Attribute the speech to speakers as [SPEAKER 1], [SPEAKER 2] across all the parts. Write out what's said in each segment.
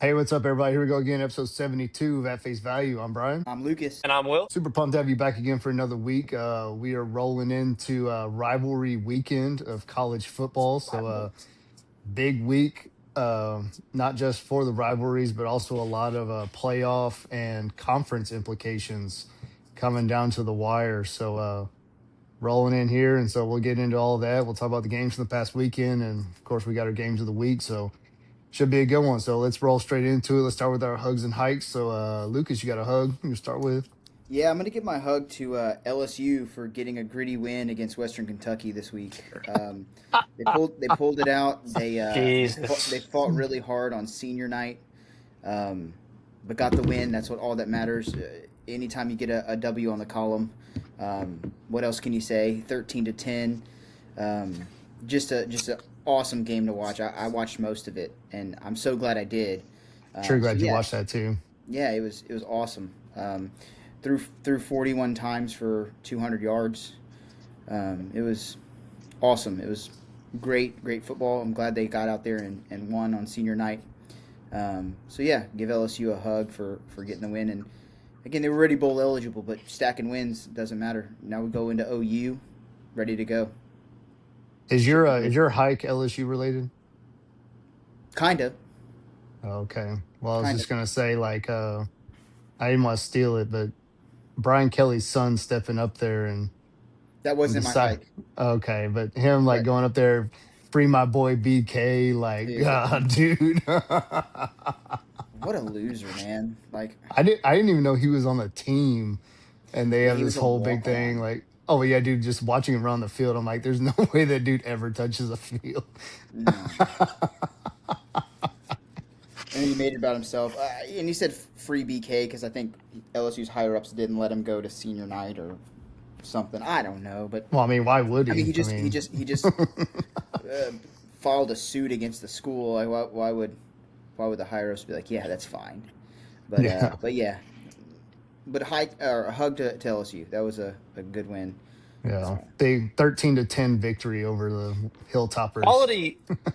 [SPEAKER 1] Hey, what's up, everybody? Here we go again, episode 72 of At Face Value. I'm Brian.
[SPEAKER 2] I'm Lucas.
[SPEAKER 3] And I'm Will.
[SPEAKER 1] Super pumped to have you back again for another week. We are rolling into Rivalry Weekend of college football. So, big week, not just for the rivalries, but also a lot of playoff and conference implications coming down to the wire. So, rolling in here. And so, we'll get into all of that. We'll talk about the games from the past weekend. And, of course, we got our games of the week. So, should be a good one. So let's roll straight into it. Let's start with our hugs and hikes. So, Lucas, you got a hug you start with?
[SPEAKER 2] Yeah, I'm gonna give my hug to LSU for getting a gritty win against Western Kentucky this week. They pulled it out.
[SPEAKER 3] Jesus.
[SPEAKER 2] They fought really hard on senior night, but got the win. That's all that matters. Anytime you get a W on the column, what else can you say? 13-10. Just a awesome game to watch. I watched most of it, and I'm so glad I did.
[SPEAKER 1] Sure, glad you
[SPEAKER 2] Yeah,
[SPEAKER 1] watched that too.
[SPEAKER 2] yeah, it was awesome. Threw 41 times for 200 yards. It was awesome. It was great football. I'm glad they got out there and won on senior night. So yeah, give LSU a hug for getting the win. And again, they were already bowl eligible, but stacking wins doesn't matter. Now we go into OU, ready to go.
[SPEAKER 1] Is
[SPEAKER 2] Should
[SPEAKER 1] your
[SPEAKER 2] be
[SPEAKER 1] is
[SPEAKER 2] good.
[SPEAKER 1] your hike LSU related?
[SPEAKER 2] Kinda,
[SPEAKER 1] Okay. Well, I was
[SPEAKER 2] kinda.
[SPEAKER 1] just gonna say, like, I didn't want to steal it, but Brian Kelly's son stepping up there
[SPEAKER 2] That
[SPEAKER 1] and
[SPEAKER 2] wasn't my
[SPEAKER 1] decide.
[SPEAKER 2] hike,
[SPEAKER 1] Okay, but him like
[SPEAKER 2] but
[SPEAKER 1] going up there, free my boy BK, like,
[SPEAKER 2] dude,
[SPEAKER 1] God, dude.
[SPEAKER 2] what a loser, man. Like,
[SPEAKER 1] I didn't even know he was on the team, and they
[SPEAKER 2] yeah,
[SPEAKER 1] have
[SPEAKER 2] he
[SPEAKER 1] this
[SPEAKER 2] was a
[SPEAKER 1] whole big
[SPEAKER 2] walk
[SPEAKER 1] thing
[SPEAKER 2] on.
[SPEAKER 1] like, oh yeah, dude, just watching him run the field, I'm like, there's no way that dude ever touches a field.
[SPEAKER 2] No. And he made it about himself. And he said free BK because I think LSU's higher ups didn't let him go to senior night or something. I don't know, but
[SPEAKER 1] Well, I mean, why would
[SPEAKER 2] I mean,
[SPEAKER 1] he?
[SPEAKER 2] he
[SPEAKER 1] I
[SPEAKER 2] just he
[SPEAKER 1] mean,
[SPEAKER 2] just he just uh, filed a suit against the school. Like, why would the higher ups be like, yeah, that's fine?
[SPEAKER 1] yeah,
[SPEAKER 2] But yeah, but hike or a hug to LSU. That was a good win.
[SPEAKER 1] yeah,
[SPEAKER 2] So
[SPEAKER 1] big 13-10 victory over the Hilltoppers.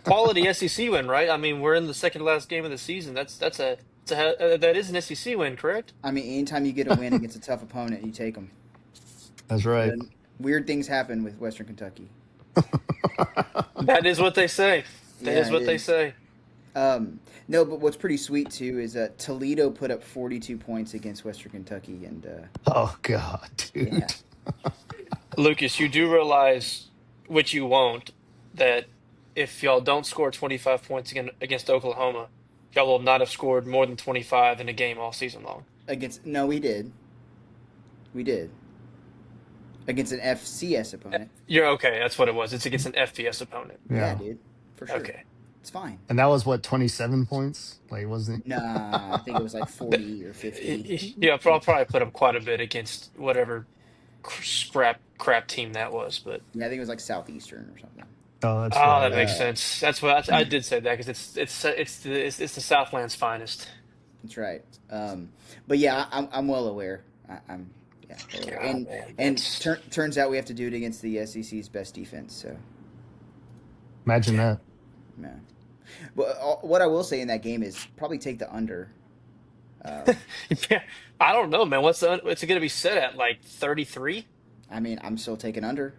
[SPEAKER 3] Quality SEC win, right? I mean, we're in the second to last game of the season. That is an SEC win, correct?
[SPEAKER 2] I mean, anytime you get a win against a tough opponent, you take them.
[SPEAKER 1] That's right.
[SPEAKER 2] And weird things happen with Western Kentucky.
[SPEAKER 3] That is what they say. That
[SPEAKER 2] Yeah,
[SPEAKER 3] is
[SPEAKER 2] it
[SPEAKER 3] what they
[SPEAKER 2] is.
[SPEAKER 3] say.
[SPEAKER 2] No, but what's pretty sweet too is that Toledo put up 42 points against Western Kentucky, and
[SPEAKER 1] Oh God,
[SPEAKER 2] yeah,
[SPEAKER 1] dude.
[SPEAKER 3] Lucas, you do realize, which you won't, that if y'all don't score 25 points against Oklahoma, y'all will not have scored more than 25 in a game all season long.
[SPEAKER 2] against no, we did against an FCS opponent.
[SPEAKER 3] You're okay. That's what it was. It's against an FBS opponent.
[SPEAKER 2] Yeah,
[SPEAKER 1] Yeah,
[SPEAKER 2] dude, for sure,
[SPEAKER 3] Okay.
[SPEAKER 2] it's fine.
[SPEAKER 1] and that was what 27 points. Like, wasn't it?
[SPEAKER 2] Nah, I think it was like 40 or 50.
[SPEAKER 3] Yeah, I'll probably put up quite a bit against whatever scrap crap team that was, but
[SPEAKER 2] Yeah, I think it was like Southeastern or something.
[SPEAKER 1] Oh, that's
[SPEAKER 3] oh, that
[SPEAKER 1] right.
[SPEAKER 3] makes
[SPEAKER 2] Uh,
[SPEAKER 3] sense. That's what I did say that because it's the Southland's finest.
[SPEAKER 2] that's right. But yeah, I'm well aware. I'm yeah, well aware.
[SPEAKER 3] God,
[SPEAKER 2] And
[SPEAKER 3] man,
[SPEAKER 2] and
[SPEAKER 3] that's
[SPEAKER 2] turns out we have to do it against the SEC's best defense. So
[SPEAKER 1] Imagine
[SPEAKER 3] yeah.
[SPEAKER 1] that.
[SPEAKER 2] yeah. But what I will say in that game is probably take the under. Um,
[SPEAKER 3] Yeah, I don't know, man. What's it going to be set at? Like 33?
[SPEAKER 2] I mean, I'm still taking under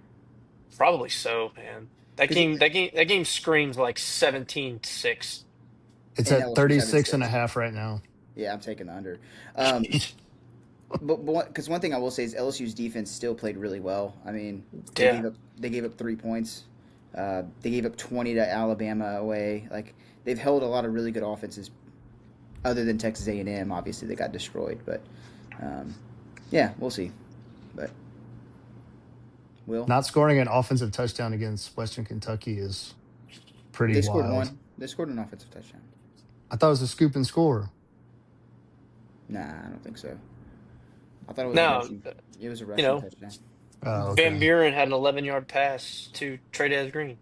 [SPEAKER 3] Probably so, man. That
[SPEAKER 2] because
[SPEAKER 3] game that game that game screams like 17-6.
[SPEAKER 1] It's
[SPEAKER 2] and
[SPEAKER 1] at
[SPEAKER 2] LSU's having
[SPEAKER 1] 36 and a
[SPEAKER 2] six.
[SPEAKER 1] half right now.
[SPEAKER 2] Yeah, I'm taking the under. Um, but because one thing I will say is LSU's defense still played really well. I mean,
[SPEAKER 3] Yeah.
[SPEAKER 2] they gave up 3 points. They gave up 20 to Alabama away. Like they've held a lot of really good offenses, other than Texas A&M. Obviously, they got destroyed. But um, yeah, we'll see. But will
[SPEAKER 1] Not scoring an offensive touchdown against Western Kentucky is pretty
[SPEAKER 2] they scored
[SPEAKER 1] wild.
[SPEAKER 2] one? They scored an offensive touchdown.
[SPEAKER 1] I thought it was a scoop and score.
[SPEAKER 2] Nah, I don't think so. I thought it was a
[SPEAKER 3] Now,
[SPEAKER 2] rushing. It was a
[SPEAKER 3] you
[SPEAKER 2] rushing
[SPEAKER 3] know,
[SPEAKER 2] touchdown.
[SPEAKER 1] Oh,
[SPEAKER 3] Van
[SPEAKER 1] okay.
[SPEAKER 3] Buren had an 11-yard pass to Trey Green,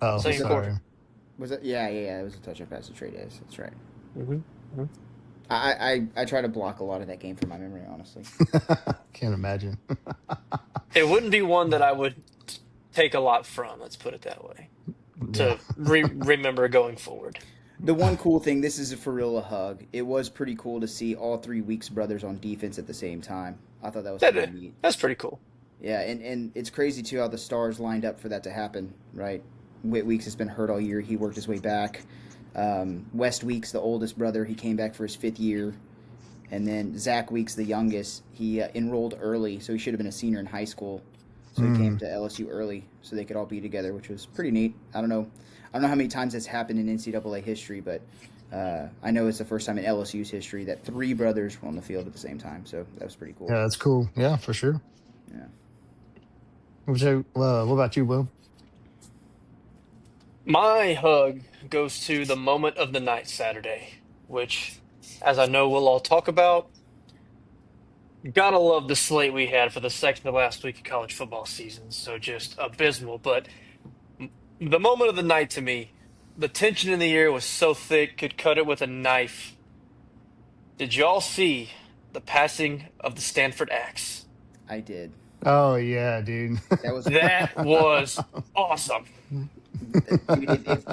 [SPEAKER 1] Oh,
[SPEAKER 2] Was
[SPEAKER 3] second
[SPEAKER 2] it?
[SPEAKER 3] quarter.
[SPEAKER 1] sorry.
[SPEAKER 2] Was it? Yeah. It was a touchdown pass to Trey Days. That's right.
[SPEAKER 3] Hmm.
[SPEAKER 2] I try to block a lot of that game from my memory, honestly.
[SPEAKER 1] Can't imagine.
[SPEAKER 3] It wouldn't be one that I would take a lot from, let's put it that way,
[SPEAKER 1] Yeah.
[SPEAKER 3] to remember going forward.
[SPEAKER 2] The one cool thing, this is for real a hug. It was pretty cool to see all three Weeks brothers on defense at the same time. I thought that was pretty neat.
[SPEAKER 3] That's pretty cool.
[SPEAKER 2] Yeah, and it's crazy too how the stars lined up for that to happen, right? Whit Weeks has been hurt all year. He worked his way back. West Weeks, the oldest brother, he came back for his 5th year. And then Zach Weeks, the youngest, he enrolled early, so he should have been a senior in high school. So he came to LSU early, so they could all be together, which was pretty neat. I don't know how many times that's happened in NCAA history, but I know it's the first time in LSU's history that 3 brothers were on the field at the same time. So that was pretty cool.
[SPEAKER 1] Yeah, that's cool. Yeah, for sure.
[SPEAKER 2] Yeah.
[SPEAKER 1] What about you, Will?
[SPEAKER 3] My hug goes to the moment of the night Saturday, which, as I know we'll all talk about, gotta love the slate we had for the second to last week of college football season. So just abysmal. But the moment of the night to me, the tension in the air was so thick, could cut it with a knife. Did y'all see the passing of the Stanford Axe?
[SPEAKER 2] I did.
[SPEAKER 1] Oh yeah, dude.
[SPEAKER 2] That was
[SPEAKER 3] That was awesome.
[SPEAKER 2] dude. If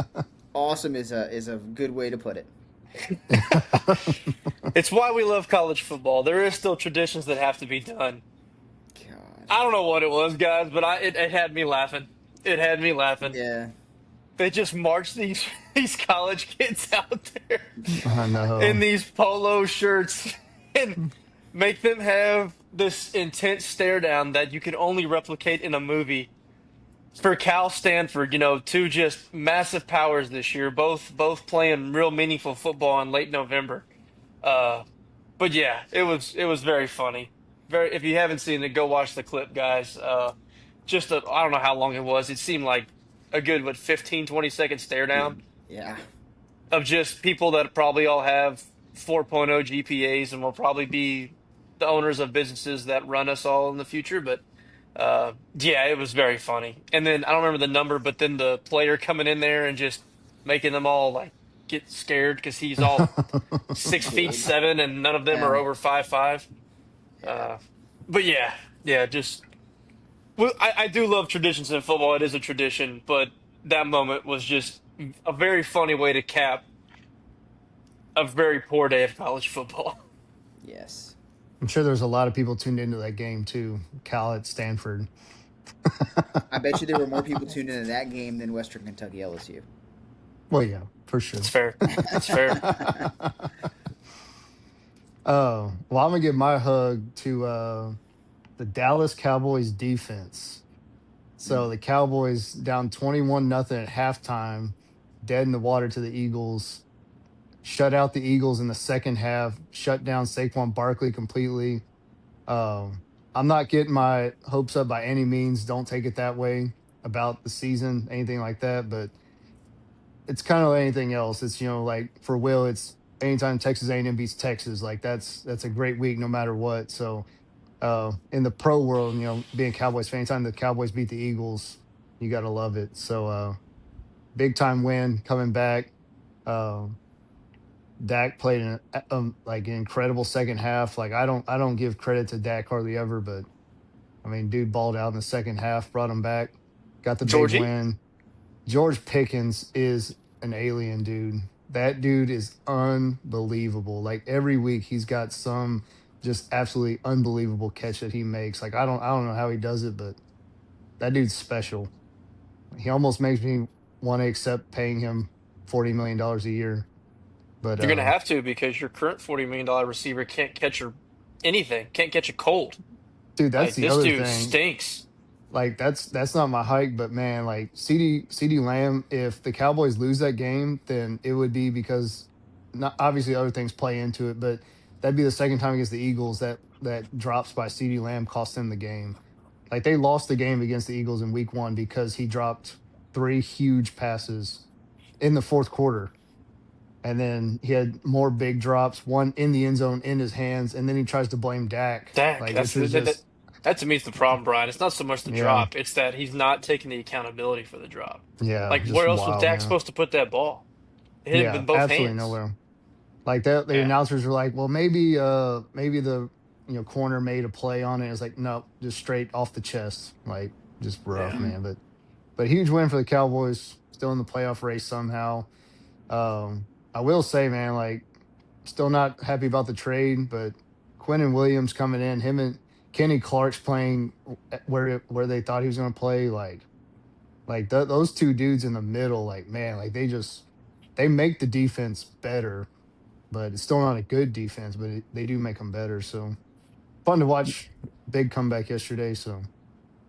[SPEAKER 2] awesome is a good way to put it.
[SPEAKER 3] It's why we love college football. There is still traditions that have to be done.
[SPEAKER 2] God.
[SPEAKER 3] I don't know what it was, guys, but it had me laughing. It had me laughing.
[SPEAKER 2] Yeah.
[SPEAKER 3] They just marched these college kids out there
[SPEAKER 1] I
[SPEAKER 3] in
[SPEAKER 1] know.
[SPEAKER 3] these polo shirts and make them have this intense stare down that you can only replicate in a movie. For Cal Stanford, two just massive powers this year, both playing real meaningful football in late November. Uh, but yeah, it was very funny. Very, if you haven't seen it, go watch the clip, guys. I don't know how long it was. It seemed like a good 15, 20 second stare down
[SPEAKER 2] Yeah.
[SPEAKER 3] of just people that probably all have 4.0 GPAs and will probably be the owners of businesses that run us all in the future. But yeah, it was very funny. And then I don't remember the number, but then the player coming in there and just making them all like get scared because he's all 6 feet
[SPEAKER 2] Dude.
[SPEAKER 3] 7 and none of them are
[SPEAKER 2] Yeah.
[SPEAKER 3] over 5'5".
[SPEAKER 2] Yeah.
[SPEAKER 3] But yeah, just well, I do love traditions in football. It is a tradition, but that moment was just a very funny way to cap a very poor day of college football.
[SPEAKER 2] Yes.
[SPEAKER 1] I'm sure there's a lot of people tuned into that game too. Cal at Stanford.
[SPEAKER 2] I bet you there were more people tuned into that game than Western Kentucky LSU.
[SPEAKER 1] Well, yeah, for
[SPEAKER 3] That's
[SPEAKER 1] sure.
[SPEAKER 3] fair. That's fair.
[SPEAKER 1] Well, I'm gonna give my hug to the Dallas Cowboys defense.
[SPEAKER 2] Mm.
[SPEAKER 1] So the Cowboys down 21-0 at halftime, dead in the water to the Eagles. Shut out the Eagles in the second half. Shut down Saquon Barkley completely. I'm not getting my hopes up by any means. Don't take it that way about the season, anything like that. But it's kind of like anything else. It's like for Will, it's anytime Texas A&M beats Texas, like that's a great week no matter what. So in the pro world, being a Cowboys fan, anytime the Cowboys beat the Eagles, you gotta love it. So big time win coming back. Um, Dak played like an incredible second half. Like I don't give credit to Dak hardly ever, but I mean, dude balled out in the second half, brought him back, got the big
[SPEAKER 3] Georgie?
[SPEAKER 1] win. George Pickens is an alien, dude. That dude is unbelievable. Like every week he's got some just absolutely unbelievable catch that he makes. Like I don't know how he does it, but that dude's special. He almost makes me want to accept paying him $40 million a year. But
[SPEAKER 3] You're gonna have to because your current $40 million receiver can't catch anything, can't catch a cold.
[SPEAKER 1] dude, that's
[SPEAKER 3] Like
[SPEAKER 1] the
[SPEAKER 3] this
[SPEAKER 1] other
[SPEAKER 3] dude
[SPEAKER 1] thing.
[SPEAKER 3] stinks.
[SPEAKER 1] Like that's not my hike, but man, like CD Lamb, if the Cowboys lose that game, then it would be because not obviously other things play into it, but that'd be the second time against the Eagles that drops by CD Lamb cost them the game. Like they lost the game against the Eagles in week 1 because he dropped 3 huge passes in the fourth quarter. And then he had more big drops, one in the end zone in his hands, and then he tries to blame Dak,
[SPEAKER 3] Dak,
[SPEAKER 1] like
[SPEAKER 3] that's
[SPEAKER 1] which was
[SPEAKER 3] that
[SPEAKER 1] just
[SPEAKER 3] that to me is the problem, Brian. It's not so much the
[SPEAKER 1] yeah,
[SPEAKER 3] drop; it's that he's not taking the accountability for the drop.
[SPEAKER 1] yeah,
[SPEAKER 3] Like
[SPEAKER 1] just
[SPEAKER 3] where else was
[SPEAKER 1] wild,
[SPEAKER 3] Dak
[SPEAKER 1] man.
[SPEAKER 3] supposed to put that ball? Hit it
[SPEAKER 1] Yeah,
[SPEAKER 3] with both
[SPEAKER 1] absolutely
[SPEAKER 3] hands.
[SPEAKER 1] nowhere. Like that, the
[SPEAKER 3] Yeah,
[SPEAKER 1] announcers were like, "Well, maybe the corner made a play on it." It's like, no, just straight off the chest, like just rough,
[SPEAKER 3] yeah.
[SPEAKER 2] Mm.
[SPEAKER 1] man. But huge win for the Cowboys, still in the playoff race somehow. I will say, man, like still not happy about the trade, but Quentin Williams coming in, him and Kenny Clark's playing where they thought he was going to play, those two dudes in the middle, like man, like they make the defense better, but it's still not a good defense, but they do make them better. So fun to watch. Big comeback yesterday. So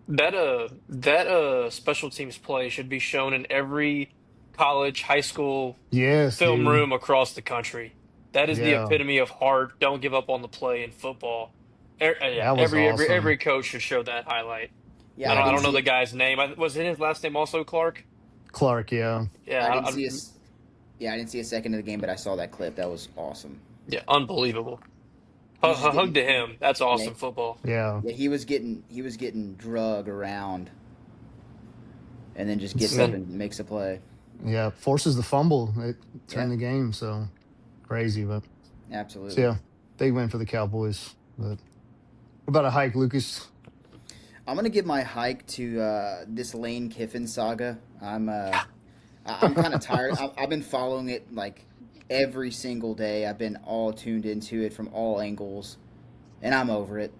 [SPEAKER 3] That special teams play should be shown in every college, high school
[SPEAKER 1] yes,
[SPEAKER 3] film
[SPEAKER 1] dude.
[SPEAKER 3] room across the country. That is the
[SPEAKER 1] Yeah,
[SPEAKER 3] epitome of heart. Don't give up on the play in football. Yeah,
[SPEAKER 1] that was
[SPEAKER 3] every
[SPEAKER 1] awesome.
[SPEAKER 3] coach should show that highlight.
[SPEAKER 2] Yeah,
[SPEAKER 1] Yeah,
[SPEAKER 3] I don't know the guy's name. Was it his last name also Clark?
[SPEAKER 1] Clark. Yeah,
[SPEAKER 3] Yeah,
[SPEAKER 2] I didn't see a yeah, I didn't see a second of the game, but I saw that clip. That was awesome.
[SPEAKER 3] yeah, unbelievable.
[SPEAKER 2] He's just
[SPEAKER 3] Hug
[SPEAKER 2] getting
[SPEAKER 3] to him. That's
[SPEAKER 2] yeah,
[SPEAKER 3] awesome football.
[SPEAKER 1] yeah,
[SPEAKER 2] yeah, he was getting drug around and then just
[SPEAKER 3] And
[SPEAKER 2] gets up
[SPEAKER 3] then
[SPEAKER 2] and makes a play.
[SPEAKER 1] yeah. Forces the fumble. It
[SPEAKER 2] Yeah,
[SPEAKER 1] turned the game. So crazy, but so
[SPEAKER 2] absolutely.
[SPEAKER 1] yeah, big win for the Cowboys. But what about a hike, Lucas?
[SPEAKER 2] I'm gonna give my hike to this Lane Kiffin saga. I'm kind of tired. I've been following it like every single day. I've been all tuned into it from all angles, and I'm over it.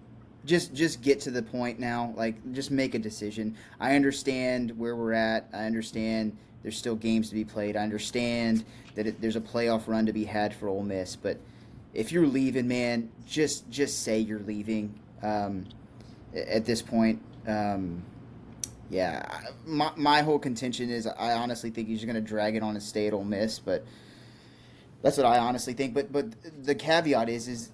[SPEAKER 2] Just get to the point now. Like just make a decision. I understand where we're at. I understand there's still games to be played. I understand that there's a playoff run to be had for Ole Miss. But if you're leaving, man, just say you're leaving. At this point, yeah, my whole contention is I honestly think he's going to drag it on and stay at Ole Miss. But that's what I honestly think. But the caveat is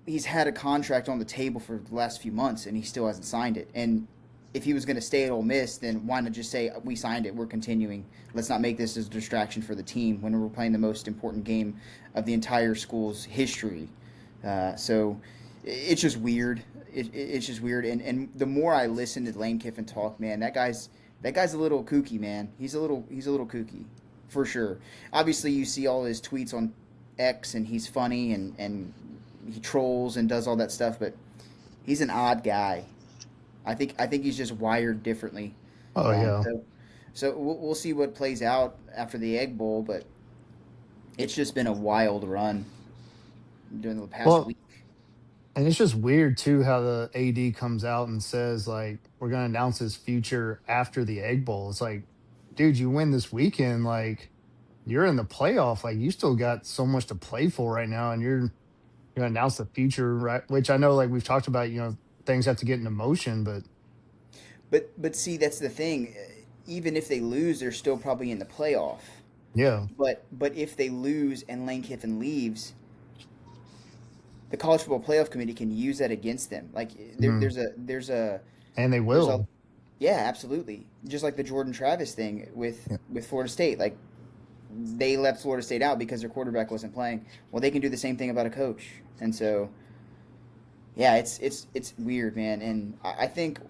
[SPEAKER 2] he's had a contract on the table for the last few months and he still hasn't signed it. And if he was going to stay at Ole Miss, then why not just say we signed it, we're continuing. Let's not make this as a distraction for the team when we're playing the most important game of the entire school's history. So it's just weird. It's just weird. And the more I listen to Lane Kiffin talk, man, that guy's a little kooky, man. He's a little kooky, for sure. Obviously, you see all his tweets on X, and he's funny and he trolls and does all that stuff, but he's an odd guy. I think he's just wired differently.
[SPEAKER 1] Oh yeah.
[SPEAKER 2] So we'll see what plays out after the Egg Bowl, but it's just been a wild run during the past
[SPEAKER 1] Well,
[SPEAKER 2] week.
[SPEAKER 1] and it's just weird too how the AD comes out and says like we're gonna announce his future after the Egg Bowl. It's like, dude, you win this weekend, like you're in the playoff, like you still got so much to play for right now, and you're gonna announce the future, right? Which I know, like we've talked about, things have to get into motion, but
[SPEAKER 2] But see, that's the thing. Even if they lose, they're still probably in the playoff.
[SPEAKER 1] yeah,
[SPEAKER 2] But if they lose and Lane Kiffin leaves, the college football playoff committee can use that against them. Like
[SPEAKER 1] mhm, and they
[SPEAKER 2] there's a
[SPEAKER 1] will.
[SPEAKER 2] yeah, absolutely. Just like the Jordan Travis thing with
[SPEAKER 1] Yeah.
[SPEAKER 2] with Florida State, like they left Florida State out because their quarterback wasn't playing. Well, they can do the same thing about a coach, and so yeah, it's weird, man. And I think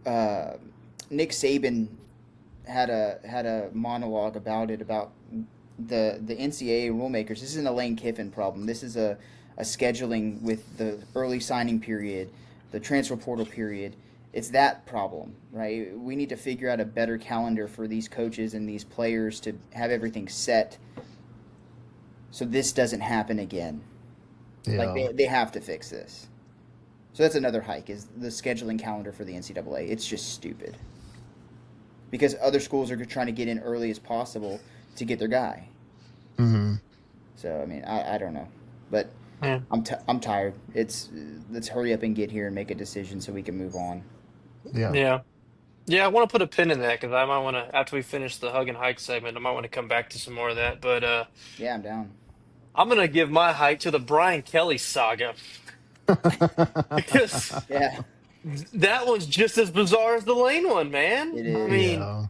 [SPEAKER 2] uh, Nick Saban had a monologue about it about the NCAA rule makers. This isn't a Lane Kiffin problem. This is a scheduling with the early signing period, the transfer portal period. It's that problem, right? We need to figure out a better calendar for these coaches and these players to have everything set so this doesn't happen again. Like
[SPEAKER 1] Yeah.
[SPEAKER 2] they have to fix this. So that's another hike is the scheduling calendar for the NCAA. It's just stupid because other schools are trying to get in early as possible to get their guy.
[SPEAKER 1] Hmm.
[SPEAKER 2] So I mean, I don't know, but
[SPEAKER 3] yeah,
[SPEAKER 2] I'm tired. Let's hurry up and get here and make a decision so we can move on.
[SPEAKER 1] Yeah.
[SPEAKER 3] yeah, yeah. I want to put a pin in that because I might want to after we finish the hug and hike segment, I might want to come back to some more of that. But
[SPEAKER 2] Yeah, I'm down.
[SPEAKER 3] I'm gonna give my hike to the Brian Kelly saga because
[SPEAKER 2] Yeah,
[SPEAKER 3] that one's just as bizarre as the Lane one, man.
[SPEAKER 2] it
[SPEAKER 3] I
[SPEAKER 2] is.
[SPEAKER 3] mean,
[SPEAKER 1] Yeah.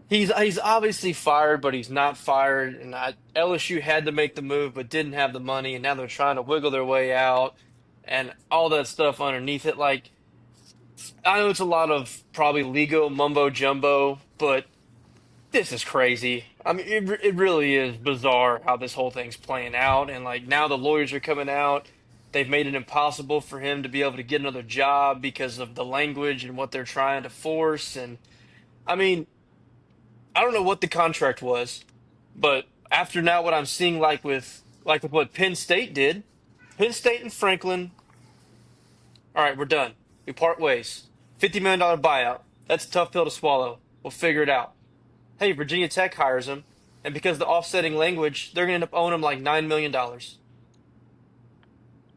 [SPEAKER 3] he's obviously fired, but he's not fired. And LSU had to make the move, but didn't have the money, and now they're trying to wiggle their way out, and all that stuff underneath it. Like I know it's a lot of probably legal mumbo jumbo, but this is crazy. I mean, it really is bizarre how this whole thing's playing out, and like now the lawyers are coming out. They've made it impossible for him to be able to get another job because of the language and what they're trying to force. And I mean, I don't know what the contract was, but After now, what I'm seeing, like with what Penn State did, Penn State and Franklin. All right, we're done. We part ways. $50 million buyout. That's a tough pill to swallow. We'll figure it out. Hey, Virginia Tech hires him, and because of the offsetting language, they're going to end up owing him like $9 million.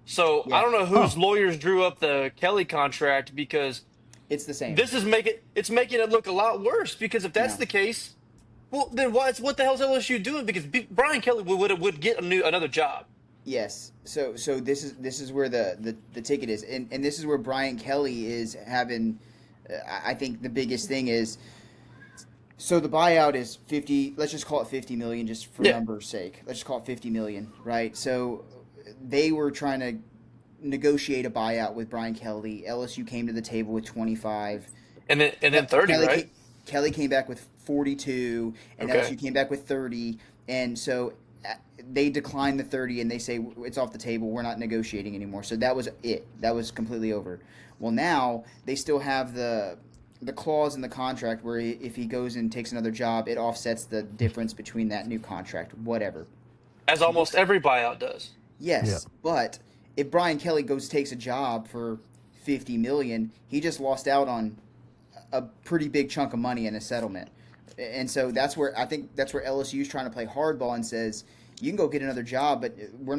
[SPEAKER 3] So I
[SPEAKER 2] Yeah,
[SPEAKER 3] don't know
[SPEAKER 1] Huh.
[SPEAKER 3] whose lawyers drew up the Kelly contract because
[SPEAKER 2] it's the same.
[SPEAKER 3] this is making it look a lot worse. Because if that's
[SPEAKER 2] No.
[SPEAKER 3] the case, well, then what the hell's LSU doing? Because Brian Kelly would get another job.
[SPEAKER 2] Yes. So this is where the ticket is, and this is where Brian Kelly is having. I think the biggest thing is, so the buyout is 50. Let's just call it 50 million, just for
[SPEAKER 3] Yeah,
[SPEAKER 2] numbers' sake. Let's just call it 50 million, right? So they were trying to negotiate a buyout with Brian Kelly. LSU came to the table with 25.
[SPEAKER 3] and then 30,
[SPEAKER 2] Kelly
[SPEAKER 3] right?
[SPEAKER 2] came, Kelly came back with 42, and
[SPEAKER 3] Okay.
[SPEAKER 2] LSU came back with 30, and so they declined the 30, and they say it's off the table. We're not negotiating anymore. So that was it. That was completely over. Well, now they still have the clause in the contract where if he goes and takes another job, it offsets the difference between that new contract, whatever.
[SPEAKER 3] As almost every buyout does.
[SPEAKER 1] Yeah.
[SPEAKER 2] Yes, but if Brian Kelly goes takes a job for 50 million, he just lost out on a pretty big chunk of money in a settlement. And so that's where I think that's where LSU is trying to play hardball and says you can go get another job, but we're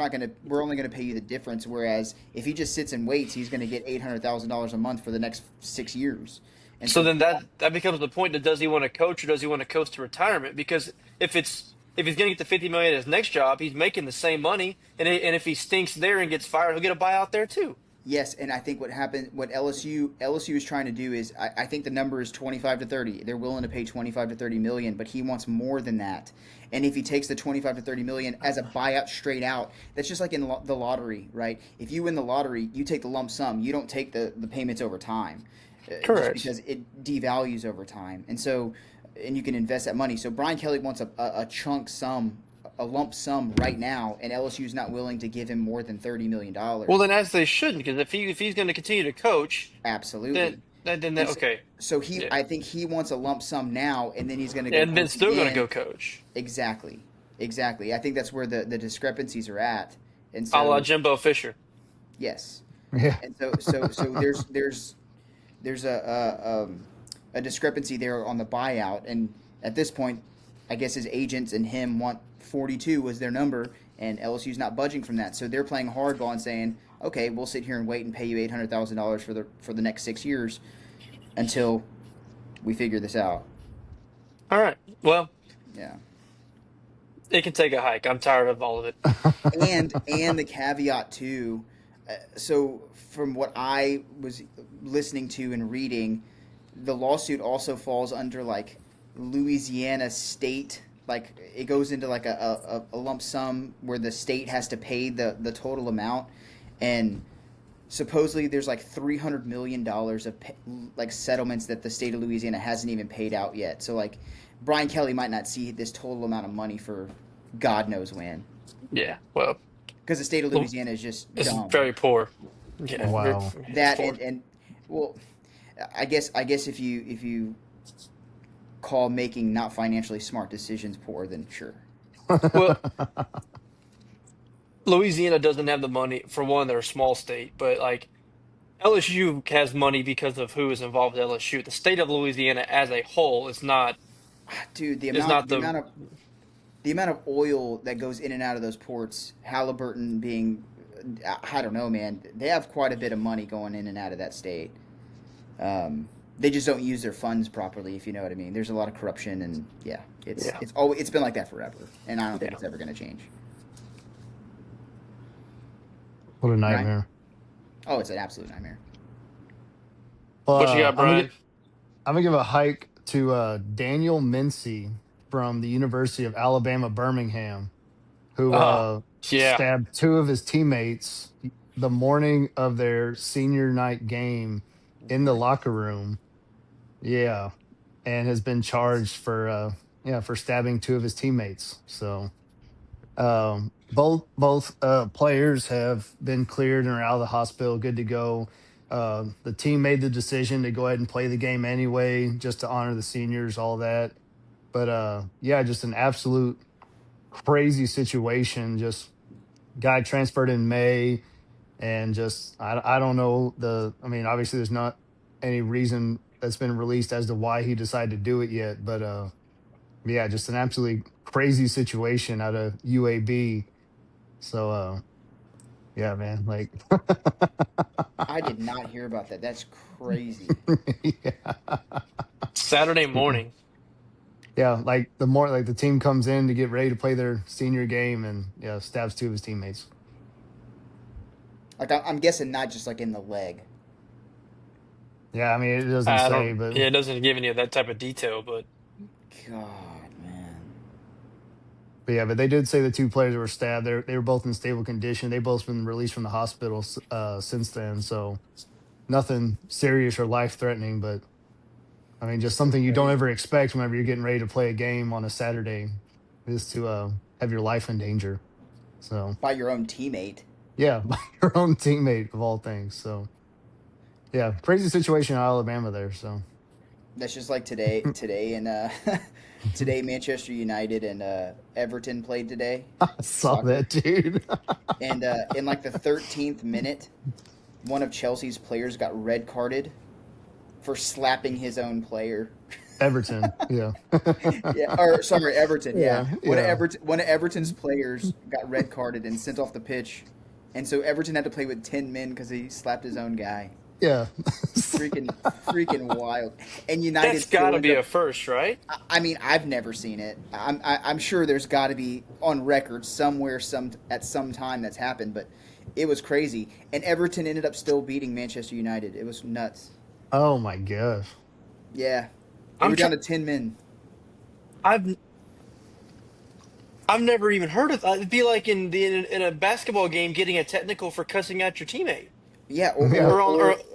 [SPEAKER 2] only gonna pay you the difference. Whereas if he just sits and waits, he's gonna get $800,000 a month for the next 6 years. And
[SPEAKER 3] So
[SPEAKER 2] so
[SPEAKER 3] then that becomes the point: that does he want to coach or does he want to coach to retirement? Because if he's going to get the 50 million at his next job, he's making the same money, and if he stinks there and gets fired, he'll get a buyout there too.
[SPEAKER 2] yes, and I think what happened, what LSU is trying to do is, I think the number is 25 to 30. They're willing to pay 25 to 30 million, but he wants more than that. And if he takes the 25 to 30 million as a buyout straight out, that's just like in the lottery, right? If you win the lottery, you take the lump sum. You don't take the payments over time, just
[SPEAKER 3] Correct.
[SPEAKER 2] because it devalues over time. And so, and you can invest that money. So Brian Kelly wants a chunk sum, a lump sum right now, and LSU is not willing to give him more than
[SPEAKER 3] Well,
[SPEAKER 2] $30 million.
[SPEAKER 3] then as they shouldn't, because if he's going to continue to coach, then
[SPEAKER 2] Absolutely.
[SPEAKER 3] then that
[SPEAKER 2] And so,
[SPEAKER 3] okay,
[SPEAKER 2] so he,
[SPEAKER 3] yeah,
[SPEAKER 2] I think he wants a lump sum now, and then he's going to go
[SPEAKER 3] and then
[SPEAKER 2] coach
[SPEAKER 3] still going to go
[SPEAKER 2] again.
[SPEAKER 3] coach,
[SPEAKER 2] Exactly, exactly. I think that's where the discrepancies are at, and
[SPEAKER 3] a la
[SPEAKER 2] so
[SPEAKER 3] Jimbo Fisher.
[SPEAKER 2] yes,
[SPEAKER 1] Yeah.
[SPEAKER 2] and so there's a discrepancy there on the buyout, and at this point, I guess his agents and him want 42 was their number, and LSU's not budging from that, so they're playing hardball and saying, okay, we'll sit here and wait and pay you $800,000 for the next 6 years until we figure this out.
[SPEAKER 3] All right. Well,
[SPEAKER 2] Yeah.
[SPEAKER 3] it can take a hike. I'm tired of all of it.
[SPEAKER 2] And the caveat too. So from what I was listening to and reading, the lawsuit also falls under like Louisiana state. Like it goes into like a lump sum where the state has to pay the total amount, and supposedly there's like $300 million of like settlements that the state of Louisiana hasn't even paid out yet. So like Brian Kelly might not see this total amount of money for God knows when,
[SPEAKER 3] Yeah. Well,
[SPEAKER 2] because the state of Louisiana is just
[SPEAKER 3] it's
[SPEAKER 2] dumb.
[SPEAKER 3] very poor. Yeah.
[SPEAKER 1] Wow.
[SPEAKER 3] It's
[SPEAKER 2] That
[SPEAKER 3] poor.
[SPEAKER 2] and well, I guess if you call making not financially smart decisions poor, then sure.
[SPEAKER 3] Well, Louisiana doesn't have the money. For one, they're a small state, but like LSU has money because of who is involved with LSU. The state of Louisiana as a whole
[SPEAKER 2] Dude, the
[SPEAKER 3] is
[SPEAKER 2] amount
[SPEAKER 3] not
[SPEAKER 2] the
[SPEAKER 3] the
[SPEAKER 2] amount of the amount of oil that goes in and out of those ports, Halliburton being, I don't know, man. They have quite a bit of money going in and out of that state. They just don't use their funds properly, if you know what I mean. There's a lot of corruption, and yeah,
[SPEAKER 3] yeah,
[SPEAKER 2] it's been like that forever, and I don't think
[SPEAKER 3] yeah.
[SPEAKER 2] it's ever going to change.
[SPEAKER 1] What a
[SPEAKER 2] Right?
[SPEAKER 1] nightmare.
[SPEAKER 2] Oh, it's an absolute nightmare.
[SPEAKER 1] Well,
[SPEAKER 3] What you got, Brian?
[SPEAKER 1] I'm gonna give a hike to Daniel Mincy from the University of Alabama Birmingham, who
[SPEAKER 3] Oh, yeah.
[SPEAKER 1] stabbed two of his teammates the morning of their senior night game in the
[SPEAKER 2] What?
[SPEAKER 1] locker room. Yeah, and has been charged for for stabbing two of his teammates. So both players have been cleared and are out of the hospital, good to go. The team made the decision to go ahead and play the game anyway, just to honor the seniors, all that. But yeah, just an absolute crazy situation. Just guy transferred in May, and just I don't know I mean, obviously there's not any reason that's been released as to why he decided to do it yet, but yeah, just an absolutely crazy situation out of UAB. So yeah, man, like
[SPEAKER 2] I did not hear about that. That's crazy.
[SPEAKER 1] yeah.
[SPEAKER 3] Saturday morning.
[SPEAKER 1] Yeah, like the more like the team comes in to get ready to play their senior game, and yeah, stabs two of his teammates.
[SPEAKER 2] Like I'm guessing not just like in the leg.
[SPEAKER 1] Yeah, I mean it doesn't
[SPEAKER 3] I
[SPEAKER 1] say,
[SPEAKER 3] don't.
[SPEAKER 1] but
[SPEAKER 3] Yeah, it doesn't give any of that type of detail, but
[SPEAKER 2] God, man.
[SPEAKER 1] yeah, but they did say the two players that were stabbed. They were both in stable condition. They both been released from the hospital since then, so nothing serious or life threatening. But I mean, just
[SPEAKER 2] So
[SPEAKER 1] something you don't
[SPEAKER 2] crazy.
[SPEAKER 1] ever expect whenever you're getting ready to play a game on a Saturday is to have your life in danger. So
[SPEAKER 2] By your own teammate.
[SPEAKER 1] yeah, by your own teammate of all things. So yeah, crazy situation in Alabama there. So
[SPEAKER 2] That's just like today and today Manchester United and Everton played today.
[SPEAKER 1] I saw
[SPEAKER 2] Soccer.
[SPEAKER 1] that, dude.
[SPEAKER 2] And in like the 13th minute, one of Chelsea's players got red carded for slapping his own player.
[SPEAKER 1] Everton. Yeah.
[SPEAKER 2] Yeah, or sorry, Everton. Yeah,
[SPEAKER 1] Yeah. Yeah.
[SPEAKER 2] One of Everton's players got red carded and sent off the pitch, and so Everton had to play with 10 men because he slapped his own guy.
[SPEAKER 1] Yeah.
[SPEAKER 2] Freaking wild. And United
[SPEAKER 3] that's got
[SPEAKER 2] still
[SPEAKER 3] to
[SPEAKER 2] ended
[SPEAKER 3] be
[SPEAKER 2] up.
[SPEAKER 3] a first, right?
[SPEAKER 2] I mean, I've never seen it. I'm sure there's got to be on record somewhere, at some time that's happened, but it was crazy. And Everton ended up still beating Manchester United. It was nuts.
[SPEAKER 1] Oh my gosh.
[SPEAKER 2] Yeah, they
[SPEAKER 3] I'm.
[SPEAKER 2] were
[SPEAKER 3] Tr-
[SPEAKER 2] down to 10 men.
[SPEAKER 3] I've I've never even heard of. It'd be like in a basketball game getting a technical for cussing out your teammate,
[SPEAKER 2] Yeah,
[SPEAKER 1] Yeah.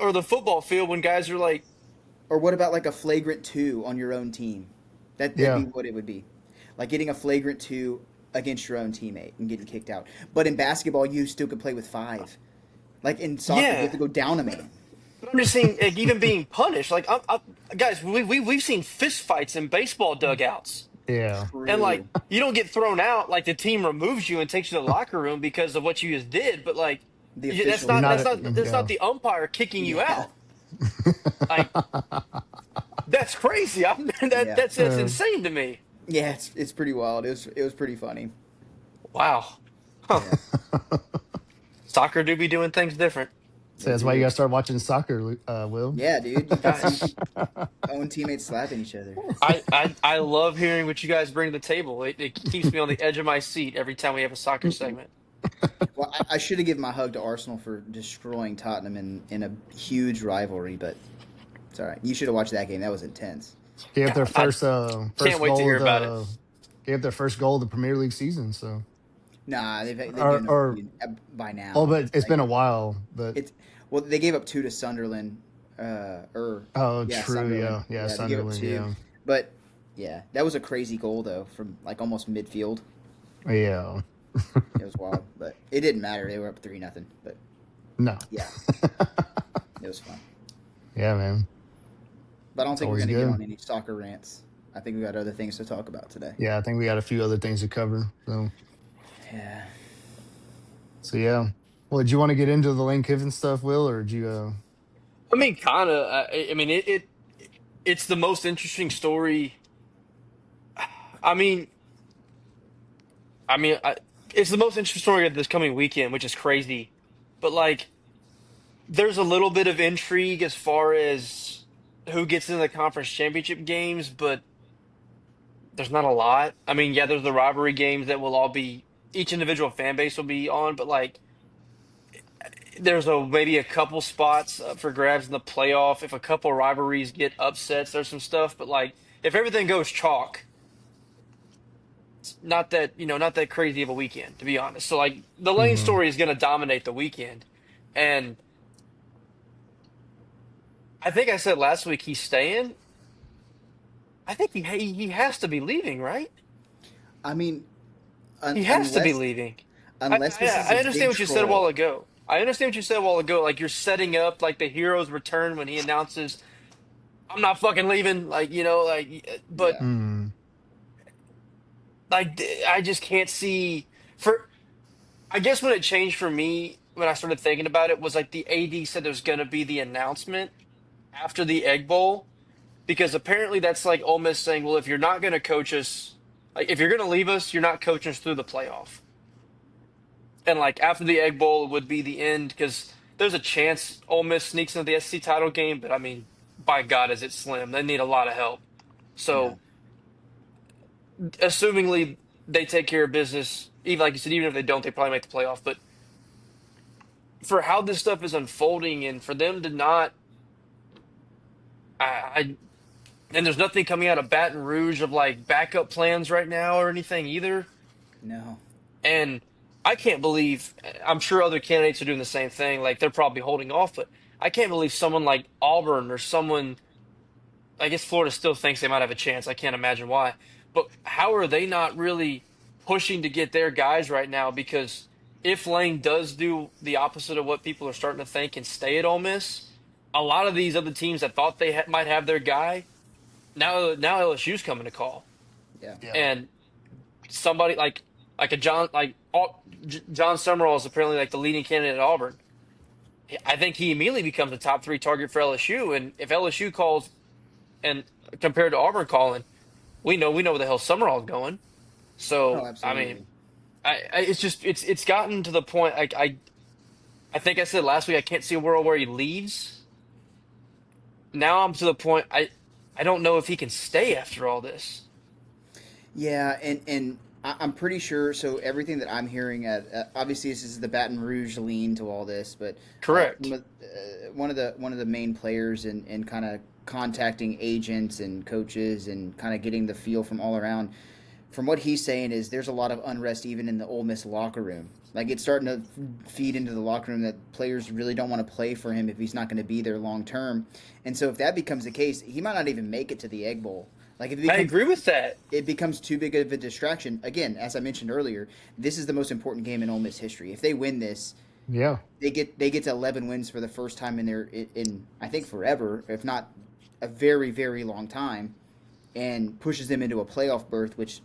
[SPEAKER 3] or the football field when guys are like,
[SPEAKER 2] or what about like a flagrant two on your own team? That'd be
[SPEAKER 1] Yeah.
[SPEAKER 2] what it would be, like getting a flagrant two against your own teammate and getting kicked out. But in basketball, you still could play with five. Like in soccer, you have
[SPEAKER 3] yeah.
[SPEAKER 2] to go down a man.
[SPEAKER 3] But I'm just saying, like, even being punished. Like, guys, we've seen fist fights in baseball dugouts,
[SPEAKER 1] Yeah.
[SPEAKER 3] and like
[SPEAKER 2] True.
[SPEAKER 3] you don't get thrown out. Like the team removes you and takes you to the locker room because of what you just did. But like,
[SPEAKER 2] The
[SPEAKER 3] that's
[SPEAKER 2] officials
[SPEAKER 1] You're
[SPEAKER 3] not
[SPEAKER 1] not
[SPEAKER 2] do
[SPEAKER 3] that's
[SPEAKER 1] a,
[SPEAKER 2] it.
[SPEAKER 3] not that's not
[SPEAKER 1] yeah.
[SPEAKER 3] the umpire kicking you
[SPEAKER 2] Yeah,
[SPEAKER 3] out. Like that's crazy.
[SPEAKER 2] yeah,
[SPEAKER 3] That's
[SPEAKER 1] Uh,
[SPEAKER 3] insane to me.
[SPEAKER 2] yeah. It's pretty wild. It was pretty funny.
[SPEAKER 3] Wow. Huh.
[SPEAKER 2] Yeah,
[SPEAKER 3] Soccer do be doing things different.
[SPEAKER 1] so
[SPEAKER 2] they
[SPEAKER 1] that's why you
[SPEAKER 2] do.
[SPEAKER 1] gotta start watching soccer, Will.
[SPEAKER 2] Yeah, dude, you can see
[SPEAKER 3] Guys,
[SPEAKER 2] own teammates slapping each other.
[SPEAKER 3] I love hearing what you guys bring to the table. It keeps me on the edge of my seat every time we have a soccer segment.
[SPEAKER 2] Well, I should have given my hug to Arsenal for destroying Tottenham in a huge rivalry, but it's all right. You should have watched that game. That was intense.
[SPEAKER 1] Gave their
[SPEAKER 3] God, I can't
[SPEAKER 1] first
[SPEAKER 3] wait to
[SPEAKER 1] goal
[SPEAKER 3] hear
[SPEAKER 1] of
[SPEAKER 3] about it.
[SPEAKER 1] the gave their first goal of the Premier League season. So
[SPEAKER 2] Nah, they've given up a
[SPEAKER 1] or
[SPEAKER 2] few by
[SPEAKER 1] oh,
[SPEAKER 2] now.
[SPEAKER 1] but it's
[SPEAKER 2] Like
[SPEAKER 1] been a while. But
[SPEAKER 2] it's well, they gave up two to Sunderland, or
[SPEAKER 1] oh,
[SPEAKER 2] yeah,
[SPEAKER 1] True.
[SPEAKER 2] Sunderland.
[SPEAKER 1] Yeah. Yeah.
[SPEAKER 2] Yeah, they gave up
[SPEAKER 1] Sunderland.
[SPEAKER 2] two,
[SPEAKER 1] Yeah.
[SPEAKER 2] but yeah, that was a crazy goal though from like almost midfield.
[SPEAKER 1] Yeah.
[SPEAKER 2] It was wild, but it didn't matter. They were up 3-0. But
[SPEAKER 1] No.
[SPEAKER 2] yeah, it was fun.
[SPEAKER 1] Yeah, man.
[SPEAKER 2] But I don't
[SPEAKER 1] It's
[SPEAKER 2] think we're
[SPEAKER 1] always
[SPEAKER 2] gonna get
[SPEAKER 1] good.
[SPEAKER 2] on any soccer rants. I think we got other things to talk about today.
[SPEAKER 1] Yeah, I think we got a few other things to cover.
[SPEAKER 2] Yeah.
[SPEAKER 1] So yeah. Well, did you want to get into the Lane Kiffin stuff, Will, or did you?
[SPEAKER 3] I mean, kind of. I mean, it's the most interesting story. I mean, I mean, I, it's the most interesting story of this coming weekend, which is crazy. But like, there's a little bit of intrigue as far as who gets into the conference championship games, but there's not a lot. I mean, yeah, there's the rivalry games that will all be each individual fan base will be on, but like there's a maybe a couple spots for grabs in the playoff. If a couple rivalries get upsets, there's some stuff, but like if everything goes chalk, it's not that, not that crazy of a weekend, to be honest. So like the Lane
[SPEAKER 1] Mm-hmm.
[SPEAKER 3] story is going to dominate the weekend. And I think I said last week he's staying. I think he has to be leaving, right?
[SPEAKER 2] I mean,
[SPEAKER 3] He has to be
[SPEAKER 2] unless
[SPEAKER 3] leaving. I,
[SPEAKER 2] unless this
[SPEAKER 3] I
[SPEAKER 2] is a
[SPEAKER 3] I understand
[SPEAKER 2] big
[SPEAKER 3] what you said a while
[SPEAKER 2] troll.
[SPEAKER 3] ago. I understand what you said a while ago. Like you're setting up like the hero's return when he announces, "I'm not fucking leaving." Like, but
[SPEAKER 2] Yeah.
[SPEAKER 1] Mm-hmm.
[SPEAKER 3] Like I just can't see for. I guess when it changed for me when I started thinking about it was like the AD said there's going to be the announcement after the Egg Bowl because apparently that's like Ole Miss saying, well, if you're not going to coach us, like if you're going to leave us, you're not coaching us through the playoff. And like after the Egg Bowl would be the end because there's a chance Ole Miss sneaks into the SC title game, but I mean, by God, is it slim? They need a lot of help.
[SPEAKER 2] Yeah.
[SPEAKER 3] So, assumingly they take care of business, even like you said, even if they don't, they probably make the playoff. But for how this stuff is unfolding, and for them to not, I and there's nothing coming out of Baton Rouge of like backup plans right now or anything either.
[SPEAKER 2] No.
[SPEAKER 3] And I can't believe, I'm sure other candidates are doing the same thing. Like they're probably holding off, but I can't believe someone like Auburn or someone, I guess Florida still thinks they might have a chance. I can't imagine why. But how are they not really pushing to get their guys right now? Because if Lane does do the opposite of what people are starting to think and stay at Ole Miss, a lot of these other teams that thought they might have their guy, now LSU's coming to call.
[SPEAKER 2] Yeah.
[SPEAKER 1] Yeah.
[SPEAKER 3] And somebody like a John John Summerall is apparently like the leading candidate at Auburn. I think he immediately becomes a top three target for LSU. And if LSU calls and compared to Auburn calling, we know where the hell Summerall's going.
[SPEAKER 2] Oh,
[SPEAKER 3] So I mean,
[SPEAKER 2] absolutely.
[SPEAKER 3] it's just it's gotten to the point. I think I said last week I can't see a world where he leaves. Now I'm to the point I don't know if he can stay after all this.
[SPEAKER 2] Yeah, and I'm pretty sure. So everything that I'm hearing, obviously, this is the Baton Rouge lean to all this, but
[SPEAKER 3] Correct.
[SPEAKER 2] one of the main players in kind of contacting agents and coaches and kind of getting the feel from all around. From what he's saying is there's a lot of unrest even in the Ole Miss locker room. Like it's starting to feed into the locker room that players really don't want to play for him if he's not going to be there long term. And so if that becomes the case, he might not even make it to the Egg Bowl. Like if
[SPEAKER 3] I agree with that.
[SPEAKER 2] it becomes too big of a distraction. Again, as I mentioned earlier, this is the most important game in Ole Miss history. If they win this,
[SPEAKER 1] Yeah.
[SPEAKER 2] they get to 11 wins for the first time in their in I think forever, if not a very very long time, and pushes them into a playoff berth, which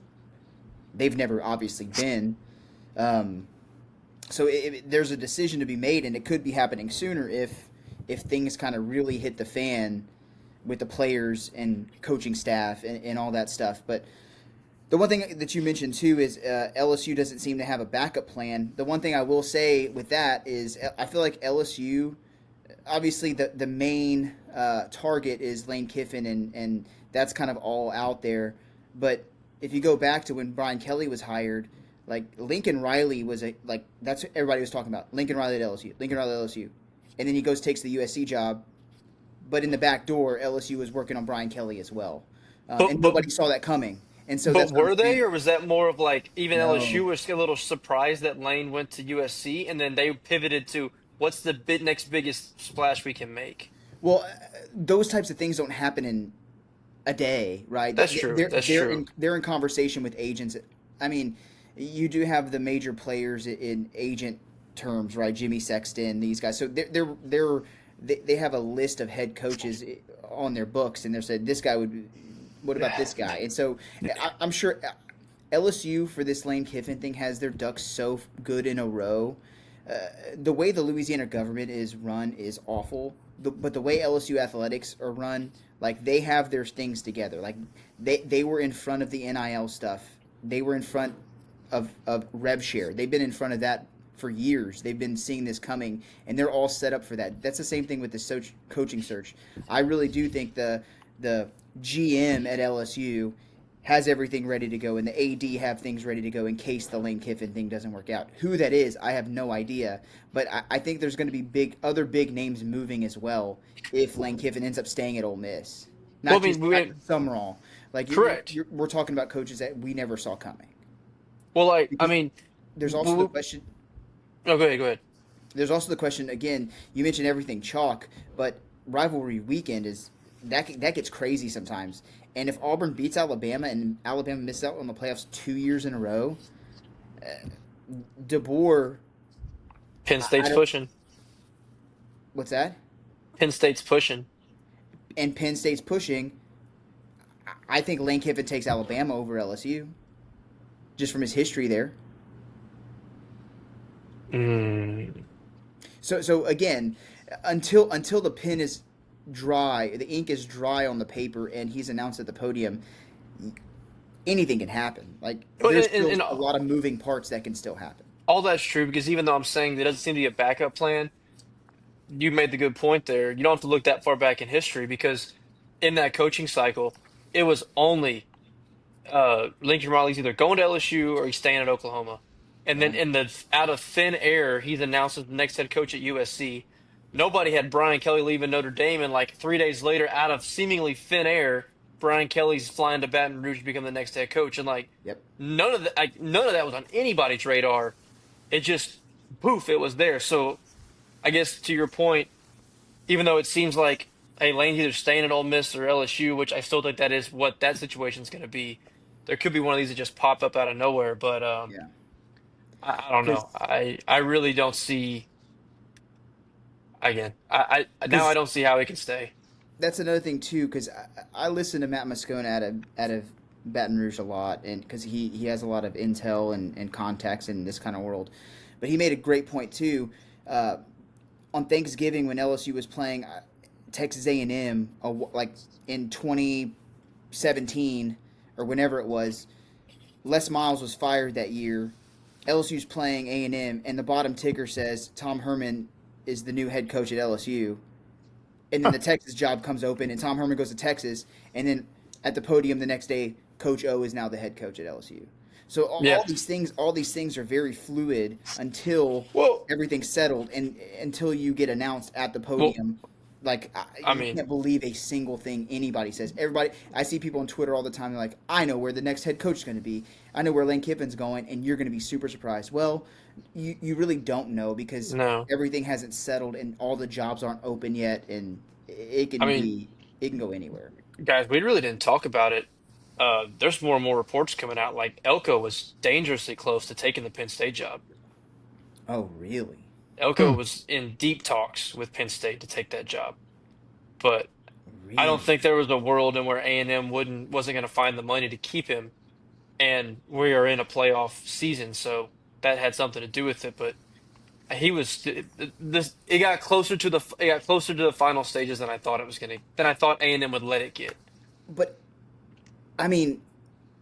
[SPEAKER 2] they've never obviously been. Um, so there's a decision to be made, and it could be happening sooner if things kind of really hit the fan with the players and coaching staff and all that stuff. But the one thing that you mentioned too is LSU doesn't seem to have a backup plan. The one thing I will say with that is I feel like LSU, obviously the main target is Lane Kiffin, and that's kind of all out there. But if you go back to when Brian Kelly was hired, like Lincoln Riley was that's what everybody was talking about. Lincoln Riley at LSU, Lincoln Riley at LSU, and then he goes takes the USC job, but in the back door, LSU was working on Brian Kelly as well,
[SPEAKER 3] But
[SPEAKER 2] and
[SPEAKER 3] but
[SPEAKER 2] nobody saw that coming. And so
[SPEAKER 3] But
[SPEAKER 2] that's what I'm
[SPEAKER 3] were they,
[SPEAKER 2] saying.
[SPEAKER 3] or was that more of like even
[SPEAKER 2] No,
[SPEAKER 3] LSU was a little surprised that Lane went to USC, and then they pivoted to what's the next biggest splash we can make?
[SPEAKER 2] well, those types of things don't happen in a day, right?
[SPEAKER 3] That's true.
[SPEAKER 2] They're
[SPEAKER 3] That's
[SPEAKER 2] they're
[SPEAKER 3] true.
[SPEAKER 2] in they're in conversation with agents. I mean, you do have the major players in agent terms, right? Jimmy Sexton, these guys. So they have a list of head coaches on their books, and they're saying this guy would. What about this guy? And so I'm sure LSU for this Lane Kiffin thing has their ducks so good in a row. The way the Louisiana government is run is awful. But the way LSU athletics are run, like they have their things together. Like they were in front of the NIL stuff. They were in front of rev share. They've been in front of that for years. They've been seeing this coming, and they're all set up for that. That's the same thing with the coaching search. I really do think the GM at LSU has everything ready to go, and the AD have things ready to go in case the Lane Kiffin thing doesn't work out. Who that is, I have no idea, but I think there's going to be other big names moving as well if Lane Kiffin ends up staying at Ole Miss.
[SPEAKER 3] Well, I
[SPEAKER 2] Not
[SPEAKER 3] mean,
[SPEAKER 2] just Summerall. Like
[SPEAKER 3] correct.
[SPEAKER 2] we're talking about coaches that we never saw coming.
[SPEAKER 3] Well, like I
[SPEAKER 2] Because
[SPEAKER 3] mean,
[SPEAKER 2] there's also the question.
[SPEAKER 3] no, go ahead, go ahead.
[SPEAKER 2] There's also the question again. You mentioned everything chalk, but rivalry weekend is that gets crazy sometimes. And if Auburn beats Alabama and Alabama misses out on the playoffs 2 years in a row, DeBoer,
[SPEAKER 3] Penn
[SPEAKER 2] I
[SPEAKER 3] State's
[SPEAKER 2] don't.
[SPEAKER 3] pushing.
[SPEAKER 2] What's that?
[SPEAKER 3] Penn State's pushing.
[SPEAKER 2] And Penn State's pushing. I think Lane Kiffin takes Alabama over LSU. just from his history there.
[SPEAKER 3] Mm.
[SPEAKER 2] So again, until the pen is dry, the ink is dry on the paper, and he's announced at the podium, anything can happen. Like
[SPEAKER 3] Well,
[SPEAKER 2] there's
[SPEAKER 3] and
[SPEAKER 2] still a lot of moving parts that can still happen.
[SPEAKER 3] all that's true because even though I'm saying there doesn't seem to be a backup plan, you made the good point there. You don't have to look that far back in history because in that coaching cycle, it was only Lincoln Riley's either going to LSU or he's staying at Oklahoma. And then
[SPEAKER 2] Yeah.
[SPEAKER 3] in the out of thin air, he's announced as the next head coach at USC. Nobody had Brian Kelly leaving Notre Dame, and like 3 days later, out of seemingly thin air, Brian Kelly's flying to Baton Rouge to become the next head coach. And like
[SPEAKER 2] Yep.
[SPEAKER 3] none of that was on anybody's radar. It just poof, it was there. So I guess to your point, even though it seems like hey, Lane's either staying at Ole Miss or LSU, which I still think that is what that situation's going to be. There could be one of these that just pop up out of nowhere, but
[SPEAKER 2] Yeah.
[SPEAKER 3] I don't know.
[SPEAKER 2] Because
[SPEAKER 3] I really don't see again. I now I
[SPEAKER 2] because
[SPEAKER 3] don't see how he can stay.
[SPEAKER 2] that's another thing too. Because I listen to Matt Moscona out of Baton Rouge a lot, and because he has a lot of intel and contacts in this kind of world. But he made a great point too. Uh, on Thanksgiving when LSU was playing Texas A&M, like in 2017 or whenever it was, Les Miles was fired that year. LSU's playing A&M, and the bottom ticker says Tom Herman is the new head coach at LSU. And then the Texas job comes open, and Tom Herman goes to Texas, and then at the podium the next day, Coach O is now the head coach at LSU. So
[SPEAKER 3] Yeah.
[SPEAKER 2] all these things are very fluid until
[SPEAKER 3] Well,
[SPEAKER 2] everything's settled, and until you get announced at the
[SPEAKER 3] well,
[SPEAKER 2] podium. Like
[SPEAKER 3] I
[SPEAKER 2] you
[SPEAKER 3] mean,
[SPEAKER 2] can't believe a single thing anybody says. Everybody, I see people on Twitter all the time. They're like, "I know where the next head coach is going to be. I know where Lane Kiffin's going, and you're going to be super surprised." Well, you really don't know because
[SPEAKER 3] no.
[SPEAKER 2] everything hasn't settled, and all the jobs aren't open yet, and it
[SPEAKER 3] I
[SPEAKER 2] can
[SPEAKER 3] mean,
[SPEAKER 2] be it can go anywhere.
[SPEAKER 3] guys, we really didn't talk about it. There's more and more reports coming out. Like Elko was dangerously close to taking the Penn State job.
[SPEAKER 2] Oh, really?
[SPEAKER 3] Elko
[SPEAKER 1] Hmm.
[SPEAKER 3] was in deep talks with Penn State to take that job, but I don't
[SPEAKER 2] Really?
[SPEAKER 3] think there was a world in where A&M wasn't going to find the money to keep him, and we are in a playoff season, so that had something to do with it. But he was this. It got closer to the final stages than I thought it was going to. Than I thought A&M would let it get.
[SPEAKER 2] But I mean,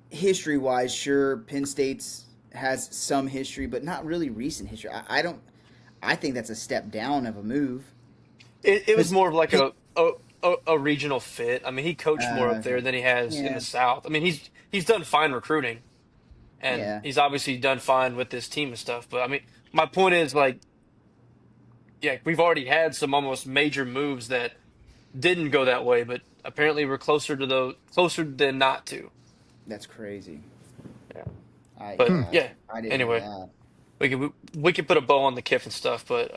[SPEAKER 2] history wise, sure, Penn State's has some history, but not really recent history. I don't. I think that's a step down of a move
[SPEAKER 3] It was
[SPEAKER 2] because
[SPEAKER 3] more of like a regional fit. I mean, he coached more up there
[SPEAKER 2] okay,
[SPEAKER 3] than he has in the
[SPEAKER 2] yeah,
[SPEAKER 3] South. I mean, he's done fine recruiting, and
[SPEAKER 2] yeah,
[SPEAKER 3] he's obviously done fine with this team and stuff. But I mean, my point is like, yeah, we've already had some almost major moves that didn't go that way, but apparently we're closer than not to.
[SPEAKER 2] that's crazy.
[SPEAKER 3] Yeah.
[SPEAKER 2] I
[SPEAKER 3] But
[SPEAKER 1] Hmm.
[SPEAKER 2] yeah,
[SPEAKER 3] yeah,
[SPEAKER 2] I didn't know
[SPEAKER 3] anyway,
[SPEAKER 2] that.
[SPEAKER 3] we could put a bow on the Kiffin stuff, but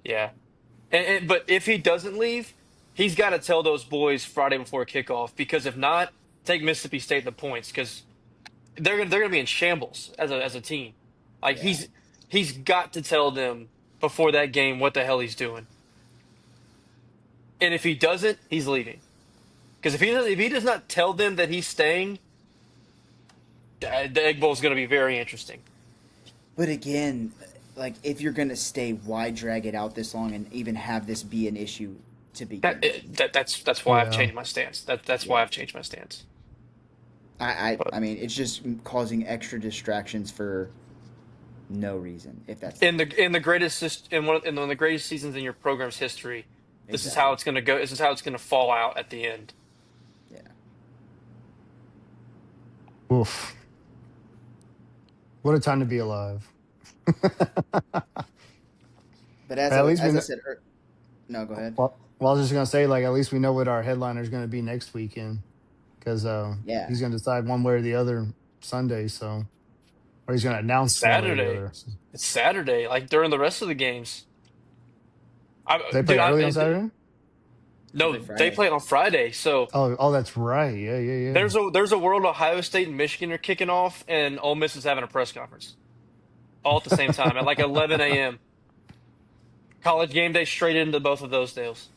[SPEAKER 3] yeah. But if he doesn't leave, he's got to tell those boys Friday before kickoff because if not, take Mississippi State the points because they're gonna be in shambles as a team. Like
[SPEAKER 2] Yeah,
[SPEAKER 3] he's got to tell them before that game what the hell he's doing. And if he doesn't, he's leaving. Because if he does not tell them that he's staying, the Egg Bowl is going to be very interesting.
[SPEAKER 2] but again, like if you're gonna stay, why drag it out this long and even have this be an issue to begin with?
[SPEAKER 3] That's why I've
[SPEAKER 1] Yeah.
[SPEAKER 3] changed my stance. That's why
[SPEAKER 2] Yeah,
[SPEAKER 3] I've changed my stance.
[SPEAKER 2] I
[SPEAKER 3] But
[SPEAKER 2] mean, it's just causing extra distractions for no reason. If that's the
[SPEAKER 3] in
[SPEAKER 2] case,
[SPEAKER 3] the greatest in one of the greatest seasons in your program's history, this is how
[SPEAKER 2] exactly.
[SPEAKER 3] it's going to go. This is how it's going to fall out at the end.
[SPEAKER 2] Yeah,
[SPEAKER 1] Oof. What a time to be alive.
[SPEAKER 2] but
[SPEAKER 1] At least we
[SPEAKER 2] as I
[SPEAKER 1] know.
[SPEAKER 2] said, no, go ahead.
[SPEAKER 1] Well, I was just gonna say, like, at least we know what our headliner is gonna be next weekend because
[SPEAKER 2] Yeah,
[SPEAKER 1] he's gonna decide one way or the other Sunday. So, or he's gonna announce one way or the
[SPEAKER 3] Saturday.
[SPEAKER 1] other. So,
[SPEAKER 3] It's Saturday. Like during the rest of the games.
[SPEAKER 1] they
[SPEAKER 3] Dude,
[SPEAKER 1] play early on Saturday.
[SPEAKER 2] they play
[SPEAKER 3] no, they
[SPEAKER 2] Friday.
[SPEAKER 3] play on Friday. So
[SPEAKER 1] Oh, that's right. Yeah, yeah, yeah.
[SPEAKER 3] there's a world Ohio State and Michigan are kicking off, and Ole Miss is having a press conference all at the same time at like 11 a.m. College game day straight into both of those deals.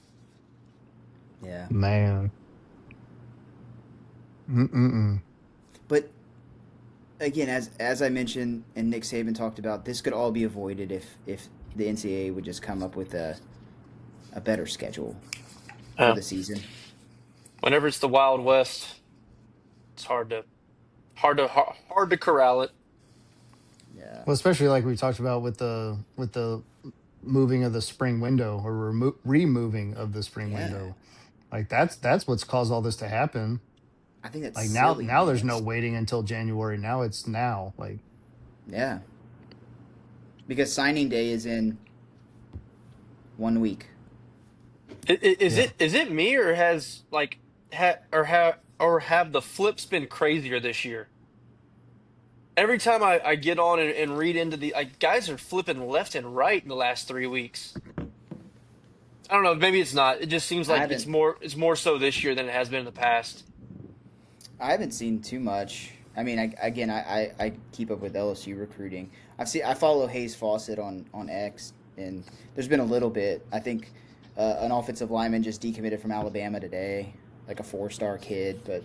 [SPEAKER 2] Yeah,
[SPEAKER 1] Man. Mm-mm-mm.
[SPEAKER 2] but again, as I mentioned and Nick Saban talked about, this could all be avoided if the NCAA would just come up with a better schedule for
[SPEAKER 3] Uh,
[SPEAKER 2] the season.
[SPEAKER 3] Whenever it's the Wild West, it's hard to corral it.
[SPEAKER 2] Yeah,
[SPEAKER 1] Well, especially like we talked about with the moving of the spring window or removing of the spring
[SPEAKER 2] yeah.
[SPEAKER 1] window. Like that's what's caused all this to happen.
[SPEAKER 2] I think that's
[SPEAKER 1] Like
[SPEAKER 2] silly,
[SPEAKER 1] now
[SPEAKER 2] man.
[SPEAKER 1] there's no waiting until January. Now it's now. Like
[SPEAKER 2] Yeah, because signing day is in 1 week.
[SPEAKER 1] yeah.
[SPEAKER 3] Is it me, or has like or have the flips been crazier this year? Every time I get on and read into guys are flipping left and right in the last 3 weeks. I don't know, maybe it's not. It just seems
[SPEAKER 2] I
[SPEAKER 3] like
[SPEAKER 2] haven't
[SPEAKER 3] it's more so this year than it has been in the past.
[SPEAKER 2] I haven't seen too much. I mean, I keep up with LSU recruiting. I follow Hayes Fawcett on X, and there's been a little bit. I think an offensive lineman just decommitted from Alabama today, like a 4-star kid. But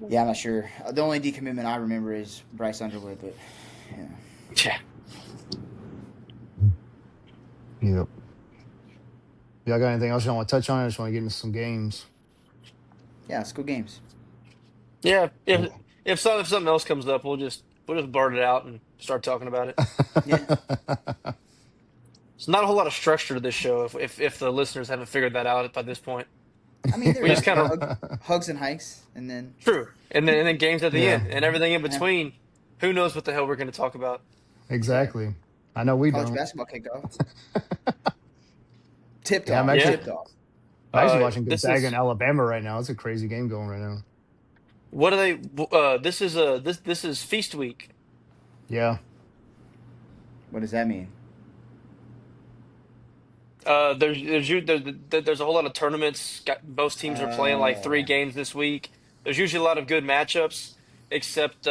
[SPEAKER 2] yeah, I'm not sure. The only decommitment I remember is Bryce Underwood. But yeah,
[SPEAKER 3] Yeah.
[SPEAKER 1] Yep. Y'all got anything else y'all want to touch on? I just want to get into some games.
[SPEAKER 2] yeah, school games.
[SPEAKER 3] Yeah,
[SPEAKER 1] Cool.
[SPEAKER 3] if something else comes up, we'll just blurt it out and start talking about it.
[SPEAKER 2] Yeah,
[SPEAKER 3] It's not a whole lot of structure to this show if the listeners haven't figured that out by this point.
[SPEAKER 2] I mean there
[SPEAKER 3] We just
[SPEAKER 2] is
[SPEAKER 3] kind of
[SPEAKER 2] hugs and hikes, and then
[SPEAKER 3] true. And then games at the
[SPEAKER 1] Yeah,
[SPEAKER 3] end and everything in
[SPEAKER 2] yeah,
[SPEAKER 3] between. Who knows what the hell we're going to talk about?
[SPEAKER 2] yeah.
[SPEAKER 1] exactly. I know we
[SPEAKER 2] College
[SPEAKER 1] don't.
[SPEAKER 2] basketball kickoff, tipped
[SPEAKER 1] Yeah,
[SPEAKER 2] off,
[SPEAKER 3] Yeah.
[SPEAKER 2] tipped off.
[SPEAKER 1] I'm actually watching
[SPEAKER 3] This
[SPEAKER 1] Gonzaga and
[SPEAKER 3] is
[SPEAKER 1] Alabama right now. It's a crazy game going right now.
[SPEAKER 3] what are they this is feast week.
[SPEAKER 1] Yeah.
[SPEAKER 2] What does that mean?
[SPEAKER 3] There's a whole lot of tournaments. Both teams are playing like three
[SPEAKER 2] Oh.
[SPEAKER 3] games this week. There's usually a lot of good matchups, except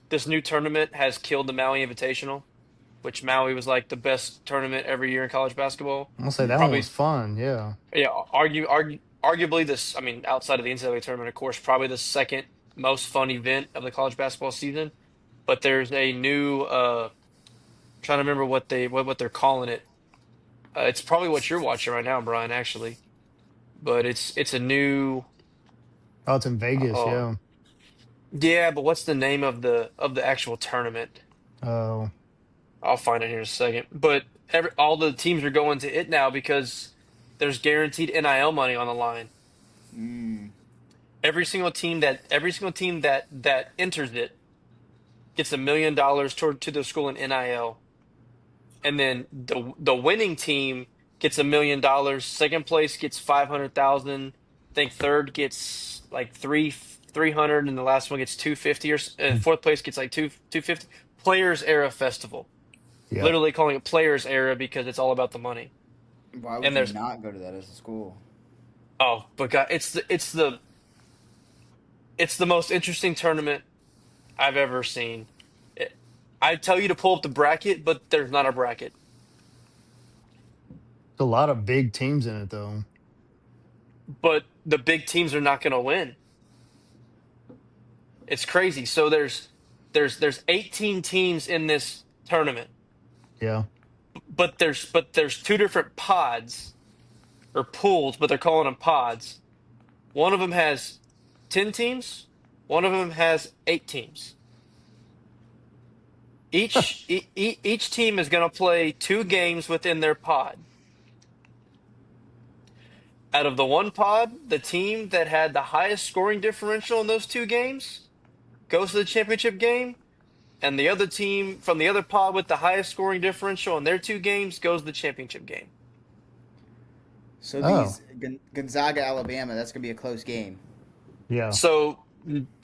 [SPEAKER 3] this new tournament has killed the Maui Invitational, which Maui was like the best tournament every year in college basketball.
[SPEAKER 1] I'll say that one was
[SPEAKER 3] Probably,
[SPEAKER 1] fun. Yeah.
[SPEAKER 3] yeah, arguably this. I mean, outside of the NCAA tournament, of course, probably the second most fun event of the college basketball season. But there's a new, trying to remember what they're calling it. It's probably what you're watching right now, Brian, actually. But it's a new
[SPEAKER 1] Oh, it's in Vegas.
[SPEAKER 3] oh
[SPEAKER 1] Yeah.
[SPEAKER 3] yeah, but what's the name of the actual tournament?
[SPEAKER 1] Oh,
[SPEAKER 3] I'll find it here in a second. But all the teams are going to it now because there's guaranteed NIL money on the line.
[SPEAKER 2] Mm.
[SPEAKER 3] Every single team that enters it gets $1 million toward to the school in NIL. And then the winning team gets $1 million. Second place gets 500,000. I think third gets like 300, and the last one gets 250, and fourth place gets like 250. Players Era Festival,
[SPEAKER 1] yeah.
[SPEAKER 3] literally calling it Players Era because it's all about the money.
[SPEAKER 2] Why would
[SPEAKER 3] And
[SPEAKER 2] you
[SPEAKER 3] there's
[SPEAKER 2] not go to that as a school?
[SPEAKER 3] but God, it's the most interesting tournament I've ever seen. It, I tell you to pull up the bracket, but there's not a bracket.
[SPEAKER 1] It's a lot of big teams in it though.
[SPEAKER 3] But the big teams are not going to win. It's crazy. So there's 18 teams in this tournament,
[SPEAKER 1] Yeah.
[SPEAKER 3] but there's two different pods or pools, but they're calling them pods. One of them has 10 teams. One of them has 8 teams. Each team is going to play 2 games within their pod. Out of the one pod, the team that had the highest scoring differential in those 2 games goes to the championship game, and the other team from the other pod with the highest scoring differential in their 2 games goes to the championship game.
[SPEAKER 2] So
[SPEAKER 1] Oh,
[SPEAKER 2] these Gonzaga, Alabama, that's gonna be a close game.
[SPEAKER 1] yeah.
[SPEAKER 3] So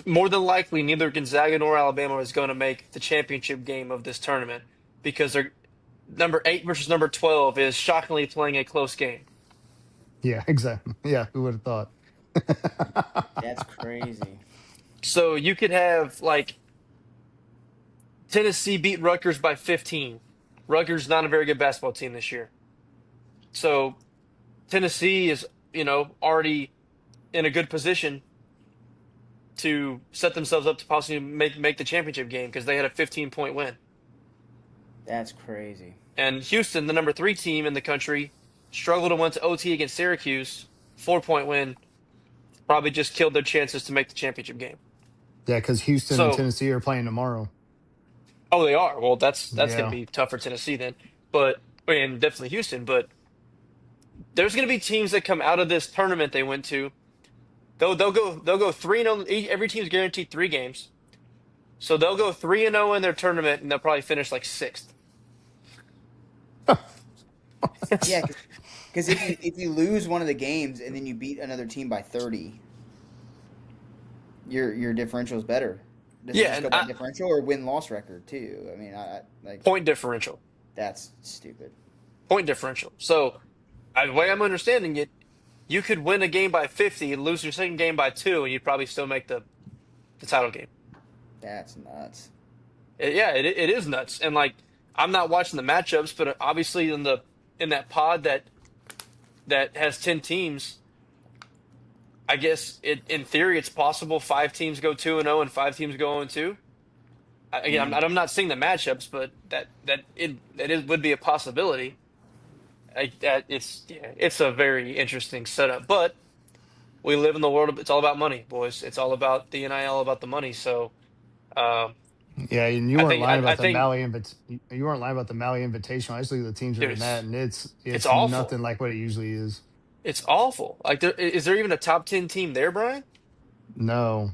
[SPEAKER 3] more than likely, neither Gonzaga nor Alabama is going to make the championship game of this tournament because they're number 8 versus number 12 is shockingly playing a close game.
[SPEAKER 1] Yeah. Exactly. Yeah. Who would have thought?
[SPEAKER 2] That's crazy.
[SPEAKER 3] So you could have like Tennessee beat Rutgers by 15. Rutgers not a very good basketball team this year. So Tennessee is, already in a good position. to set themselves up to possibly make the championship game because they had a 15-point win.
[SPEAKER 2] That's crazy.
[SPEAKER 3] And Houston, the number 3 team in the country, struggled and went to OT against Syracuse, 4-point win, probably just killed their chances to make the championship game.
[SPEAKER 1] Yeah, because Houston and
[SPEAKER 3] So,
[SPEAKER 1] Tennessee are playing tomorrow.
[SPEAKER 3] oh, they are. Well, that's going to
[SPEAKER 1] Yeah.
[SPEAKER 3] be tough for Tennessee then, but and definitely Houston. But there's going to be teams that come out of this tournament they went to. They'll go 3-0. Every team's guaranteed 3 games, so they'll go 3-0 in their tournament, and they'll probably finish like sixth.
[SPEAKER 2] Yeah, because if you lose one of the games and then you beat another team by 30, your differential is better. Does it
[SPEAKER 3] Yeah,
[SPEAKER 2] just
[SPEAKER 3] and
[SPEAKER 2] go by differential or win loss record too? I mean, I like
[SPEAKER 3] point differential,
[SPEAKER 2] that's stupid.
[SPEAKER 3] point differential. So, the way I'm understanding it, you could win a game by 50, lose your second game by 2, and you'd probably still make the title game.
[SPEAKER 2] That's nuts.
[SPEAKER 3] Yeah, it is nuts. And like I'm not watching the matchups, but obviously in that pod that has 10 teams, I guess in theory it's possible 5 teams go 2-0 and 5 teams go 0-2. Again,
[SPEAKER 2] Yeah.
[SPEAKER 3] I'm not seeing the matchups, but would be a possibility. It's a very interesting setup, but we live in the world of it's all about money, boys. It's all about the NIL, about the money. So um,
[SPEAKER 1] Yeah, and you
[SPEAKER 3] I
[SPEAKER 1] weren't
[SPEAKER 3] think
[SPEAKER 1] lying
[SPEAKER 3] I
[SPEAKER 1] about the
[SPEAKER 3] think
[SPEAKER 1] Maui you weren't lying about the Maui Invitational. I just look at the teams that are
[SPEAKER 3] dude,
[SPEAKER 1] in that, and
[SPEAKER 3] it's
[SPEAKER 1] it's
[SPEAKER 3] awful.
[SPEAKER 1] nothing like what it usually is.
[SPEAKER 3] It's awful. Like, is there even a top 10 team there, Brian?
[SPEAKER 1] No,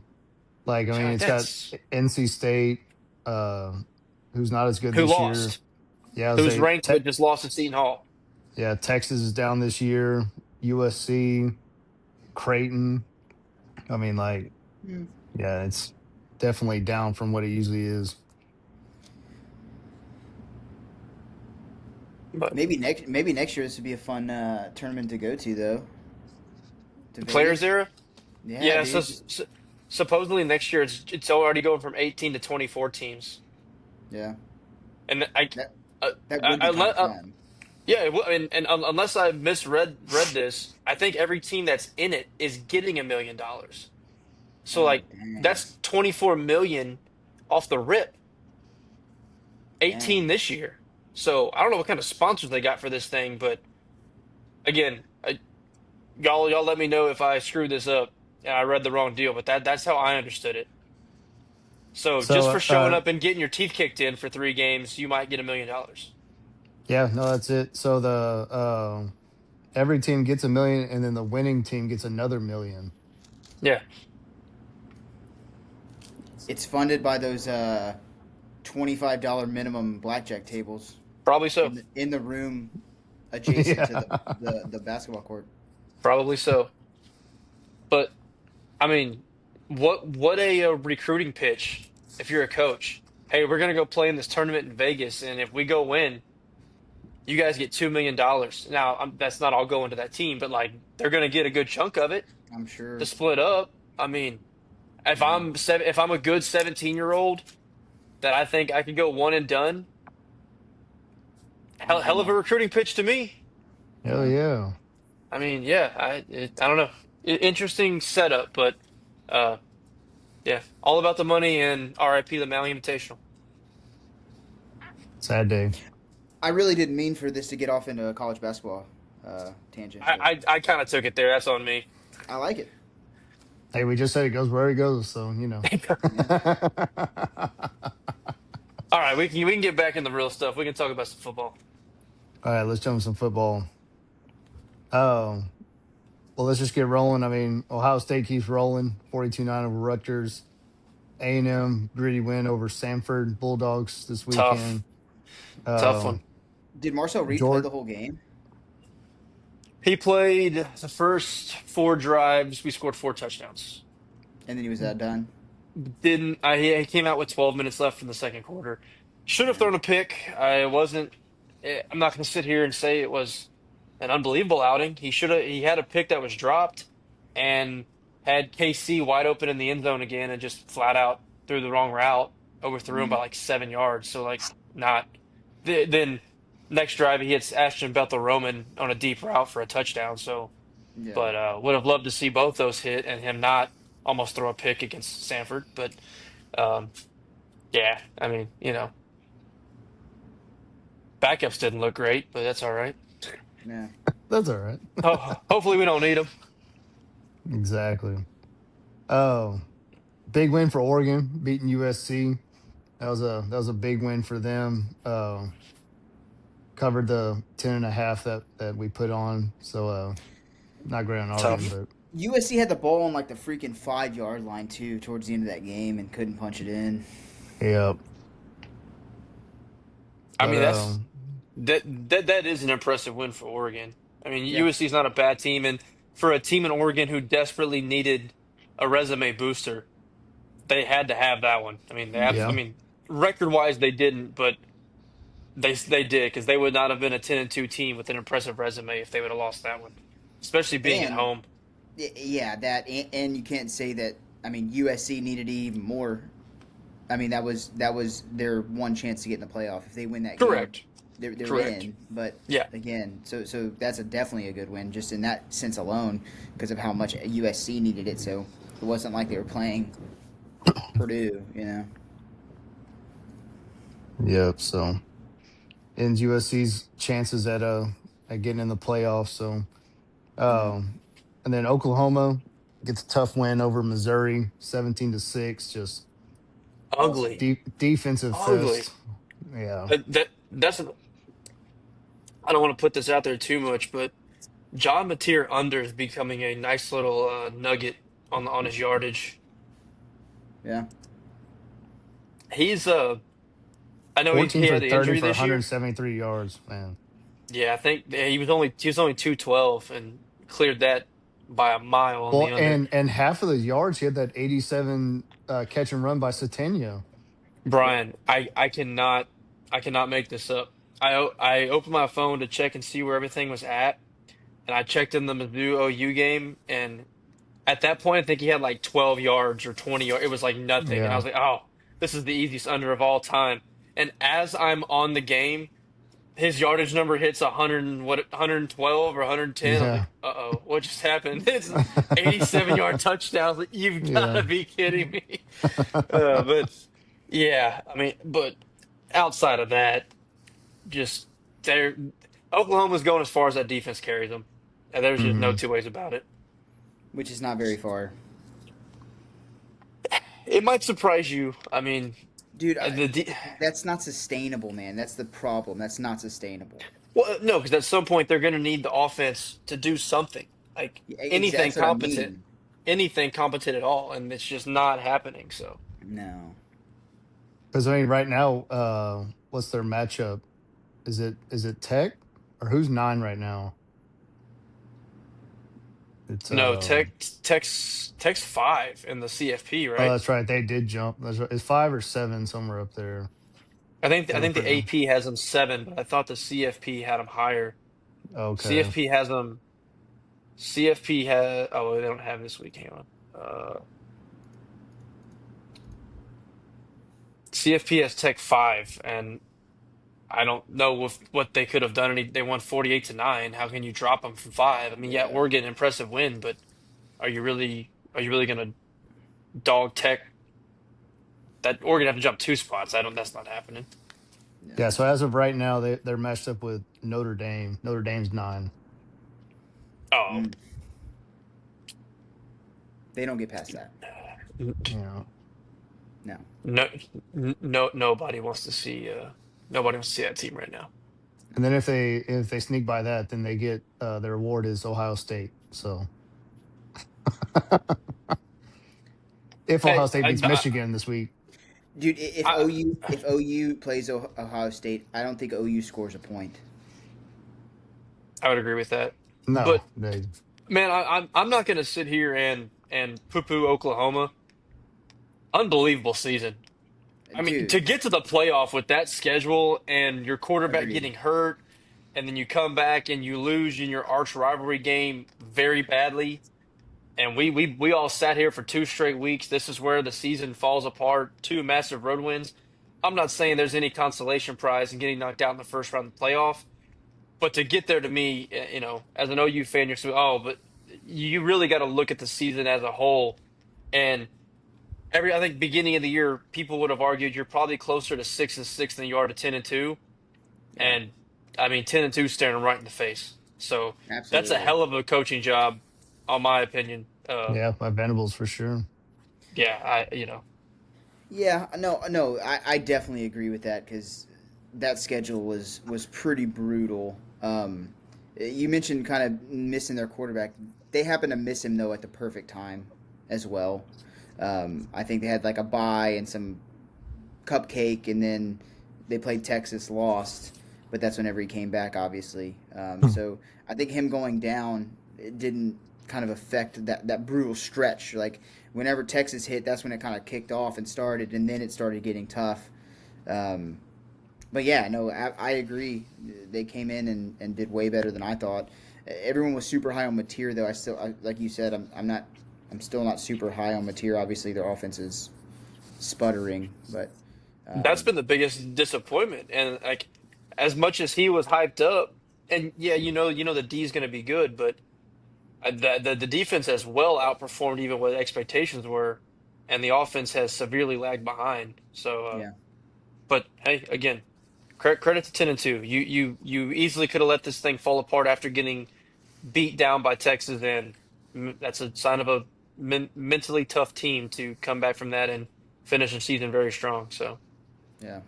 [SPEAKER 1] like I mean,
[SPEAKER 3] God,
[SPEAKER 1] it's got
[SPEAKER 3] that's
[SPEAKER 1] NC State, uh, who's not as good
[SPEAKER 3] who
[SPEAKER 1] this year.
[SPEAKER 3] lost,
[SPEAKER 1] Yeah, I would
[SPEAKER 3] who's
[SPEAKER 1] say
[SPEAKER 3] ranked but just lost to Seton Hall.
[SPEAKER 1] yeah, Texas is down this year. USC, Creighton. I mean, like
[SPEAKER 2] Hmm.
[SPEAKER 1] yeah, it's definitely down from what it usually is.
[SPEAKER 3] But
[SPEAKER 2] Maybe next year this would be a fun tournament to go to though. To
[SPEAKER 3] the players
[SPEAKER 2] Vegas.
[SPEAKER 3] era,
[SPEAKER 2] Yeah,
[SPEAKER 3] yeah. So,
[SPEAKER 2] dude. Just
[SPEAKER 3] supposedly next year it's already going from 18 to 24 teams,
[SPEAKER 2] yeah.
[SPEAKER 3] and
[SPEAKER 2] That
[SPEAKER 3] uh,
[SPEAKER 2] that would be kind of fun.
[SPEAKER 3] yeah. Unless I misread this, I think every team that's in it is getting $1 million. So
[SPEAKER 2] Oh
[SPEAKER 3] like
[SPEAKER 2] dang.
[SPEAKER 3] that's 24 million off the rip. 18
[SPEAKER 2] Dang.
[SPEAKER 3] this year. So I don't know what kind of sponsors they got for this thing, but again, y'all let me know if I screwed this up and I read the wrong deal. But that's how I understood it. So
[SPEAKER 1] So
[SPEAKER 3] just for showing up and getting your teeth kicked in for 3 games, you might get $1 million.
[SPEAKER 1] yeah, no, that's it. So the every team gets 1 million, and then the winning team gets another 1 million.
[SPEAKER 3] Yeah,
[SPEAKER 2] It's funded by those $25 minimum blackjack tables
[SPEAKER 3] probably so.
[SPEAKER 2] in the room adjacent to
[SPEAKER 1] Yeah.
[SPEAKER 2] the basketball court.
[SPEAKER 3] Probably so. But I mean, what a recruiting pitch if you're a coach. Hey, we're gonna go play in this tournament in Vegas, and if we go win, you guys get $2 million. Now, that's not all going to that team, but like they're going to get a good chunk of it
[SPEAKER 2] I'm
[SPEAKER 3] to
[SPEAKER 2] sure.
[SPEAKER 3] split up. I mean,
[SPEAKER 2] Yeah.
[SPEAKER 3] if I'm a good 17-year-old that I think I could go one and done,
[SPEAKER 2] I, I
[SPEAKER 3] hell of a
[SPEAKER 2] know.
[SPEAKER 3] recruiting pitch to me.
[SPEAKER 1] Hell
[SPEAKER 2] Yeah.
[SPEAKER 1] yeah.
[SPEAKER 3] I mean, yeah, I don't know, interesting setup, but uh, yeah, all about the money and RIP the Maui Invitational.
[SPEAKER 1] Sad day.
[SPEAKER 2] I really didn't mean for this to get off into a college basketball tangent, but
[SPEAKER 3] I kind of took it there. That's on me.
[SPEAKER 2] I like it.
[SPEAKER 1] Hey, we just said it goes where it goes, so you know.
[SPEAKER 2] Yeah.
[SPEAKER 3] All right, we can get back in the real stuff. We can talk about some football.
[SPEAKER 1] All right, let's jump to some football. Oh, well, let's just get rolling. I mean, Ohio State keeps rolling, 42-9 over Rutgers. A&M gritty win over Samford Bulldogs this
[SPEAKER 3] Tough,
[SPEAKER 1] weekend.
[SPEAKER 3] tough one.
[SPEAKER 1] Um,
[SPEAKER 2] Did Marcel Reed play
[SPEAKER 1] George,
[SPEAKER 2] the whole game?
[SPEAKER 3] He played the first 4 drives. We scored 4 touchdowns.
[SPEAKER 2] And then he was done?
[SPEAKER 3] Didn't I? He came out with 12 minutes left in the second quarter. Should have
[SPEAKER 2] Yeah.
[SPEAKER 3] thrown a pick. I wasn't. I'm not going to sit here and say it was an unbelievable outing. He should have. He had a pick that was dropped, and had KC wide open in the end zone again, and just flat out threw the wrong route, overthrew him by
[SPEAKER 2] Mm,
[SPEAKER 3] like 7 yards. So like not. Then next drive he hits Ashton Bethel Roman on a deep route for a touchdown. So
[SPEAKER 2] yeah.
[SPEAKER 3] but would have loved to see both those hit and him not. almost throw a pick against Sanford. But um, yeah, I mean, backups didn't look great, but that's all right.
[SPEAKER 2] Yeah.
[SPEAKER 1] That's all right.
[SPEAKER 3] Oh, hopefully we don't need them.
[SPEAKER 1] Exactly. Oh, big win for Oregon, beating USC. That was a big win for them. Covered the 10.5 that we put on. So not great on our end,
[SPEAKER 3] Tough.
[SPEAKER 1] but
[SPEAKER 2] USC had the ball on like the freaking 5 yard line too towards the end of that game and couldn't punch it in.
[SPEAKER 1] yeah.
[SPEAKER 3] I
[SPEAKER 1] But
[SPEAKER 3] mean, that is an impressive win for Oregon. I mean,
[SPEAKER 2] Yeah.
[SPEAKER 3] USC is not a bad team, and for a team in Oregon who desperately needed a resume booster, they had to have that one. I mean, I
[SPEAKER 1] yeah.
[SPEAKER 3] mean, record wise they didn't, but they did because they would not have been a 10-2 team with an impressive resume if they would have lost that one, especially being at
[SPEAKER 2] And
[SPEAKER 3] home.
[SPEAKER 2] yeah, that and you can't say that. I mean, USC needed it even more. I mean, that was their one chance to get in the playoff. If they win that game,
[SPEAKER 3] Correct.
[SPEAKER 2] they're
[SPEAKER 3] Correct.
[SPEAKER 2] in. But
[SPEAKER 3] Yeah.
[SPEAKER 2] again, so that's definitely a good win just in that sense alone because of how much USC needed it. So it wasn't like they were playing Purdue, you know.
[SPEAKER 1] Yep. So ends USC's chances at getting in the playoffs. So
[SPEAKER 2] Yeah.
[SPEAKER 1] and then Oklahoma gets a tough win over Missouri, 17-6. Just
[SPEAKER 2] Awesome.
[SPEAKER 3] Ugly.
[SPEAKER 1] defensive
[SPEAKER 3] Ugly.
[SPEAKER 1] fest. Yeah.
[SPEAKER 3] That's I don't want to put this out there too much, but John Mateer under is becoming a nice little nugget on his yardage.
[SPEAKER 2] Yeah.
[SPEAKER 3] He's I know he
[SPEAKER 1] 14 for
[SPEAKER 3] had the
[SPEAKER 1] 30
[SPEAKER 3] injury
[SPEAKER 1] for
[SPEAKER 3] this year.
[SPEAKER 1] 173 yards, man.
[SPEAKER 3] Yeah, I think he was only 212 and cleared that by a mile on the
[SPEAKER 1] Well,
[SPEAKER 3] under.
[SPEAKER 1] and half of the yards he had that 87 catch and run by Satania.
[SPEAKER 3] Brian, I cannot make this up. I opened my phone to check and see where everything was at, and I checked in the Mizzou OU game, and at that point I think he had like 12 yards or 20 yards. It was like nothing, and I
[SPEAKER 1] Yeah.
[SPEAKER 3] was like, oh, this is the easiest under of all time. And as I'm on the game, his yardage number hits 100 and what 112 or 110. I'm
[SPEAKER 1] Yeah.
[SPEAKER 3] like, uh-oh, what just happened? It's 87-yard touchdown. I was like, you've got
[SPEAKER 1] Yeah.
[SPEAKER 3] to be kidding me. But yeah, I mean, but outside of that, just they're Oklahoma's going as far as that defense carries them. And there's just no
[SPEAKER 1] hmm
[SPEAKER 3] two ways about it.
[SPEAKER 2] Which is not very far,
[SPEAKER 3] It might surprise you. I mean,
[SPEAKER 2] dude.
[SPEAKER 3] the de
[SPEAKER 2] That's not sustainable, man. That's the problem. That's not sustainable.
[SPEAKER 3] well, no, because at some point they're going to need the offense to do something, like
[SPEAKER 2] Yeah, exactly.
[SPEAKER 3] anything
[SPEAKER 2] That's what I
[SPEAKER 3] competent,
[SPEAKER 2] mean.
[SPEAKER 3] anything competent at all, and it's just not happening. So.
[SPEAKER 2] No.
[SPEAKER 1] Because I mean, right now, what's their matchup? Is it Tech or who's 9 right now? It's
[SPEAKER 3] No, Tech's 5 in the CFP,
[SPEAKER 1] oh,
[SPEAKER 3] right?
[SPEAKER 1] that's right. They did jump. That's right. It's 5 or 7 somewhere up there.
[SPEAKER 3] I
[SPEAKER 1] They were
[SPEAKER 3] think the
[SPEAKER 1] pretty
[SPEAKER 3] AP has them 7, but I thought the CFP had them higher.
[SPEAKER 1] okay.
[SPEAKER 3] CFP has them. CFP has. Oh, they don't have this week. Hang on. CFP has Tech 5, and I don't know what they could have done. They won 48-9. How can you drop them from 5? I mean, yeah,
[SPEAKER 2] Yeah.
[SPEAKER 3] Oregon impressive win, but are you really going to dog Tech? That Oregon have to jump 2 spots. I don't. That's not happening.
[SPEAKER 2] Yeah.
[SPEAKER 1] Yeah. So as of right now, they're matched up with Notre Dame. Notre Dame's 9.
[SPEAKER 3] Oh.
[SPEAKER 2] Mm. They don't get past that.
[SPEAKER 1] Yeah.
[SPEAKER 2] No.
[SPEAKER 3] No, no, nobody wants to see that team right now.
[SPEAKER 1] And then if they sneak by that, then they get their award is Ohio State. So if Ohio
[SPEAKER 3] Hey,
[SPEAKER 1] State beats Michigan this week,
[SPEAKER 2] Dude, if
[SPEAKER 3] I,
[SPEAKER 2] OU plays Ohio State, I don't think OU scores a point.
[SPEAKER 3] I would agree with that.
[SPEAKER 1] no,
[SPEAKER 3] But
[SPEAKER 1] they
[SPEAKER 3] man, I'm not going to sit here and poo-poo Oklahoma. Unbelievable season. I mean,
[SPEAKER 2] Dude,
[SPEAKER 3] to get to the playoff with that schedule and your quarterback
[SPEAKER 2] agreed.
[SPEAKER 3] getting hurt, and then you come back and you lose in your arch rivalry game very badly. And we all sat here for 2 straight weeks. This is where the season falls apart. 2 massive road wins. I'm not saying there's any consolation prize in getting knocked out in the first round of the playoff, but to get there to me, as an OU fan, you're saying, oh, but you really got to look at the season as a whole. And I think beginning of the year, people would have argued you're probably closer to 6-6 than you are to 10-2.
[SPEAKER 2] Yeah,
[SPEAKER 3] And I mean, 10-2 staring them right in the face. So that's a
[SPEAKER 2] absolutely.
[SPEAKER 3] hell of a coaching job, on my opinion.
[SPEAKER 1] Yeah, my Venables for sure.
[SPEAKER 3] Yeah, you know,
[SPEAKER 2] Yeah, no, I definitely agree with that because that schedule was pretty brutal. You mentioned kind of missing their quarterback. They happened to miss him though at the perfect time as well. I think they had like a bye and some cupcake, and then they played Texas, lost, but that's whenever he came back, obviously. So I think him going down, it didn't kind of affect that brutal stretch. Like whenever Texas hit, that's when it kind of kicked off and started, and then it started getting tough. Um, but yeah, no, I agree. They came in and did way better than I thought. Everyone was super high on Mateer, though. Like you said, I'm not. I'm still not super high on Mateer. Obviously, their offense is sputtering, but
[SPEAKER 3] that's
[SPEAKER 2] um,
[SPEAKER 3] been the biggest disappointment. And like, as much as he was hyped up, and yeah, the D is going to be good, but the defense has well outperformed even what expectations were, and the offense has severely lagged behind. So,
[SPEAKER 2] yeah.
[SPEAKER 3] but hey, again, credit to 10-2. You easily could have let this thing fall apart after getting beat down by Texas, and that's a sign of a mentally tough team to come back from that and finish the season very strong. So,
[SPEAKER 2] Yeah.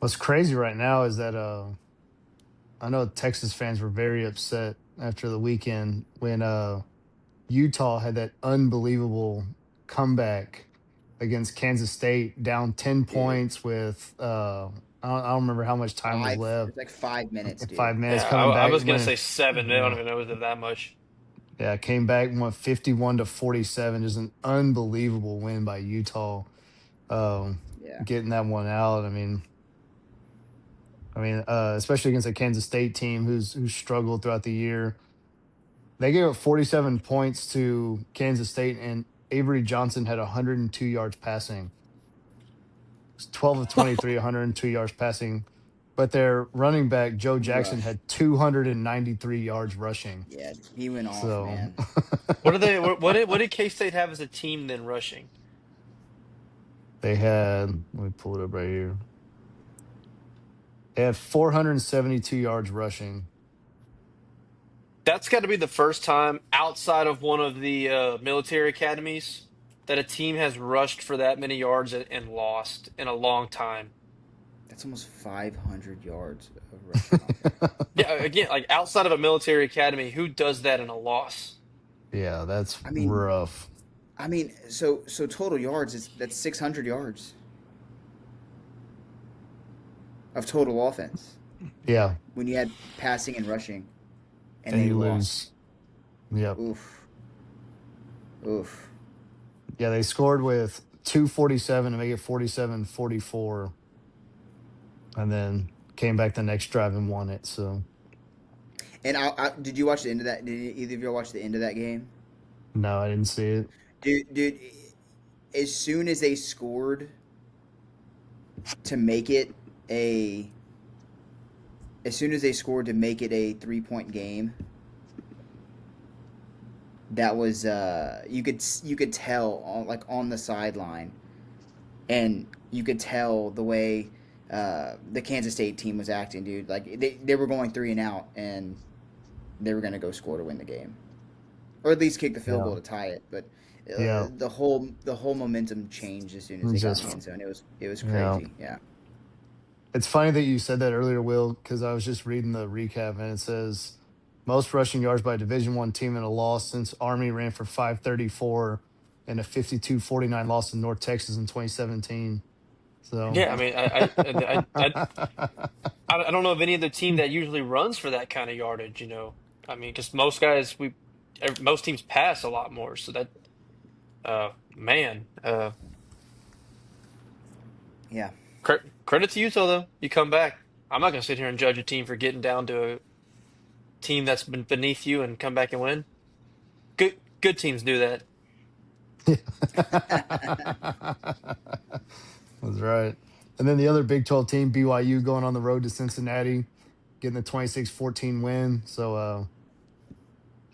[SPEAKER 1] What's crazy right now is that I know Texas fans were very upset after the weekend when Utah had that unbelievable comeback against Kansas State, down 10
[SPEAKER 2] Dude.
[SPEAKER 1] points with I don't remember how much time was left.
[SPEAKER 2] It's like 5 minutes,
[SPEAKER 1] Like
[SPEAKER 2] dude.
[SPEAKER 1] 5 minutes
[SPEAKER 3] yeah,
[SPEAKER 1] coming
[SPEAKER 3] I
[SPEAKER 1] back
[SPEAKER 3] was
[SPEAKER 1] and
[SPEAKER 3] gonna
[SPEAKER 1] winning.
[SPEAKER 3] say seven. I don't
[SPEAKER 1] Yeah,
[SPEAKER 3] even know if it that much.
[SPEAKER 1] yeah, came back and won 51-47. Just an unbelievable win by Utah. Um,
[SPEAKER 2] Yeah.
[SPEAKER 1] Getting that one out. Especially against a Kansas State team who's struggled throughout the year. They gave up 47 points to Kansas State, and Avery Johnson had 102 yards passing. 12 of 23, 102 yards passing. But their running back, Joe Jackson,
[SPEAKER 2] Rough.
[SPEAKER 1] had 293 yards rushing.
[SPEAKER 2] Yeah, he went off,
[SPEAKER 1] So
[SPEAKER 2] man.
[SPEAKER 3] What did K-State have as a team then rushing?
[SPEAKER 1] they had, let me pull it up right here. They had 472 yards rushing.
[SPEAKER 3] That's got to be the first time outside of one of the military academies that a team has rushed for that many yards and lost in a long time.
[SPEAKER 2] That's almost 500 yards of rushing offense.
[SPEAKER 3] Yeah, again, like outside of a military academy, who does that in a loss?
[SPEAKER 1] Yeah, that's
[SPEAKER 2] I mean,
[SPEAKER 1] rough.
[SPEAKER 2] so total yards is that's 600 yards of total offense
[SPEAKER 1] Yeah,
[SPEAKER 2] when you had passing and rushing, and
[SPEAKER 1] and
[SPEAKER 2] they
[SPEAKER 1] you
[SPEAKER 2] lost.
[SPEAKER 1] lose. Yep.
[SPEAKER 2] Oof, oof.
[SPEAKER 1] Yeah, they scored with 2:47 to make it 47-44, and then came back the next drive and won it. So
[SPEAKER 2] And did you watch the end of that? Did either of you watch the end of that game?
[SPEAKER 1] no, I didn't see it.
[SPEAKER 2] Dude, as soon as they scored to make it a, as soon as they scored to make it a 3 point game, that was you could tell like on the sideline, and you could tell the way the Kansas State team was acting, dude. Like they were going three and out, and they were gonna go score to win the game, or at least kick the field
[SPEAKER 1] Yeah,
[SPEAKER 2] goal to tie it. But
[SPEAKER 1] yeah.
[SPEAKER 2] the whole momentum changed as soon as
[SPEAKER 1] It
[SPEAKER 2] they got in
[SPEAKER 1] just
[SPEAKER 2] the end zone. It was
[SPEAKER 1] yeah.
[SPEAKER 2] crazy. Yeah.
[SPEAKER 1] It's funny that you said that earlier, Will, because I was just reading the recap and it says most rushing yards by a Division One team in a loss since Army ran for 534 in a 52-49 loss in North Texas in 2017. So
[SPEAKER 3] Yeah, I
[SPEAKER 2] Wow.
[SPEAKER 3] mean, I don't know of any other team that usually runs for that kind of yardage. I mean, because most teams pass a lot more. So that, man,
[SPEAKER 2] Yeah.
[SPEAKER 3] credit to Utah though. You come back. I'm not gonna sit here and judge a team for getting down to a team that's been beneath you and come back and win. Good teams do that.
[SPEAKER 1] That's right. And then the other Big 12 team, BYU, going on the road to Cincinnati, getting the 26-14 win. So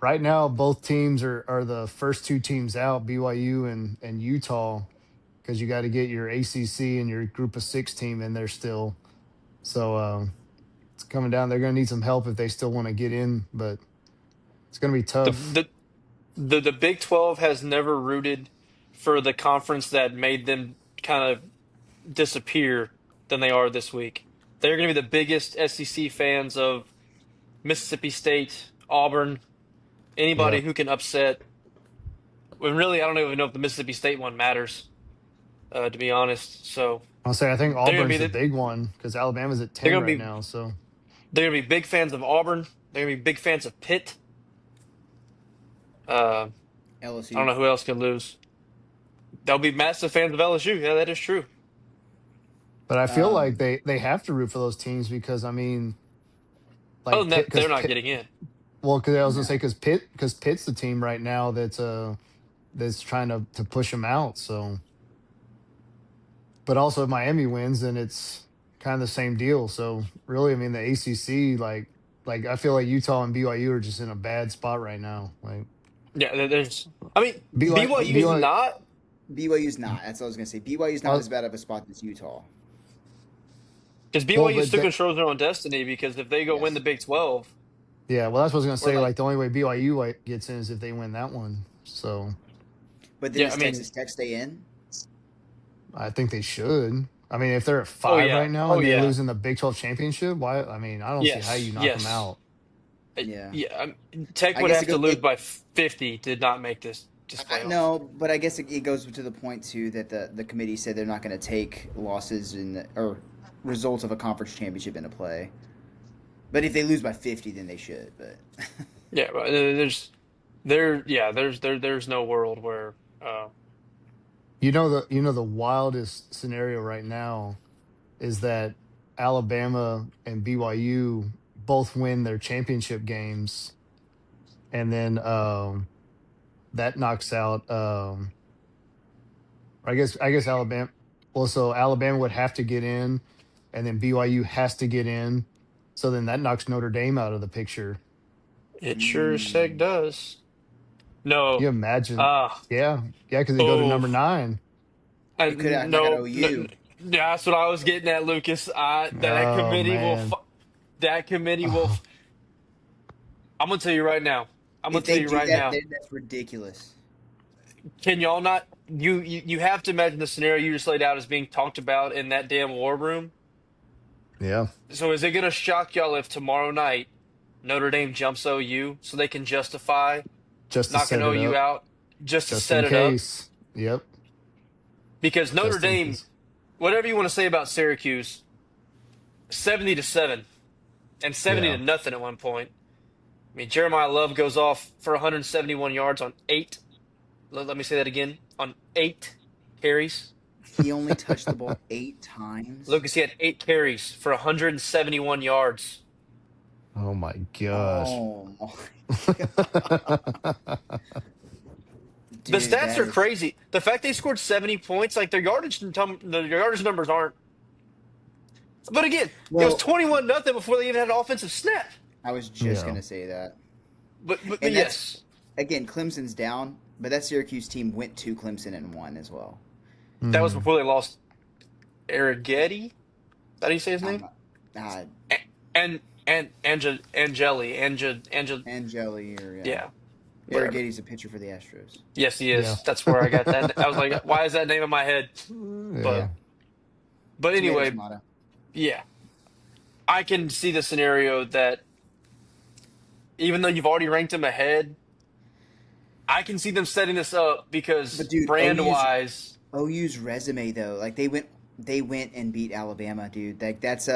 [SPEAKER 1] right now, both teams are the first two teams out, BYU and Utah, because you got to get your ACC and your Group of Six team in there still. So it's coming down. They're going to need some help if they still want to get in, but it's going to be
[SPEAKER 3] The
[SPEAKER 1] tough.
[SPEAKER 3] the the Big 12 has never rooted for the conference that made them kind of disappear than they are this week. They're going to be the biggest SEC fans of Mississippi State, Auburn,
[SPEAKER 1] Yeah,
[SPEAKER 3] anybody who can upset. When really, I don't even know if the Mississippi State one matters, to be honest. So
[SPEAKER 1] I'll say I think
[SPEAKER 3] they're going to
[SPEAKER 1] Auburn's
[SPEAKER 3] be
[SPEAKER 1] the big one because Alabama's at
[SPEAKER 3] they're
[SPEAKER 1] 10
[SPEAKER 3] going to
[SPEAKER 1] right
[SPEAKER 3] be
[SPEAKER 1] now. So
[SPEAKER 3] they're going to be big fans of Auburn. They're going to be big fans of Pitt. Uh, I don't
[SPEAKER 2] LSU.
[SPEAKER 3] know who else could lose. They'll be massive fans of LSU. Yeah, that is true.
[SPEAKER 1] but I feel like
[SPEAKER 2] Um,
[SPEAKER 1] they have to root for those teams because I mean,
[SPEAKER 3] Other
[SPEAKER 1] like
[SPEAKER 3] than
[SPEAKER 1] Pitt,
[SPEAKER 3] that,
[SPEAKER 1] because
[SPEAKER 3] they're not
[SPEAKER 1] Pitt.
[SPEAKER 3] getting in.
[SPEAKER 1] Well, because I was gonna say
[SPEAKER 2] no.
[SPEAKER 1] because Pitt's the team right now that's trying to push them out. So, but also if Miami wins, then it's kind of the same deal. So really, I mean, the ACC, like I feel like Utah and BYU are just in a bad spot right now. Like
[SPEAKER 3] Yeah, there's. I mean, BYU's
[SPEAKER 1] BYU,
[SPEAKER 3] not
[SPEAKER 2] BYU's not. That's what I was gonna say. BYU's not as bad of a spot as Utah.
[SPEAKER 3] because
[SPEAKER 1] well,
[SPEAKER 3] BYU
[SPEAKER 1] but
[SPEAKER 3] still
[SPEAKER 1] that,
[SPEAKER 3] controls their own destiny. Because if they go win the
[SPEAKER 2] Yes.
[SPEAKER 3] Big 12,
[SPEAKER 1] yeah, well, that's what I was gonna
[SPEAKER 3] or
[SPEAKER 1] say.
[SPEAKER 3] like,
[SPEAKER 1] Like the only way BYU like, gets in is if they win that one. So
[SPEAKER 2] But then
[SPEAKER 3] yeah, I
[SPEAKER 2] does
[SPEAKER 3] mean,
[SPEAKER 2] Texas Tech stay in?
[SPEAKER 1] I think they should. I mean, if they're at
[SPEAKER 3] oh
[SPEAKER 1] 5
[SPEAKER 3] yeah,
[SPEAKER 1] right now
[SPEAKER 3] oh
[SPEAKER 1] and they
[SPEAKER 3] yeah,
[SPEAKER 1] lose in the Big 12 championship, why? I mean, I don't see how you
[SPEAKER 3] yes,
[SPEAKER 1] knock them
[SPEAKER 3] yes.
[SPEAKER 1] out.
[SPEAKER 2] Yeah.
[SPEAKER 3] Yeah, Tech
[SPEAKER 2] I
[SPEAKER 3] would
[SPEAKER 2] guess
[SPEAKER 3] have to lose
[SPEAKER 2] it
[SPEAKER 3] by 50 to not make this playoffs.
[SPEAKER 2] no, but I guess it goes to the point too that the committee said they're not going to take losses or results of a conference championship into play. But if they lose by 50, then they should. But
[SPEAKER 3] Yeah, but there's no world where
[SPEAKER 1] The wildest scenario right now is that Alabama and BYU both win their championship games, and then that knocks out. I guess Alabama. Well, so Alabama would have to get in, and then BYU has to get in. So then that knocks Notre Dame out of the picture.
[SPEAKER 3] it sure as heck
[SPEAKER 2] mm,
[SPEAKER 3] does. No,
[SPEAKER 1] You imagine?
[SPEAKER 3] uh,
[SPEAKER 1] Yeah, yeah, because they go to
[SPEAKER 3] oh,
[SPEAKER 1] number 9.
[SPEAKER 2] it could have knocked out
[SPEAKER 3] no, no,
[SPEAKER 2] OU.
[SPEAKER 3] that's what I was getting at, Lucas. That
[SPEAKER 1] Oh
[SPEAKER 3] committee will.
[SPEAKER 1] man.
[SPEAKER 3] That committee will.
[SPEAKER 1] Oh,
[SPEAKER 3] I'm gonna tell you right now. I'm gonna
[SPEAKER 2] If
[SPEAKER 3] tell
[SPEAKER 2] they
[SPEAKER 3] you
[SPEAKER 2] do
[SPEAKER 3] right
[SPEAKER 2] that,
[SPEAKER 3] now.
[SPEAKER 2] then that's ridiculous.
[SPEAKER 3] Can y'all not? You have to imagine the scenario you just laid out as being talked about in that damn war room.
[SPEAKER 1] yeah,
[SPEAKER 3] So is it gonna shock y'all if tomorrow night Notre Dame jumps OU so they can justify
[SPEAKER 1] just to
[SPEAKER 3] knocking
[SPEAKER 1] set it
[SPEAKER 3] OU
[SPEAKER 1] up,
[SPEAKER 3] out just to
[SPEAKER 1] just in
[SPEAKER 3] set it up?
[SPEAKER 1] case. Yep,
[SPEAKER 3] Because Notre
[SPEAKER 1] just in
[SPEAKER 3] Dame,
[SPEAKER 1] case.
[SPEAKER 3] whatever you want to say about Syracuse, 70-7 and 70 to
[SPEAKER 1] Yeah,
[SPEAKER 3] nothing at one point. I mean, Jeremiah Love goes off for 171 yards on eight. Let me say that again, on 8 carries.
[SPEAKER 2] He only touched the ball 8 times.
[SPEAKER 3] Lucas, he had 8 carries for 171 yards.
[SPEAKER 1] oh my gosh.
[SPEAKER 2] Oh my god,
[SPEAKER 3] The
[SPEAKER 2] dude,
[SPEAKER 3] stats
[SPEAKER 2] that
[SPEAKER 3] are
[SPEAKER 2] is.
[SPEAKER 3] crazy. The fact they scored 70 points, like their yardage numbers aren't. But again, it was
[SPEAKER 2] Well,
[SPEAKER 3] 21-0 before they even had an offensive snap.
[SPEAKER 2] I was just
[SPEAKER 1] Yeah.
[SPEAKER 2] gonna say that,
[SPEAKER 3] But
[SPEAKER 2] and that's
[SPEAKER 3] yes,
[SPEAKER 2] again Clemson's down, but that Syracuse team went to Clemson and won as well.
[SPEAKER 3] that was
[SPEAKER 1] Mhm.
[SPEAKER 3] before they lost Arrighetti. How do you say his
[SPEAKER 2] I'm
[SPEAKER 3] name?
[SPEAKER 2] not. Uh,
[SPEAKER 3] And Angel.
[SPEAKER 2] Angeli or yeah,
[SPEAKER 3] Yeah, whatever.
[SPEAKER 2] Arrighetti's a pitcher for the Astros.
[SPEAKER 3] Yes, he
[SPEAKER 1] Yeah.
[SPEAKER 3] is. That's where I got that. I was like, why is that name in my head? But
[SPEAKER 1] Yeah.
[SPEAKER 2] Yeah,
[SPEAKER 3] but
[SPEAKER 2] tomato,
[SPEAKER 3] anyway,
[SPEAKER 2] tomato.
[SPEAKER 3] yeah, I can see the scenario that even though you've already ranked them ahead, I can see them setting this up because
[SPEAKER 2] But dude,
[SPEAKER 3] brand wise,
[SPEAKER 2] OU's resume though, like they went and beat Alabama, dude. Like that's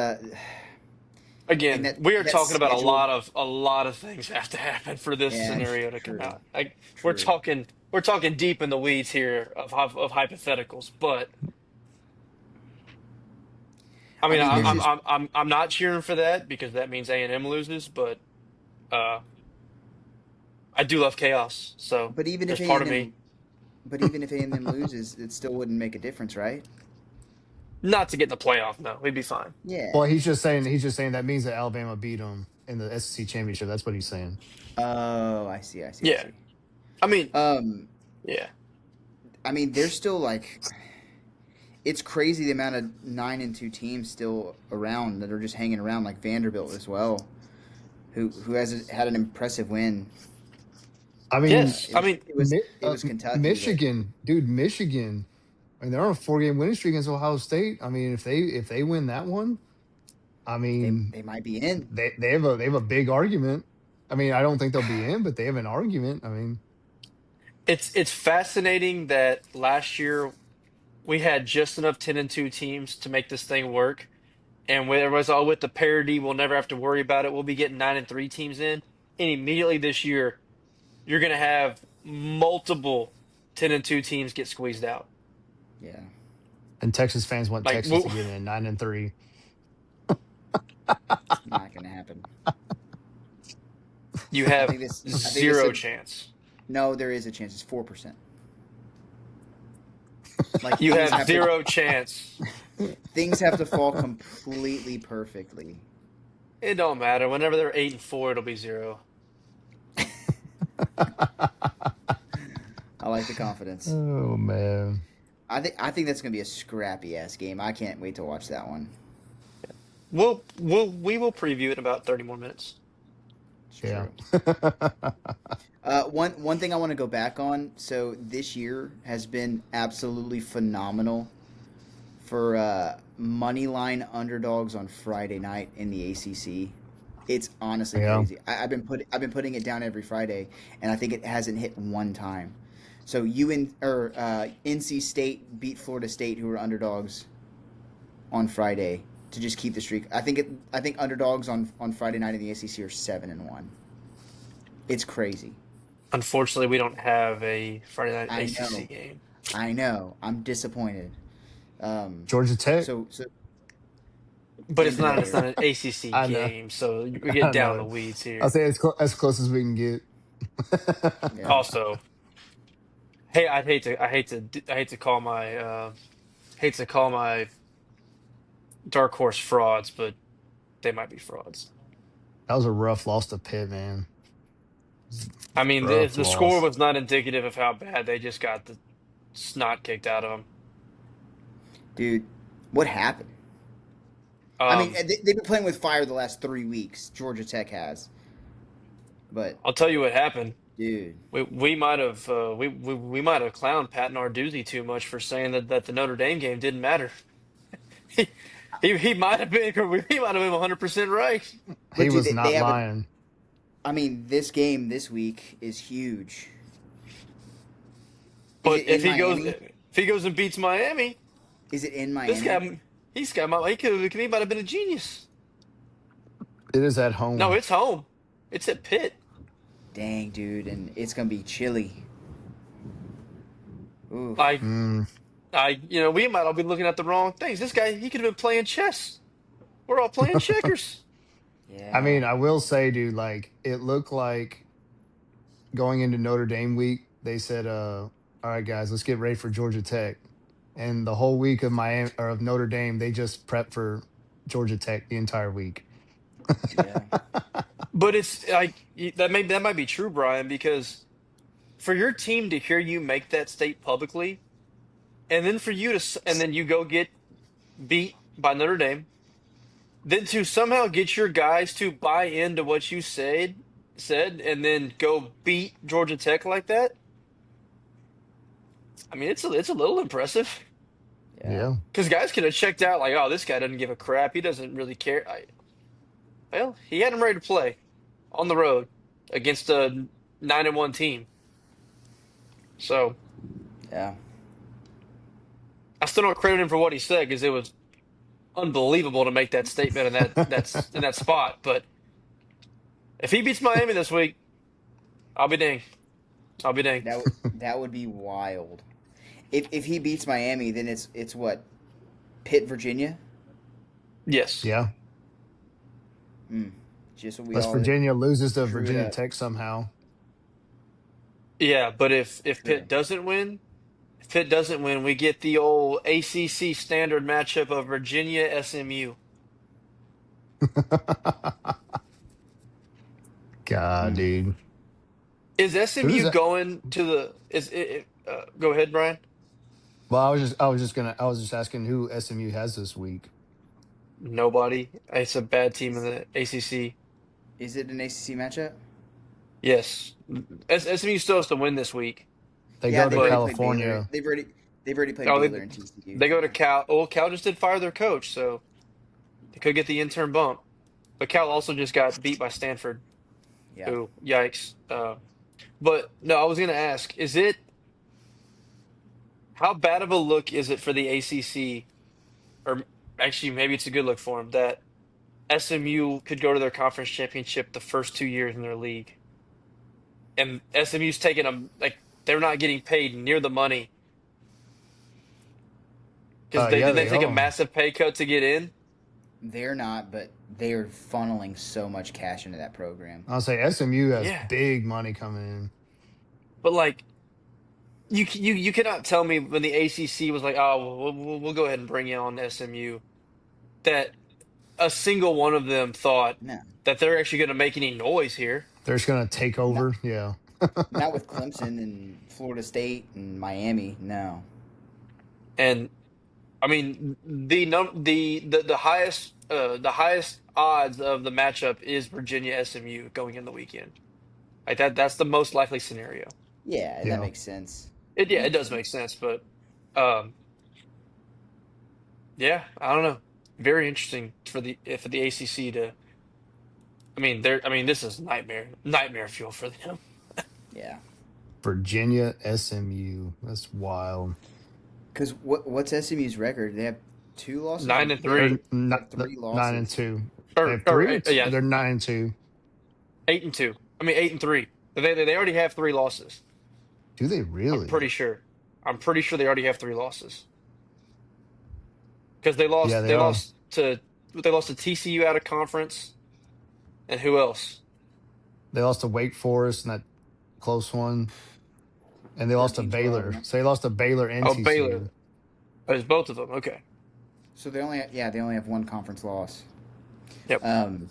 [SPEAKER 2] and
[SPEAKER 3] again, we are
[SPEAKER 2] that
[SPEAKER 3] talking about
[SPEAKER 2] schedule.
[SPEAKER 3] a lot of things have to happen for this
[SPEAKER 2] Yeah,
[SPEAKER 3] scenario to come
[SPEAKER 2] true,
[SPEAKER 3] out. Like
[SPEAKER 2] true.
[SPEAKER 3] we're talking deep in the weeds here of hypotheticals, but I
[SPEAKER 2] I
[SPEAKER 3] mean,
[SPEAKER 2] mean, there's just
[SPEAKER 3] I'm not cheering for that because that means A&M loses, but uh, I do love chaos. So
[SPEAKER 2] but even if
[SPEAKER 3] there's
[SPEAKER 2] A
[SPEAKER 3] part
[SPEAKER 2] and
[SPEAKER 3] of me
[SPEAKER 2] M, but even if A&M loses, it still wouldn't make a difference, right?
[SPEAKER 3] not to get in the playoff. No, we'd be fine.
[SPEAKER 1] Well,
[SPEAKER 2] Yeah,
[SPEAKER 1] he's just saying that means that Alabama beat them in the SEC championship. That's what he's saying.
[SPEAKER 2] Oh, I see. I see. I
[SPEAKER 3] Yeah.
[SPEAKER 2] see.
[SPEAKER 3] I mean,
[SPEAKER 2] Um,
[SPEAKER 3] yeah.
[SPEAKER 2] I mean, there's still like it's crazy the amount of 9-2 teams still around that are just hanging around, like Vanderbilt as well, who has had an impressive win.
[SPEAKER 1] I mean,
[SPEAKER 3] Yes.
[SPEAKER 2] It
[SPEAKER 3] I
[SPEAKER 2] was
[SPEAKER 3] mean,
[SPEAKER 2] it was it was Kentucky, but
[SPEAKER 1] Michigan, dude, Michigan. I mean, they're on a 4 game winning streak against Ohio State. I mean, if they win that one, I mean,
[SPEAKER 2] they might be in.
[SPEAKER 1] they have a big argument. I mean, I don't think they'll be in, but they have an argument. I mean,
[SPEAKER 3] it's fascinating that last year we had just enough 10-2 teams to make this thing work. And when everybody's all with the parity, we'll never have to worry about it. We'll be getting 9-3 teams in. And immediately this year, you're going to have multiple 10-2 teams get squeezed out.
[SPEAKER 2] Yeah,
[SPEAKER 1] and Texas fans want
[SPEAKER 3] Like
[SPEAKER 1] Texas to get in 9-3.
[SPEAKER 2] not gonna happen.
[SPEAKER 3] you
[SPEAKER 2] I
[SPEAKER 3] have
[SPEAKER 2] think this. I think this.
[SPEAKER 3] zero chance.
[SPEAKER 2] No, there is a chance. It's 4%. Like
[SPEAKER 3] You have zero chance.
[SPEAKER 2] things have to fall completely perfectly.
[SPEAKER 3] It don't matter. Whenever they're 8-4, it'll be zero.
[SPEAKER 2] I like the confidence.
[SPEAKER 1] Oh man,
[SPEAKER 2] I think that's gonna be a scrappy ass game. I can't wait to watch that one.
[SPEAKER 3] We will preview it in about 30 more minutes.
[SPEAKER 2] It's
[SPEAKER 1] yeah.
[SPEAKER 2] true. One thing I want to go back on. So this year has been absolutely phenomenal for money line underdogs on Friday night in the ACC. It's honestly
[SPEAKER 1] Yeah.
[SPEAKER 2] crazy. I've been putting it down every Friday, and I think it hasn't hit one time. So NC State beat Florida State, who were underdogs on Friday, to just keep the streak. I think underdogs on Friday night in the ACC are 7-1. It's crazy.
[SPEAKER 3] Unfortunately, we don't have a Friday night
[SPEAKER 2] I
[SPEAKER 3] ACC
[SPEAKER 2] know.
[SPEAKER 3] game,
[SPEAKER 2] I know. I'm disappointed.
[SPEAKER 1] Georgia Tech.
[SPEAKER 2] So
[SPEAKER 3] but it's
[SPEAKER 2] end of the
[SPEAKER 3] not. It's
[SPEAKER 2] year.
[SPEAKER 3] not an ACC
[SPEAKER 1] I know.
[SPEAKER 3] game, so we get
[SPEAKER 1] I
[SPEAKER 3] down
[SPEAKER 1] know
[SPEAKER 3] the
[SPEAKER 1] it.
[SPEAKER 3] weeds
[SPEAKER 1] I'll
[SPEAKER 3] here.
[SPEAKER 1] say as close as we can get.
[SPEAKER 2] Yeah.
[SPEAKER 3] Also, hey, hate to call my dark horse frauds, but they might be frauds.
[SPEAKER 1] That was a rough loss to Pitt, man.
[SPEAKER 3] I mean,
[SPEAKER 1] Rough
[SPEAKER 3] the score
[SPEAKER 1] loss.
[SPEAKER 3] was not indicative of how bad they just got the snot kicked out of them.
[SPEAKER 2] Dude, what happened? I mean,
[SPEAKER 3] Um,
[SPEAKER 2] they've been playing with fire the last 3 weeks. Georgia Tech has, but
[SPEAKER 3] I'll tell you what happened.
[SPEAKER 2] dude,
[SPEAKER 3] We might have we might have clowned Pat Narduzzi too much for saying that the Notre Dame game didn't matter. He might have been 100% right.
[SPEAKER 1] He
[SPEAKER 2] dude,
[SPEAKER 1] was
[SPEAKER 2] they
[SPEAKER 1] not
[SPEAKER 2] have a.
[SPEAKER 1] lying.
[SPEAKER 2] I mean, this game this week is huge. Is
[SPEAKER 3] But
[SPEAKER 2] it in Miami?
[SPEAKER 3] if he goes and beats Miami,
[SPEAKER 2] Is it in
[SPEAKER 3] this
[SPEAKER 2] Miami?
[SPEAKER 3] guy he might have been a genius.
[SPEAKER 1] It is at
[SPEAKER 3] No,
[SPEAKER 1] home.
[SPEAKER 3] it's home. It's at Pitt.
[SPEAKER 2] Dang, dude, and it's gonna be chilly. Oof.
[SPEAKER 3] I
[SPEAKER 1] Mm.
[SPEAKER 3] we might all be looking at the wrong things. This guy, he could have been playing chess. We're all playing checkers.
[SPEAKER 1] I
[SPEAKER 2] Yeah.
[SPEAKER 1] mean, I will say, dude, like it looked like going into Notre Dame week, they said, all right, guys, let's get ready for Georgia Tech. And the whole week of Miami or of Notre Dame, they just prepped for Georgia Tech the entire week.
[SPEAKER 2] Yeah.
[SPEAKER 3] But it's like that might be true, Brian, because for your team to hear you make that state publicly, and then for you and then you go get beat by Notre Dame, then to somehow get your guys to buy into what you said, and then go beat Georgia Tech like that. I mean, it's a little impressive
[SPEAKER 2] Yeah.
[SPEAKER 1] Yeah.
[SPEAKER 3] because guys could have checked out like, oh, this guy doesn't give a crap. He doesn't really care. Well, he had him ready to play on the road against a 9-1 team. So
[SPEAKER 2] Yeah.
[SPEAKER 3] I still don't credit him for what he said because it was unbelievable to make that statement in that spot. But if he beats Miami this week, I'll be dang. I'll be dang.
[SPEAKER 2] That would be wild. If he beats Miami, then it's what, Pitt, Virginia.
[SPEAKER 3] Yes.
[SPEAKER 1] Yeah.
[SPEAKER 2] Hmm. Just what we
[SPEAKER 1] Unless
[SPEAKER 2] all
[SPEAKER 1] Virginia loses to
[SPEAKER 2] drew it
[SPEAKER 1] Virginia
[SPEAKER 2] up.
[SPEAKER 1] Tech somehow.
[SPEAKER 3] Yeah, but if
[SPEAKER 2] True.
[SPEAKER 3] If Pitt doesn't win, we get the old ACC standard matchup of Virginia SMU.
[SPEAKER 1] God,
[SPEAKER 2] Mm.
[SPEAKER 1] dude.
[SPEAKER 3] Is
[SPEAKER 1] Who's
[SPEAKER 3] SMU
[SPEAKER 1] that?
[SPEAKER 3] going to the is it, go ahead, Brian?
[SPEAKER 1] Well, I was just asking who SMU has this week.
[SPEAKER 3] Nobody. It's a bad team in
[SPEAKER 2] Is
[SPEAKER 3] the ACC.
[SPEAKER 2] is it an ACC matchup?
[SPEAKER 3] Yes. SMU still has to win this week,
[SPEAKER 1] They
[SPEAKER 2] Yeah,
[SPEAKER 1] go to
[SPEAKER 2] they've already
[SPEAKER 3] but
[SPEAKER 2] played Baylor.
[SPEAKER 1] California.
[SPEAKER 2] They've already played
[SPEAKER 3] oh,
[SPEAKER 2] Baylor and TCU.
[SPEAKER 3] they go to
[SPEAKER 2] Yeah,
[SPEAKER 3] Cal. Oh, Cal just did fire their coach, so they could get the intern bump. But Cal also just got beat by Stanford.
[SPEAKER 2] yeah.
[SPEAKER 3] Ooh, yikes. But no, I was gonna ask, is it how bad of a look is it for the ACC, or actually maybe it's a good look for them that SMU could go to their conference championship the first 2 years in their league, and SMU's taking them like they're not getting paid near the money because they
[SPEAKER 1] Yeah,
[SPEAKER 3] didn't they
[SPEAKER 1] they
[SPEAKER 3] take a
[SPEAKER 1] are.
[SPEAKER 3] massive pay cut to get in.
[SPEAKER 2] They're not, but they are funneling so much cash into that program.
[SPEAKER 1] I'll say SMU has
[SPEAKER 3] Yeah,
[SPEAKER 1] big money coming in.
[SPEAKER 3] but like you cannot tell me when the ACC was like, oh, we'll go ahead and bring you on SMU that a single one of them thought
[SPEAKER 2] No,
[SPEAKER 3] that they're actually going to make any noise here.
[SPEAKER 1] They're just gonna take
[SPEAKER 2] not
[SPEAKER 1] over. Yeah.
[SPEAKER 2] not with Clemson and Florida State and Miami. No.
[SPEAKER 3] And I mean, the highest odds of the matchup is Virginia SMU going in the weekend. Like that's the most likely scenario.
[SPEAKER 2] Yeah, that
[SPEAKER 1] Yeah.
[SPEAKER 2] makes sense.
[SPEAKER 3] It
[SPEAKER 2] That
[SPEAKER 3] yeah, it
[SPEAKER 2] makes
[SPEAKER 3] does make
[SPEAKER 2] sense.
[SPEAKER 3] sense, but um yeah, I don't know. Very interesting for the ACC to I mean this is nightmare fuel for them.
[SPEAKER 2] Yeah.
[SPEAKER 1] Virginia SMU. That's wild.
[SPEAKER 2] Because what's SMU's record? They have two losses.
[SPEAKER 3] Nine and
[SPEAKER 2] They have
[SPEAKER 3] three
[SPEAKER 1] They're not
[SPEAKER 2] they have three
[SPEAKER 1] 9 and
[SPEAKER 2] losses.
[SPEAKER 1] 2. They have
[SPEAKER 3] or
[SPEAKER 1] three or two?
[SPEAKER 3] yeah,
[SPEAKER 1] They're 9 and 2.
[SPEAKER 3] 8 and 2. I mean 8 and 3. They already have three losses.
[SPEAKER 1] Do they
[SPEAKER 3] I'm
[SPEAKER 1] really?
[SPEAKER 3] pretty sure. I'm pretty sure they already have three losses because
[SPEAKER 1] Yeah, they
[SPEAKER 3] they
[SPEAKER 1] are.
[SPEAKER 3] lost to TCU out of conference, and who else?
[SPEAKER 1] They lost to Wake Forest in that close one, and they lost to
[SPEAKER 2] 13-12.
[SPEAKER 1] Baylor.
[SPEAKER 2] No?
[SPEAKER 1] So they lost to Baylor and
[SPEAKER 3] Oh, Baylor.
[SPEAKER 1] TCU.
[SPEAKER 3] Oh, it's both of them. Okay.
[SPEAKER 2] So they only have one conference loss.
[SPEAKER 3] Yep.
[SPEAKER 2] Um,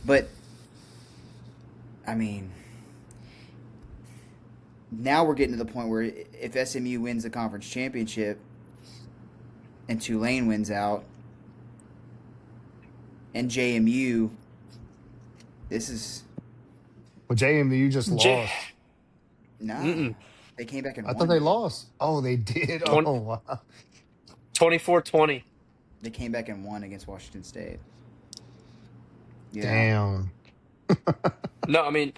[SPEAKER 2] but I mean, now we're getting to the point where if SMU wins the conference championship and Tulane wins out and JMU, this is
[SPEAKER 1] Well, JMU just
[SPEAKER 3] J
[SPEAKER 1] lost.
[SPEAKER 2] nah.
[SPEAKER 3] mm-mm.
[SPEAKER 2] They came back and
[SPEAKER 1] I thought
[SPEAKER 2] won,
[SPEAKER 1] they
[SPEAKER 2] dude.
[SPEAKER 1] lost. Oh, they did.
[SPEAKER 3] 20,
[SPEAKER 1] Oh, wow.
[SPEAKER 3] 24-20.
[SPEAKER 2] They came back and won against Washington State. Yeah.
[SPEAKER 1] Damn.
[SPEAKER 3] No, I mean,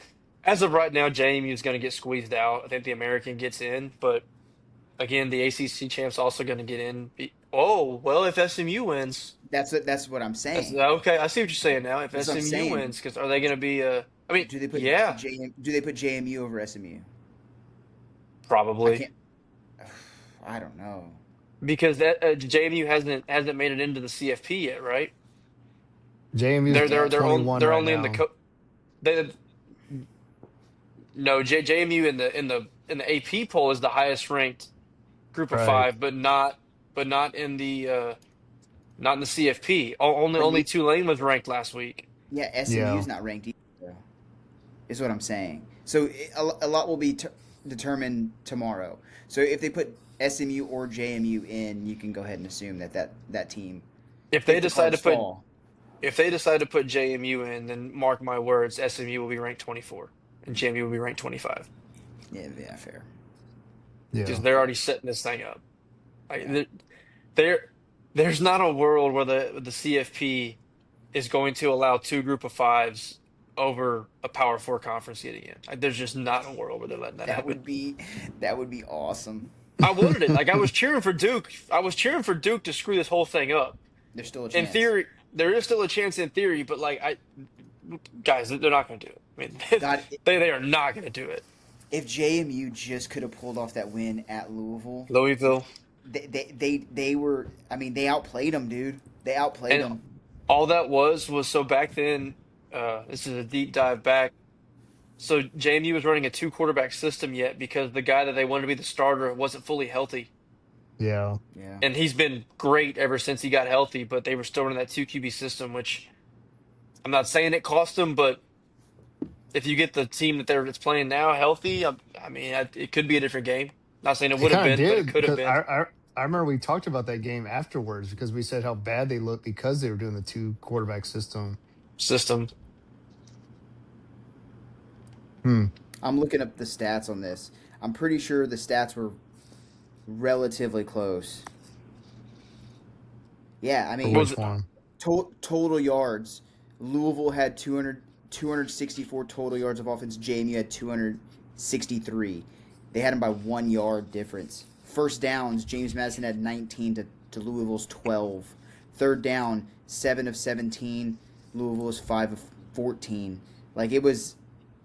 [SPEAKER 3] as of right now, JMU is going to get squeezed out. I think the American gets in, but again, the ACC champ's also going to get in. Oh, well, if SMU wins,
[SPEAKER 2] That's what I'm
[SPEAKER 3] that's
[SPEAKER 2] saying.
[SPEAKER 3] okay. I see what you're saying now. If
[SPEAKER 2] That's what I'm
[SPEAKER 3] SMU
[SPEAKER 2] saying.
[SPEAKER 3] wins, because are they going to be? I mean, yeah,
[SPEAKER 2] Do they put JMU over SMU? I
[SPEAKER 3] probably
[SPEAKER 2] can't. I don't know.
[SPEAKER 3] because that JMU hasn't made it into the CFP yet, right?
[SPEAKER 1] JMU is
[SPEAKER 2] Yeah.
[SPEAKER 1] +21
[SPEAKER 3] They're
[SPEAKER 1] right
[SPEAKER 3] only in the
[SPEAKER 1] now.
[SPEAKER 3] they no JMU in the AP poll is the highest ranked group of
[SPEAKER 1] Right.
[SPEAKER 3] five, but not in the not in the CFP.
[SPEAKER 2] But
[SPEAKER 3] Only Tulane was ranked last week.
[SPEAKER 2] yeah, SMU's
[SPEAKER 1] Yeah.
[SPEAKER 2] not ranked either, though, is what I'm saying. So a lot will be determined tomorrow. So if they put SMU or JMU in, you can go ahead and assume that team,
[SPEAKER 3] If they
[SPEAKER 2] if the
[SPEAKER 3] decide to
[SPEAKER 2] cards
[SPEAKER 3] put
[SPEAKER 2] fall,
[SPEAKER 3] if they decide to put JMU in, then mark my words, SMU will be ranked 24 and JMU will be ranked 25
[SPEAKER 2] yeah, fair,
[SPEAKER 3] because
[SPEAKER 1] Yeah.
[SPEAKER 3] they're
[SPEAKER 2] fair,
[SPEAKER 3] already setting this thing up. Like,
[SPEAKER 2] yeah.
[SPEAKER 3] there there's not a world where the CFP is going to allow two group of fives over a Power Four conference getting in. Like, there's just not a world where they're letting that
[SPEAKER 2] That
[SPEAKER 3] happen.
[SPEAKER 2] would be that would be awesome.
[SPEAKER 3] I wanted it. Like I was cheering for Duke. I was cheering for Duke to screw this whole thing up.
[SPEAKER 2] There's still a
[SPEAKER 3] In
[SPEAKER 2] chance.
[SPEAKER 3] theory, there is still a chance in theory, but like guys, they're not going to do it. I mean,
[SPEAKER 2] God,
[SPEAKER 3] they are not going to do it.
[SPEAKER 2] if JMU just could have pulled off that win at Louisville,
[SPEAKER 3] Louisville
[SPEAKER 2] they were. I mean, they outplayed them, dude. They outplayed
[SPEAKER 3] and
[SPEAKER 2] them.
[SPEAKER 3] all that was so back then. This is a deep dive back. So JMU was running a two quarterback system yet because the guy that they wanted to be the starter wasn't fully healthy.
[SPEAKER 1] Yeah.
[SPEAKER 2] Yeah.
[SPEAKER 3] And he's been great ever since he got healthy, but they were still running that two QB system, which I'm not saying it cost them, but if you get the team that's playing now healthy, I mean, it could be a different game. Not saying it
[SPEAKER 1] It
[SPEAKER 3] would have
[SPEAKER 1] kind of
[SPEAKER 3] been, but it
[SPEAKER 1] did
[SPEAKER 3] could have
[SPEAKER 1] because
[SPEAKER 3] been.
[SPEAKER 1] I remember we talked about that game afterwards because we said how bad they looked because they were doing the two quarterback system.
[SPEAKER 3] System.
[SPEAKER 1] Hmm.
[SPEAKER 2] I'm looking up the stats on this. I'm pretty sure the stats were relatively close. Yeah, I
[SPEAKER 1] For
[SPEAKER 2] mean,
[SPEAKER 3] What was
[SPEAKER 1] which
[SPEAKER 3] it?
[SPEAKER 1] one?
[SPEAKER 2] total yards. Louisville had 264 total yards of offense. JMU had 263. They had them by 1 yard difference. First downs, James Madison had 19 to Louisville's 12. Third down, 7 of 17. Louisville was 5 of 14. Like it was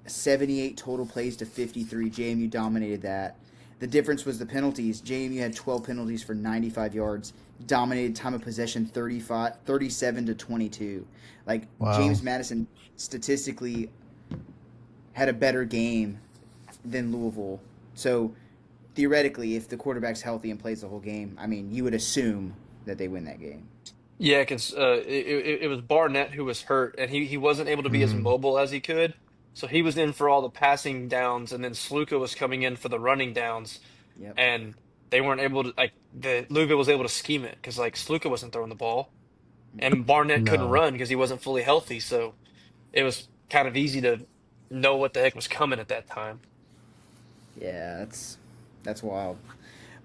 [SPEAKER 2] 78 total plays to 53. JMU dominated that. The difference was the penalties. JMU had 12 penalties for 95 yards, dominated time of possession 37 to 22. Like
[SPEAKER 1] Wow.
[SPEAKER 2] James Madison statistically had a better game than Louisville. So theoretically, if the quarterback's healthy and plays the whole game, I mean, you would assume that they win that game.
[SPEAKER 3] Yeah, because it was Barnett who was hurt, and he wasn't able to be as
[SPEAKER 1] Mm,
[SPEAKER 3] mobile as he could. So he was in for all the passing downs, and then Sluka was coming in for the running downs,
[SPEAKER 2] Yep.
[SPEAKER 3] and they weren't able to the Louisville was able to scheme it because like Sluka wasn't throwing the ball, and Barnett couldn't
[SPEAKER 1] no.
[SPEAKER 3] run because he wasn't fully healthy. So it was kind of easy to know what the heck was coming at that time.
[SPEAKER 2] Yeah, that's wild.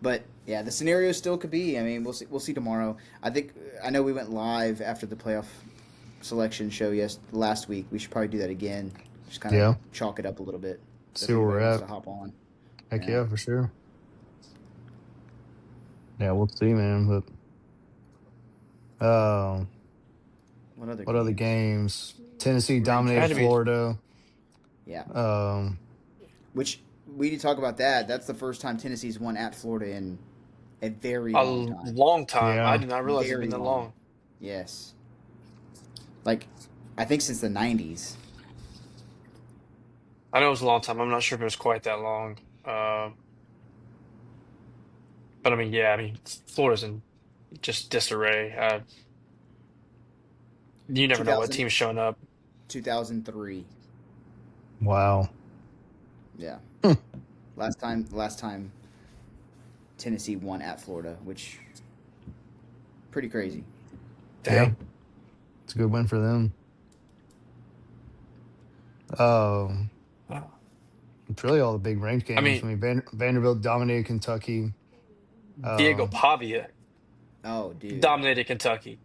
[SPEAKER 2] But yeah, the scenario still could be. I mean, we'll see. We'll see tomorrow. I know we went live after the playoff selection show last week. We should probably do that again. Just kind of
[SPEAKER 1] Yeah.
[SPEAKER 2] chalk it up a little bit. So if
[SPEAKER 1] See where we're
[SPEAKER 2] anybody wants
[SPEAKER 1] at.
[SPEAKER 2] to hop on,
[SPEAKER 1] Heck
[SPEAKER 2] yeah.
[SPEAKER 1] yeah, for sure. Yeah, we'll see, man. But
[SPEAKER 2] What other
[SPEAKER 1] what other
[SPEAKER 2] games?
[SPEAKER 1] games? Tennessee
[SPEAKER 2] Ranked
[SPEAKER 3] Had
[SPEAKER 1] dominated
[SPEAKER 3] to be
[SPEAKER 2] games.
[SPEAKER 1] Florida.
[SPEAKER 2] Yeah.
[SPEAKER 1] Um,
[SPEAKER 2] Which we need to talk about that. That's the first time Tennessee's won at Florida in a very
[SPEAKER 3] a
[SPEAKER 2] long time.
[SPEAKER 3] long time. I
[SPEAKER 1] yeah.
[SPEAKER 3] did not realize it'd been
[SPEAKER 2] Very
[SPEAKER 3] that
[SPEAKER 2] long.
[SPEAKER 3] long.
[SPEAKER 2] Yes. Like, I think since the '90s.
[SPEAKER 3] I know it was a long time. I'm not sure if it was quite that long. But I mean, yeah, I mean, Florida's in just disarray. You never know what
[SPEAKER 2] 2000,
[SPEAKER 3] team's showing up.
[SPEAKER 2] 2003.
[SPEAKER 1] Wow.
[SPEAKER 2] Yeah. Last time Tennessee won at Florida, which pretty crazy.
[SPEAKER 1] Yeah,
[SPEAKER 3] Dang.
[SPEAKER 1] it's a good win for them. Um, it's really all the big ranked
[SPEAKER 3] I
[SPEAKER 1] games.
[SPEAKER 3] mean,
[SPEAKER 1] I mean, Vanderbilt dominated Kentucky.
[SPEAKER 3] Diego
[SPEAKER 1] Um,
[SPEAKER 3] Pavia
[SPEAKER 2] Oh, dude,
[SPEAKER 3] dominated Kentucky.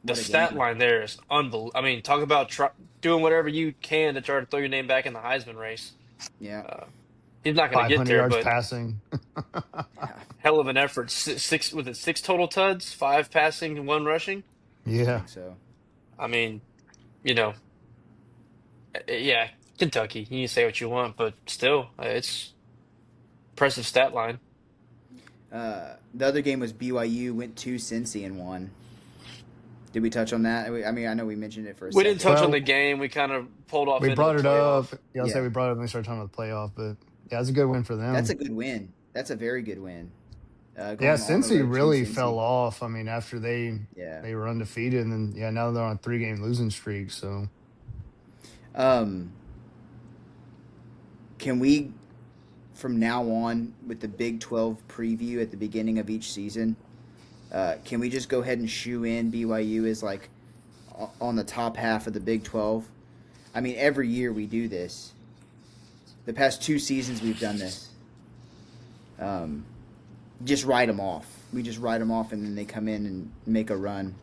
[SPEAKER 3] The
[SPEAKER 2] what a
[SPEAKER 3] stat
[SPEAKER 2] game!
[SPEAKER 3] line there is unbelievable. I mean, talk about doing whatever you can to try to throw your name back in the Heisman race.
[SPEAKER 2] Yeah,
[SPEAKER 3] Uh, he's not going to get
[SPEAKER 1] 500
[SPEAKER 3] there,
[SPEAKER 1] yards
[SPEAKER 3] but
[SPEAKER 1] passing.
[SPEAKER 2] yeah,
[SPEAKER 3] hell of an effort. Six was it 6 total tuds, 5 passing, and 1 rushing.
[SPEAKER 2] I
[SPEAKER 1] Yeah.
[SPEAKER 2] think so.
[SPEAKER 3] I mean, you know, yeah, Kentucky. You can say what you want, but still, it's impressive stat line.
[SPEAKER 2] The other game was BYU went to Cincy and won. Did we touch on that? I mean, I know we mentioned it for a
[SPEAKER 3] We didn't
[SPEAKER 2] second.
[SPEAKER 3] touch on the
[SPEAKER 1] Well,
[SPEAKER 3] game. We kind of pulled off
[SPEAKER 1] we
[SPEAKER 3] into the
[SPEAKER 1] brought it up.
[SPEAKER 3] playoff.
[SPEAKER 1] Yeah, I'll say
[SPEAKER 2] Yeah,
[SPEAKER 1] we brought it up when we started talking about the playoff, but yeah, it's a good win for
[SPEAKER 2] that's
[SPEAKER 1] them.
[SPEAKER 2] a good win. That's a very good win.
[SPEAKER 1] Yeah,
[SPEAKER 2] Going on the
[SPEAKER 1] Cincy
[SPEAKER 2] road to
[SPEAKER 1] really fell
[SPEAKER 2] Cincy.
[SPEAKER 1] off. I mean, after
[SPEAKER 2] Yeah.
[SPEAKER 1] they were undefeated, and then yeah, now they're on a 3 game losing streak. So
[SPEAKER 2] Um, can we, from now on, with the Big 12 preview at the beginning of each season, can we just go ahead and shoe in BYU as like on the top half of the Big 12? I mean, every year we do this. The past 2 seasons we've done this. Um, just write them off. We just write them off, and then they come in and make a run.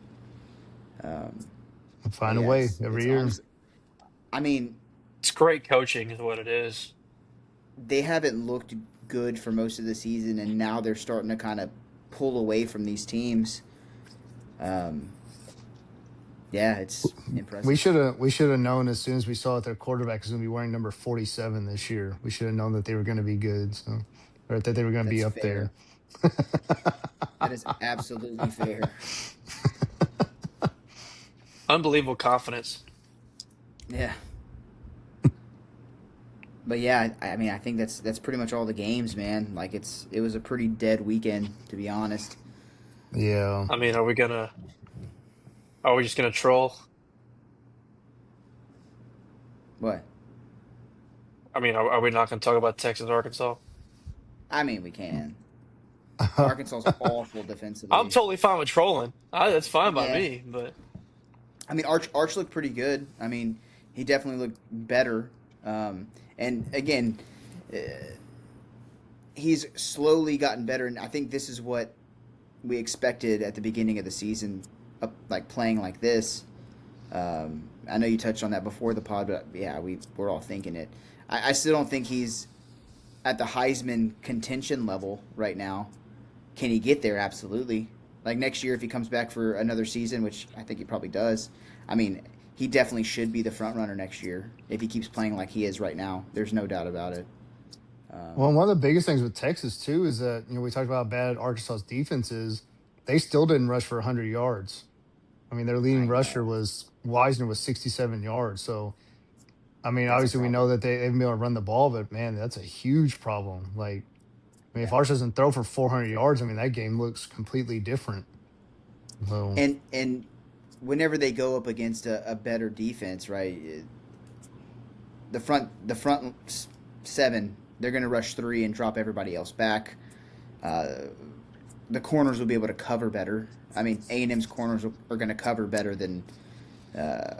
[SPEAKER 2] Um,
[SPEAKER 1] we'll
[SPEAKER 2] but
[SPEAKER 1] find a
[SPEAKER 2] yeah,
[SPEAKER 1] way
[SPEAKER 2] it's
[SPEAKER 1] every year.
[SPEAKER 2] honestly. I mean,
[SPEAKER 3] It's great coaching, is what it is.
[SPEAKER 2] they haven't looked good for most of the season, and now they're starting to kind of pull away from these teams. Um, yeah, it's impressive.
[SPEAKER 1] We should have known as soon as we saw that their quarterback is going to be wearing number 47 this year. We should have known that they were going to be good. So, or that they were going to
[SPEAKER 2] That's
[SPEAKER 1] be up
[SPEAKER 2] fair.
[SPEAKER 1] there.
[SPEAKER 2] That is absolutely fair.
[SPEAKER 3] Unbelievable confidence.
[SPEAKER 2] Yeah, but yeah, I mean, I think that's pretty much all the games, man. Like it was a pretty dead weekend, to be honest.
[SPEAKER 1] Yeah.
[SPEAKER 3] I mean, are we just gonna troll?
[SPEAKER 2] What?
[SPEAKER 3] I mean, are we not going to talk about Texas, Arkansas?
[SPEAKER 2] I mean, we can. Arkansas's awful
[SPEAKER 3] I'm
[SPEAKER 2] defensively.
[SPEAKER 3] totally fine with trolling. That's fine by
[SPEAKER 2] Yeah,
[SPEAKER 3] me. But
[SPEAKER 2] I mean, Arch looked pretty good. I mean, he definitely looked better. And again, uh, he's slowly gotten better, and I think this is what we expected at the beginning of the season, like playing like this. I know you touched on that before the pod, but yeah, we're all thinking it. I still don't think he's at the Heisman contention level right now. Can he get there? Absolutely. Like next year, if he comes back for another season, which I think he probably does, I mean, he definitely should be the front runner next year if he keeps playing like he is right now. There's no doubt about it.
[SPEAKER 1] Well,
[SPEAKER 2] Um,
[SPEAKER 1] one of the biggest things with Texas too is that we talked about how bad Arkansas's defense is. They still didn't rush for 100 yards. I mean, their leading
[SPEAKER 2] I
[SPEAKER 1] rusher
[SPEAKER 2] know
[SPEAKER 1] was Wisner with 67 yards. So, I mean,
[SPEAKER 2] that's a
[SPEAKER 1] obviously we know
[SPEAKER 2] problem.
[SPEAKER 1] that they've been able to run the ball, but man, that's a huge problem. Like, I mean, if
[SPEAKER 2] Yeah,
[SPEAKER 1] Arch doesn't throw for 400 yards, I mean, that game looks completely different. So,
[SPEAKER 2] and whenever they go up against a better defense, right? The front seven, they're going to rush three and drop everybody else back. Uh, the corners will be able to cover better. I mean, A&M's corners are going to cover better than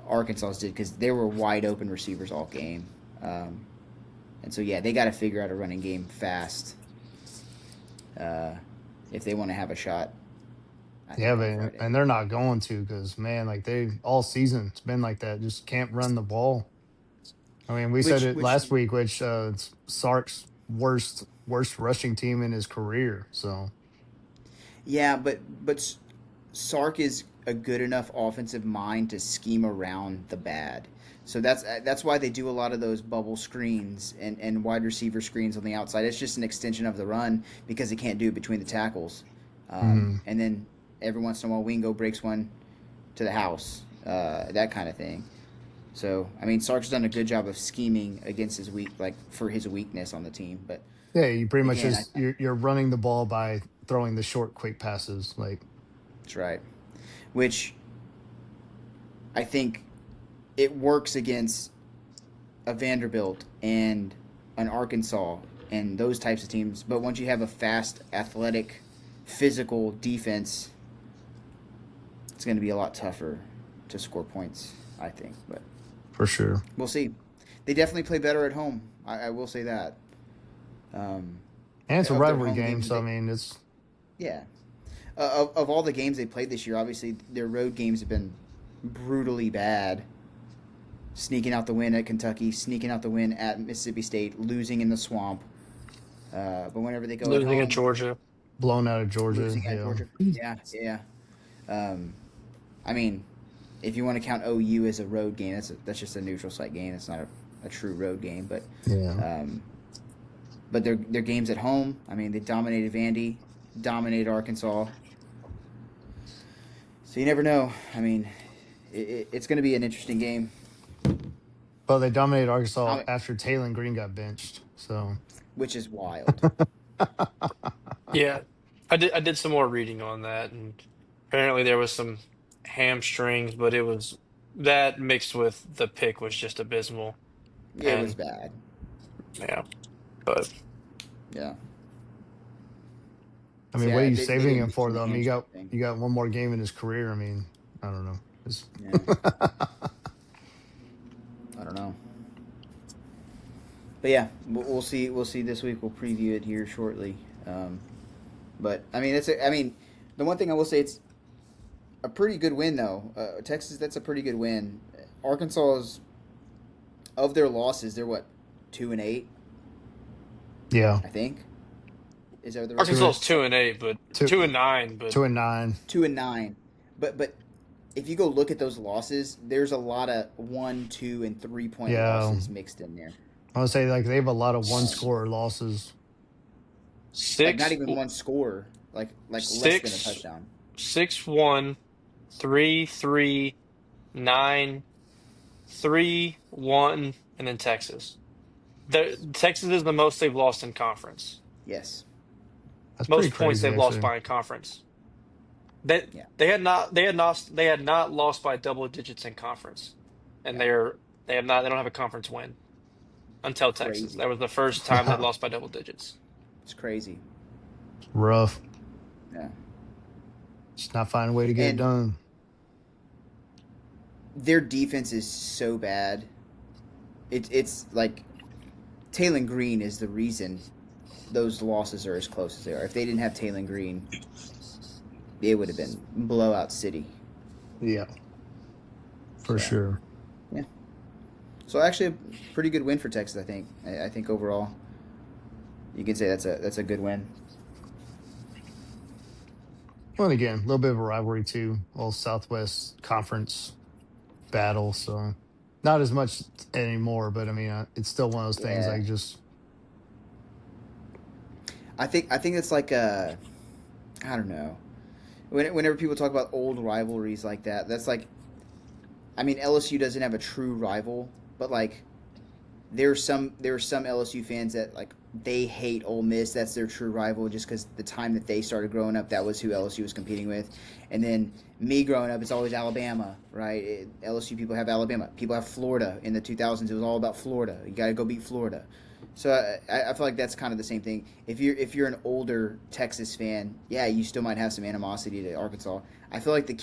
[SPEAKER 2] Arkansas's did because they were wide open receivers all game. And so, yeah, they got to figure out a running game fast uh, if they want to have a shot, I
[SPEAKER 1] yeah,
[SPEAKER 2] think, on
[SPEAKER 1] but
[SPEAKER 2] Friday.
[SPEAKER 1] and they're not going to because man, like they all season it's been like that. Just can't run the ball. I mean, we said it
[SPEAKER 2] Which
[SPEAKER 1] last week, which it's Sark's worst rushing team in his career. So,
[SPEAKER 2] yeah, but Sark is a good enough offensive mind to scheme around the bad. So that's why they do a lot of those bubble screens and wide receiver screens on the outside. It's just an extension of the run because they can't do it between the tackles.
[SPEAKER 1] mhm,
[SPEAKER 2] And then every once in a while, Wingo breaks one to the house, that kind of thing. So I mean, Sark's done a good job of scheming against his weak, like for his weakness on the team. But
[SPEAKER 1] yeah, you pretty much
[SPEAKER 2] again,
[SPEAKER 1] just you're running the ball by throwing the short, quick passes. Like,
[SPEAKER 2] that's right. Which I think it works against a Vanderbilt and an Arkansas and those types of teams. But once you have a fast, athletic, physical defense, it's going to be a lot tougher to score points, I think. But
[SPEAKER 1] for sure.
[SPEAKER 2] we'll see. They definitely play better at home. I will say that. Um,
[SPEAKER 1] And it's a
[SPEAKER 2] of their
[SPEAKER 1] rivalry
[SPEAKER 2] home
[SPEAKER 1] game,
[SPEAKER 2] games,
[SPEAKER 1] so I mean, it's
[SPEAKER 2] yeah. Of all the games they played this year, obviously their road games have been brutally bad. Sneaking out the win at Kentucky, sneaking out the win at Mississippi State, losing in the swamp. But whenever they go at
[SPEAKER 3] losing at
[SPEAKER 2] home,
[SPEAKER 3] Georgia.
[SPEAKER 1] blown out of Georgia.
[SPEAKER 2] losing at
[SPEAKER 1] Yeah,
[SPEAKER 2] Georgia. Yeah, yeah. Um, I mean, if you want to count OU as a road game, that's just a neutral site game. It's not a true road game.
[SPEAKER 1] yeah.
[SPEAKER 2] Um, but their games at home. I mean, they dominated Vandy, dominated Arkansas. So you never know. I mean, it's going to be an interesting game.
[SPEAKER 1] Well, they dominated Arkansas
[SPEAKER 2] I
[SPEAKER 1] after Taylor Green got benched. So,
[SPEAKER 2] which is wild.
[SPEAKER 3] Yeah, I did some more reading on that, and apparently there was some hamstrings, but it was that mixed with the pick was just abysmal.
[SPEAKER 2] It was
[SPEAKER 3] And
[SPEAKER 2] bad.
[SPEAKER 3] yeah, but
[SPEAKER 2] Yeah.
[SPEAKER 1] I
[SPEAKER 2] So
[SPEAKER 1] mean, what are
[SPEAKER 2] yeah,
[SPEAKER 1] you
[SPEAKER 2] they
[SPEAKER 1] saving
[SPEAKER 2] didn't
[SPEAKER 1] him for
[SPEAKER 2] mention the
[SPEAKER 1] though? I mean,
[SPEAKER 2] hamstring thing.
[SPEAKER 1] you got one more game in his career. I mean, I don't know.
[SPEAKER 2] Yeah, I don't know. But yeah, we'll see. We'll see this week. We'll preview it here shortly. Um, but I mean, I mean, the one thing I will say, it's a pretty good win though. Texas, that's a pretty good win. Arkansas is, of their losses, they're what, 2-8,
[SPEAKER 1] Yeah,
[SPEAKER 2] I think. Is that the right
[SPEAKER 1] two
[SPEAKER 3] Arkansas
[SPEAKER 1] and
[SPEAKER 2] number?
[SPEAKER 3] is 2-8, but
[SPEAKER 1] two
[SPEAKER 3] 2-9, but
[SPEAKER 1] 2-9.
[SPEAKER 2] 2-9. But if you go look at those losses, there's a lot of 1, 2, and 3 point
[SPEAKER 1] Yeah,
[SPEAKER 2] losses mixed in there.
[SPEAKER 1] I would say like they have a lot of one
[SPEAKER 2] Um,
[SPEAKER 1] score losses.
[SPEAKER 2] like not
[SPEAKER 3] six
[SPEAKER 2] even one score, like less than a
[SPEAKER 3] six
[SPEAKER 2] touchdown.
[SPEAKER 3] 6-1, 3-3, 9, 3-1, and then Texas. Texas is the most they've lost in conference.
[SPEAKER 2] Yes.
[SPEAKER 1] That's pretty
[SPEAKER 3] Most points
[SPEAKER 1] crazy,
[SPEAKER 3] they've lost
[SPEAKER 1] actually.
[SPEAKER 3] by in conference. They
[SPEAKER 2] Yeah.
[SPEAKER 3] they had not lost by double digits in conference, and
[SPEAKER 2] Yeah.
[SPEAKER 3] they don't have a conference win. until Texas.
[SPEAKER 2] Crazy.
[SPEAKER 3] That was the first time they lost by double digits.
[SPEAKER 2] It's crazy.
[SPEAKER 1] Rough.
[SPEAKER 2] Yeah.
[SPEAKER 1] Just not finding a way to get it
[SPEAKER 2] And
[SPEAKER 1] done.
[SPEAKER 2] their defense is so bad. It's like Taylon Green is the reason those losses are as close as they are. If they didn't have Taylon Green, it would have been blowout city.
[SPEAKER 1] Yeah, for
[SPEAKER 2] So
[SPEAKER 1] sure.
[SPEAKER 2] yeah. So actually, a pretty good win for Texas. I think. I think overall, you can say that's a good win.
[SPEAKER 1] Well, and again, a little bit of a rivalry too. All Southwest Conference battle, so not as much anymore. But I mean, it's still one of those things.
[SPEAKER 2] Yeah.
[SPEAKER 1] Like just
[SPEAKER 2] I think it's like a I don't know. Whenever people talk about old rivalries like that, that's like I mean LSU doesn't have a true rival, but like there are some LSU fans that like they hate Ole Miss. That's their true rival, just because the time that they started growing up, that was who LSU was competing with. And then me growing up, it's always Alabama, right? LSU people have Alabama. People have Florida in the 2000s. It was all about Florida. You got to go beat Florida. So I feel like that's kind of the same thing. If you're an older Texas fan, yeah, you still might have some animosity to Arkansas. I feel like the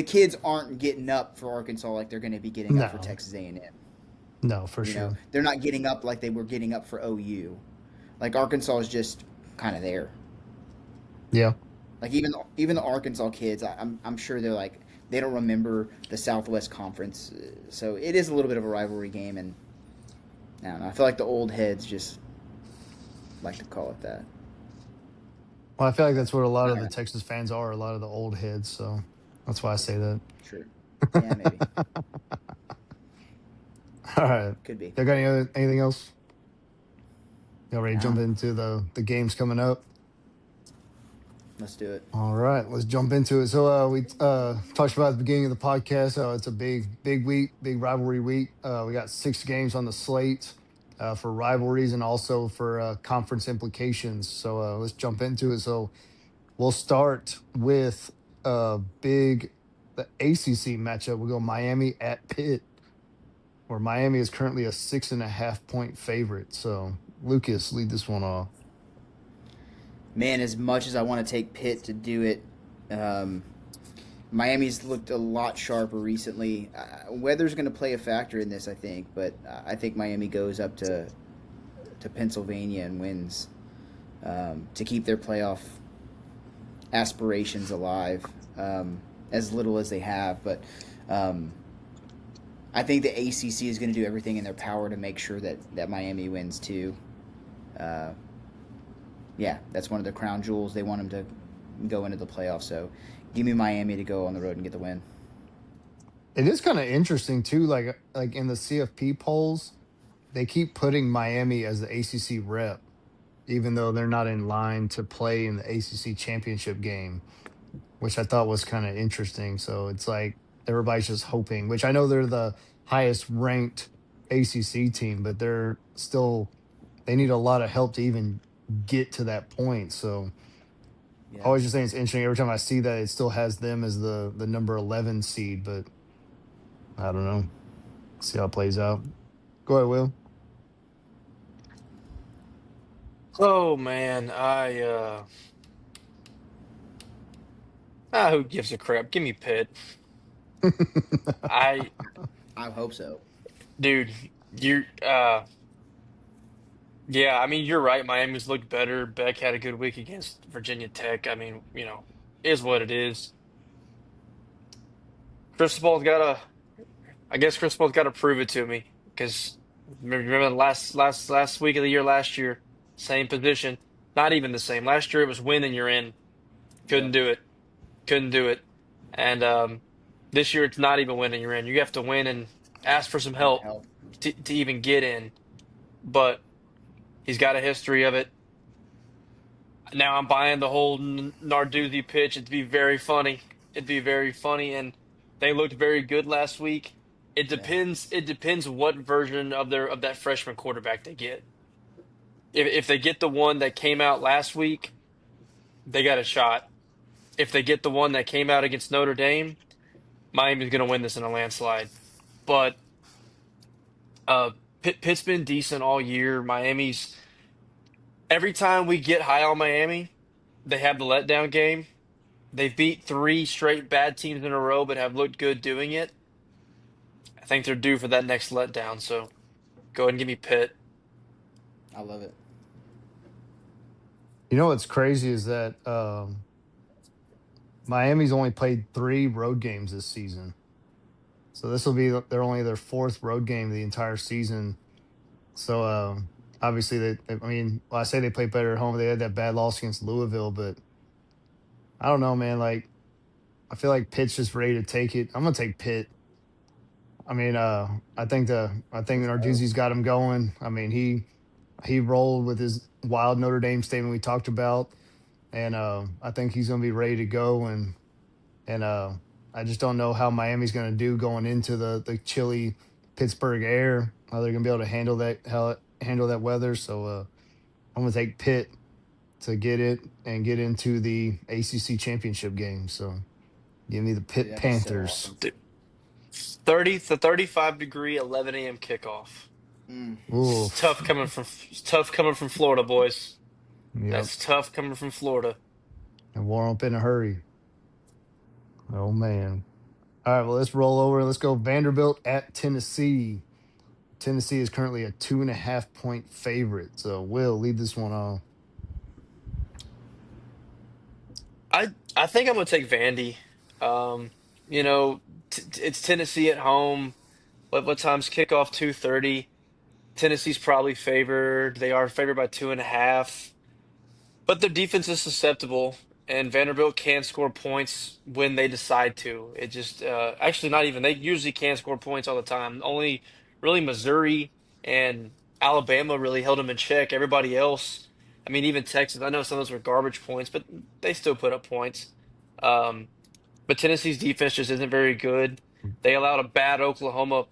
[SPEAKER 2] kids aren't getting up for Arkansas like they're going to be getting up for
[SPEAKER 1] no,
[SPEAKER 2] Texas A&M.
[SPEAKER 1] no, for
[SPEAKER 2] You know,
[SPEAKER 1] sure.
[SPEAKER 2] they're not getting up like they were getting up for OU. Like Arkansas is just kind of there.
[SPEAKER 1] Yeah.
[SPEAKER 2] Like even the Arkansas kids, I'm sure they're like they don't remember the Southwest Conference, so it is a little bit of a rivalry game, and I don't know. I feel like the old heads just like to call it that.
[SPEAKER 1] Well, I feel like that's what a lot
[SPEAKER 2] All
[SPEAKER 1] of the
[SPEAKER 2] right,
[SPEAKER 1] Texas fans are. A lot of the old heads. So that's why I say that.
[SPEAKER 2] true. Yeah, maybe
[SPEAKER 1] All right.
[SPEAKER 2] could be.
[SPEAKER 1] Y'all got anything else? Y'all ready to jump
[SPEAKER 2] No,
[SPEAKER 1] into the games coming up?
[SPEAKER 2] let's do it.
[SPEAKER 1] All right, let's jump into it. So we talked about at the beginning of the podcast. It's a big week, big rivalry week. We got 6 games on the slate for rivalries and also for conference implications. So let's jump into it. So we'll start with the ACC matchup. We go Miami at Pitt, where Miami is currently a 6.5 point favorite. So Lucas, lead this one off.
[SPEAKER 2] Man, as much as I want to take Pitt to do it, um, Miami's looked a lot sharper recently. Weather's going to play a factor in this, I think, but I think Miami goes up to Pennsylvania and wins to keep their playoff aspirations alive, as little as they have. But um, I think the ACC is going to do everything in their power to make sure that Miami wins too. Uh, yeah, that's one of the crown jewels. They want them to go into the playoffs. So give me Miami to go on the road and get the win.
[SPEAKER 1] It is kind of interesting too. Like in the CFP polls, they keep putting Miami as the ACC rep, even though they're not in line to play in the ACC championship game, which I thought was kind of interesting. So it's like everybody's just hoping, which I know they're the highest ranked ACC team, but they need a lot of help to even get to that point. So I
[SPEAKER 2] Yeah.
[SPEAKER 1] always just think it's interesting. Every time I see that, it still has them as the number 11 seed, but I don't know. See how it plays out. Go ahead, Will.
[SPEAKER 3] Oh man, who gives a crap? Give me Pitt. I
[SPEAKER 2] I hope so.
[SPEAKER 3] dude, you yeah, I mean you're right. Miami's looked better. Beck had a good week against Virginia Tech. I mean, is what it is. Cristobal's gotta I guess Cristobal's gotta prove it to me because remember the last week of the year last year, same position. Not even the same. Last year it was win and you're in. Couldn't
[SPEAKER 2] Yep.
[SPEAKER 3] do it. Couldn't do it. And this year it's not even winning you're in. You have to win and ask for some
[SPEAKER 2] Need
[SPEAKER 3] help
[SPEAKER 2] help.
[SPEAKER 3] to even get in. But he's got a history of it. Now I'm buying the whole Narduzzi pitch. It'd be very funny. It'd be very funny, and they looked very good last week. It
[SPEAKER 2] Yeah.
[SPEAKER 3] depends. It depends what version of that freshman quarterback they get. If they get the one that came out last week, they got a shot. If they get the one that came out against Notre Dame, Miami's going to win this in a landslide. But Pitt's been decent all year. Miami's every time we get high on Miami, they have the letdown game. They've beat three straight bad teams in a row, but have looked good doing it. I think they're due for that next letdown. So go ahead and give me Pitt.
[SPEAKER 2] I love it.
[SPEAKER 1] You know what's crazy is that Miami's only played 3 road games this season. So this will be their fourth road game the entire season. So obviously I mean, well, I say they played better at home. They had that bad loss against Louisville, but I don't know, man. Like I feel like Pitt's just ready to take it. I'm gonna take Pitt. I mean, I think
[SPEAKER 2] Let's go.
[SPEAKER 1] Narduzzi's got him going. I mean, he rolled with his wild Notre Dame statement we talked about, and I think he's gonna be ready to go. And I just don't know how Miami's gonna do going into the chilly Pittsburgh air. How they're gonna be able to handle that weather. So I'm gonna take Pitt to get it and get into the ACC championship game. So give me the
[SPEAKER 2] Dude,
[SPEAKER 1] Pitt
[SPEAKER 2] that'd be so
[SPEAKER 1] Panthers.
[SPEAKER 2] awesome.
[SPEAKER 3] 35-degree, 11 a.m. kickoff.
[SPEAKER 2] Mm.
[SPEAKER 3] It's
[SPEAKER 1] Oof.
[SPEAKER 3] it's tough coming from Florida, boys.
[SPEAKER 1] Yep.
[SPEAKER 3] That's tough coming from Florida.
[SPEAKER 1] And warm up in a hurry. Oh man. All right, well, let's roll over. Let's go Vanderbilt at Tennessee. Tennessee is currently a 2.5 point favorite. So Will lead this one on.
[SPEAKER 3] I think I'm gonna take Vandy. Um, you know, it's Tennessee at home. What time's kickoff? 2:30. Tennessee's probably favored. They are favored by 2.5. But their defense is susceptible, and Vanderbilt can score points when they decide to. It just actually not even they usually can score points all the time. Only really Missouri and Alabama really held them in check. Everybody else, I mean, even Texas. I know some of those were garbage points, but they still put up points. Um, but Tennessee's defense just isn't very good. They allowed a bad Oklahoma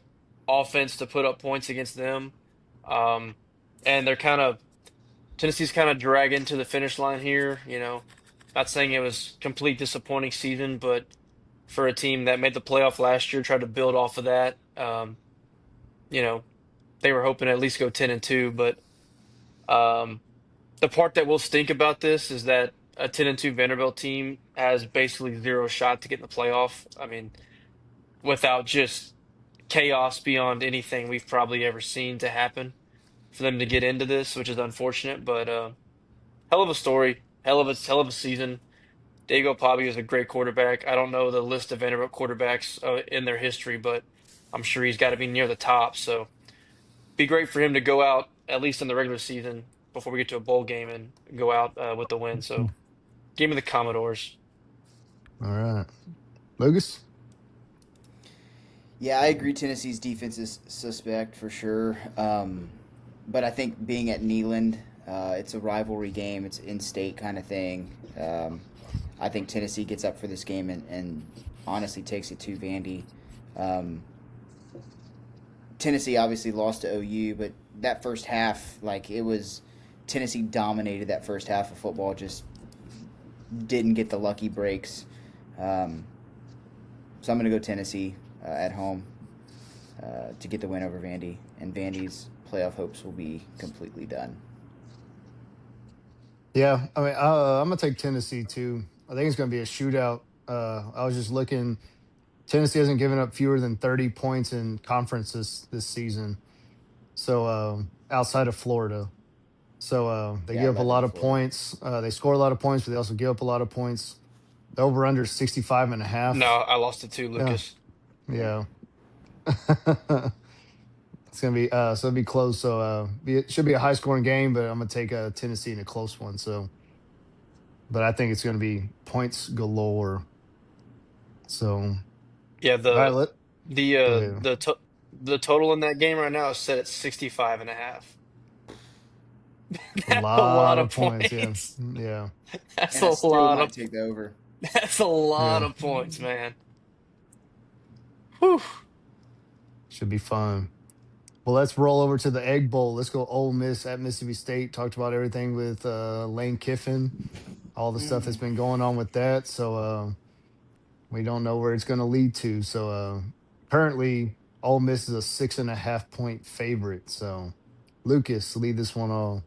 [SPEAKER 3] offense to put up points against them, um, and Tennessee's kind of dragging to the finish line here. Not saying it was complete disappointing season, but for a team that made the playoff last year, tried to build off of that. You know, they were hoping to at least go 10-2, but um, the part that will stink about this is that a 10-2 Vanderbilt team has basically zero shot to get in the playoff. I mean, without just chaos beyond anything we've probably ever seen to happen for them to get into this, which is unfortunate, but hell of a story, hell of a season. Diego Pavia is a great quarterback. I don't know the list of Vanderbilt quarterbacks in their history, but I'm sure he's got to be near the top. So be great for him to go out at least in the regular season before we get to a bowl game and go out with the win. So give me the Commodores.
[SPEAKER 1] All right. Lucas?
[SPEAKER 2] Yeah, I agree. Tennessee's defense is suspect for sure. But I think being at Neyland, it's a rivalry game. It's in-state kind of thing. I think Tennessee gets up for this game and honestly takes it to Vandy. Um, Tennessee obviously lost to OU, but that first half, like it was, Tennessee dominated that first half of football. Just didn't get the lucky breaks. Um, so I'm going to go Tennessee at home to get the win over Vandy, and Vandy's playoff hopes will be completely done.
[SPEAKER 1] Yeah, I mean, I'm gonna take Tennessee too. I think it's gonna be a shootout. I was just looking. Tennessee hasn't given up fewer than 30 points in conference this season. So outside of Florida, so they
[SPEAKER 2] Yeah,
[SPEAKER 1] give up a
[SPEAKER 2] 11
[SPEAKER 1] lot
[SPEAKER 2] to
[SPEAKER 1] of
[SPEAKER 2] Florida.
[SPEAKER 1] points. They score a lot of points, but they also give up a lot of points. The over under 65 and a
[SPEAKER 3] No,
[SPEAKER 1] half.
[SPEAKER 3] I lost it too,
[SPEAKER 1] Yeah,
[SPEAKER 3] Lucas.
[SPEAKER 2] Yeah.
[SPEAKER 1] yeah. It's gonna be so it'll be close. So it should be a high scoring game, but I'm gonna take Tennessee in a close one. So, but I think it's gonna be points galore. So, all
[SPEAKER 3] Yeah,
[SPEAKER 1] right, let
[SPEAKER 3] the
[SPEAKER 1] go
[SPEAKER 3] uh
[SPEAKER 1] ahead.
[SPEAKER 3] the to the total in that game right now is set at 65.5.
[SPEAKER 1] A
[SPEAKER 3] That's a lot
[SPEAKER 1] lot
[SPEAKER 3] of
[SPEAKER 1] of points. Yeah,
[SPEAKER 3] points.
[SPEAKER 1] yeah,
[SPEAKER 3] That's
[SPEAKER 2] And
[SPEAKER 3] a
[SPEAKER 2] I still
[SPEAKER 3] lot
[SPEAKER 2] might
[SPEAKER 3] of
[SPEAKER 2] take the over.
[SPEAKER 3] that's a lot
[SPEAKER 1] yeah.
[SPEAKER 3] of points, man. Whew.
[SPEAKER 1] Should be fun. Well, let's roll over to the Egg Bowl. Let's go Ole Miss at Mississippi State. Talked about everything with Lane Kiffin, all the stuff that's
[SPEAKER 2] Mm.
[SPEAKER 1] been going on with that. So we don't know where it's going to lead to. So currently, Ole Miss is a 6.5 point favorite. So, Lucas, lead this one off.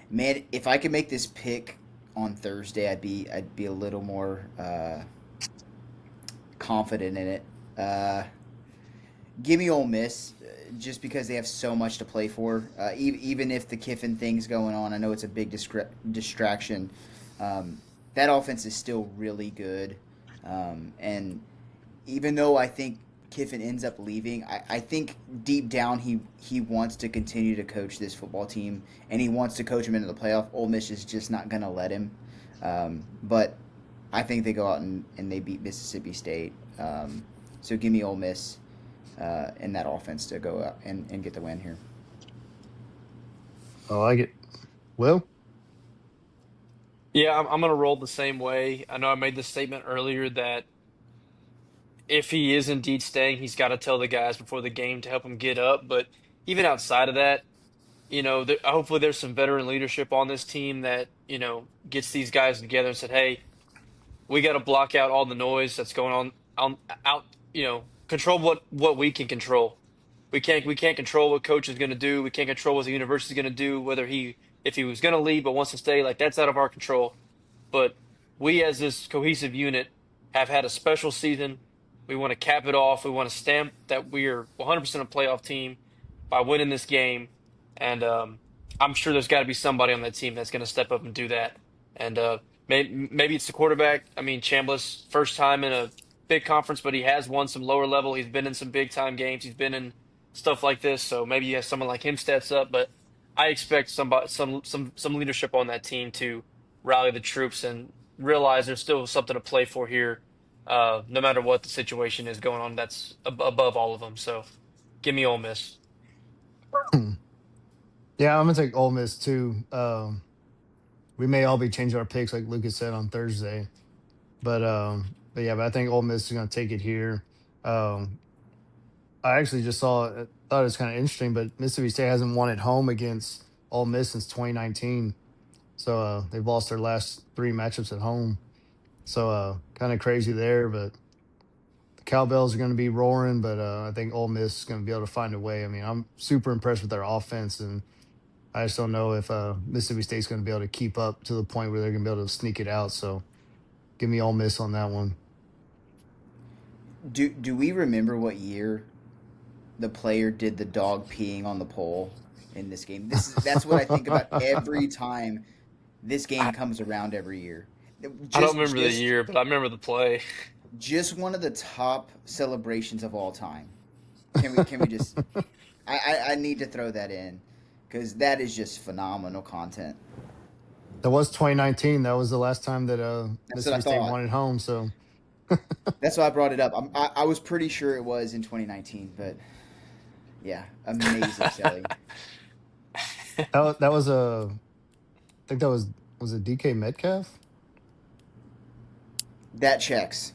[SPEAKER 2] Man, if I could make this pick on Thursday, I'd be a little more confident in it. Uh, Give me Ole Miss, just because they have so much to play for. Even if the Kiffin thing's going on, I know it's a big distraction. Um, that offense is still really good, and even though I think Kiffin ends up leaving, I think deep down he wants to continue to coach this football team, and he wants to coach them into the playoff. Ole Miss is just not going to let him. But I think they go out and they beat Mississippi State. So give me Ole Miss in that offense to go out and get the win here.
[SPEAKER 1] I like it. Will?
[SPEAKER 3] Yeah, I'm gonna roll the same way. I know I made the statement earlier that if he is indeed staying, he's got to tell the guys before the game to help him get up. But even outside of that, hopefully there's some veteran leadership on this team that, gets these guys together and said, "Hey, we got to block out all the noise that's going on out, control what we can control. We can't control what coach is going to do. We can't control what the university is going to do, whether if he was going to leave but wants to stay, like that's out of our control. But we, as this cohesive unit, have had a special season. We want to cap it off. We want to stamp that we are 100% a playoff team by winning this game. And I'm sure there's got to be somebody on that team that's going to step up and do that. And maybe it's the quarterback. I mean, Chambliss, first time in a big conference, but he has won some lower level. He's been in some big time games. He's been in stuff like this. So maybe you have someone like him steps up. But I expect some leadership on that team to rally the troops and realize there's still something to play for here, no matter what the situation is going on. That's above all of them. So, give me Ole Miss.
[SPEAKER 1] Yeah, I'm gonna take Ole Miss too. We may all be changing our picks, like Lucas said on Thursday, but yeah, but I think Ole Miss is gonna take it here. Um, I actually just thought it was kind of interesting, but Mississippi State hasn't won at home against Ole Miss since 2019. So they've lost their last three matchups at home. So kind of crazy there, but the Cowbells are going to be roaring. But I think Ole Miss is going to be able to find a way. I mean, I'm super impressed with their offense, and I just don't know if Mississippi State's going to be able to keep up to the point where they're going to be able to sneak it out. So give me Ole Miss on that one.
[SPEAKER 2] Do we remember what year the player did the dog peeing on the pole in this game? That's what I think about every time this game
[SPEAKER 3] I,
[SPEAKER 2] comes around every year.
[SPEAKER 3] I don't
[SPEAKER 2] Just
[SPEAKER 3] remember the
[SPEAKER 2] just
[SPEAKER 3] year, but I remember the play.
[SPEAKER 2] just one of the top celebrations of all time. Can we just I need to throw that in because that is just phenomenal content.
[SPEAKER 1] That was 2019. That was the last time that
[SPEAKER 2] That's what I
[SPEAKER 1] Mississippi State
[SPEAKER 2] thought.
[SPEAKER 1] won at home. So
[SPEAKER 2] That's why I brought it up. I was pretty sure it was in 2019, but yeah, amazing selling.
[SPEAKER 1] that was I think that was a DK Metcalf.
[SPEAKER 2] That checks.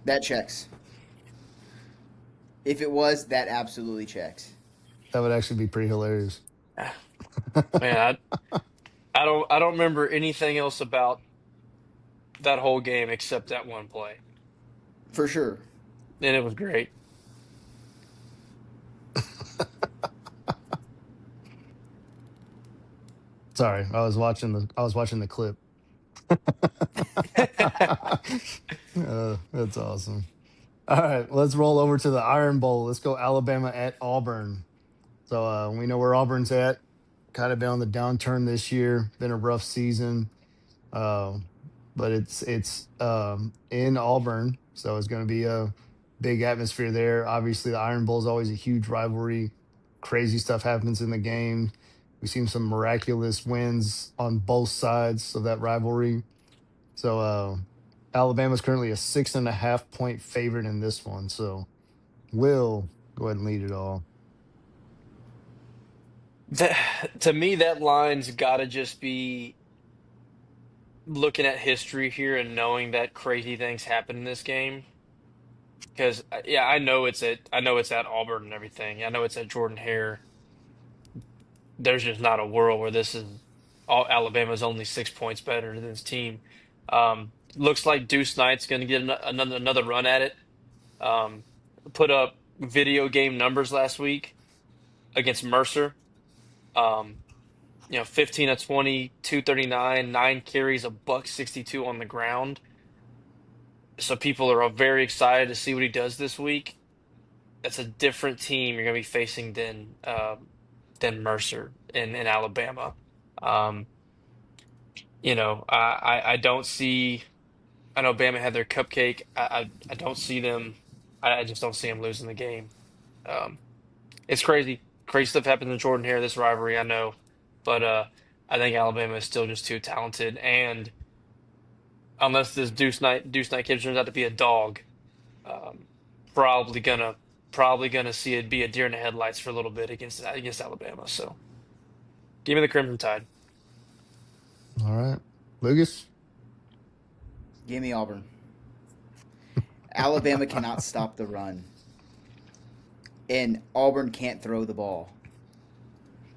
[SPEAKER 2] That checks. If it was, that absolutely checks.
[SPEAKER 1] That would actually be pretty hilarious.
[SPEAKER 3] Man, I don't remember anything else about that whole game except that one play,
[SPEAKER 2] For sure.
[SPEAKER 3] and it was great.
[SPEAKER 1] Sorry, I was watching the clip. That's awesome. All right, let's roll over to the Iron Bowl. Let's go Alabama at Auburn. So we know where Auburn's at. Kind of been on the downturn this year. Been a rough season, uh, but it's in Auburn, so it's going to be a big atmosphere there. Obviously, the Iron Bowl is always a huge rivalry. Crazy stuff happens in the game. We've seen some miraculous wins on both sides of that rivalry. So Alabama's currently a 6.5 point favorite in this one. So Will go ahead and lead it all.
[SPEAKER 3] To me, that line's got to just be looking at history here and knowing that crazy things happen in this game. Because yeah, I know it's at Auburn and everything. I know it's at Jordan Hare. There's just not a world where this is all Alabama's only 6 points better than this team. Looks like Deuce Knight's going to get another run at it. um, put up video game numbers last week against Mercer. Um, 15 of 20, 239, 9 carries, a buck 62 on the ground. So people are very excited to see what he does this week. That's a different team you're going to be facing than Mercer in Alabama. Um, I don't see. I know Bama had their cupcake. I don't see them. I just don't see them losing the game. Um, it's crazy. Crazy stuff happens in Jordan Hare, this rivalry, I know. But I think Alabama is still just too talented. And unless this Deuce Knight kid turns out to be a dog, um, probably gonna probably gonna see it be a deer in the headlights for a little bit against Alabama. So give me the Crimson Tide.
[SPEAKER 1] All right. Lucas?
[SPEAKER 2] Give me Auburn. Alabama cannot stop the run, and Auburn can't throw the ball.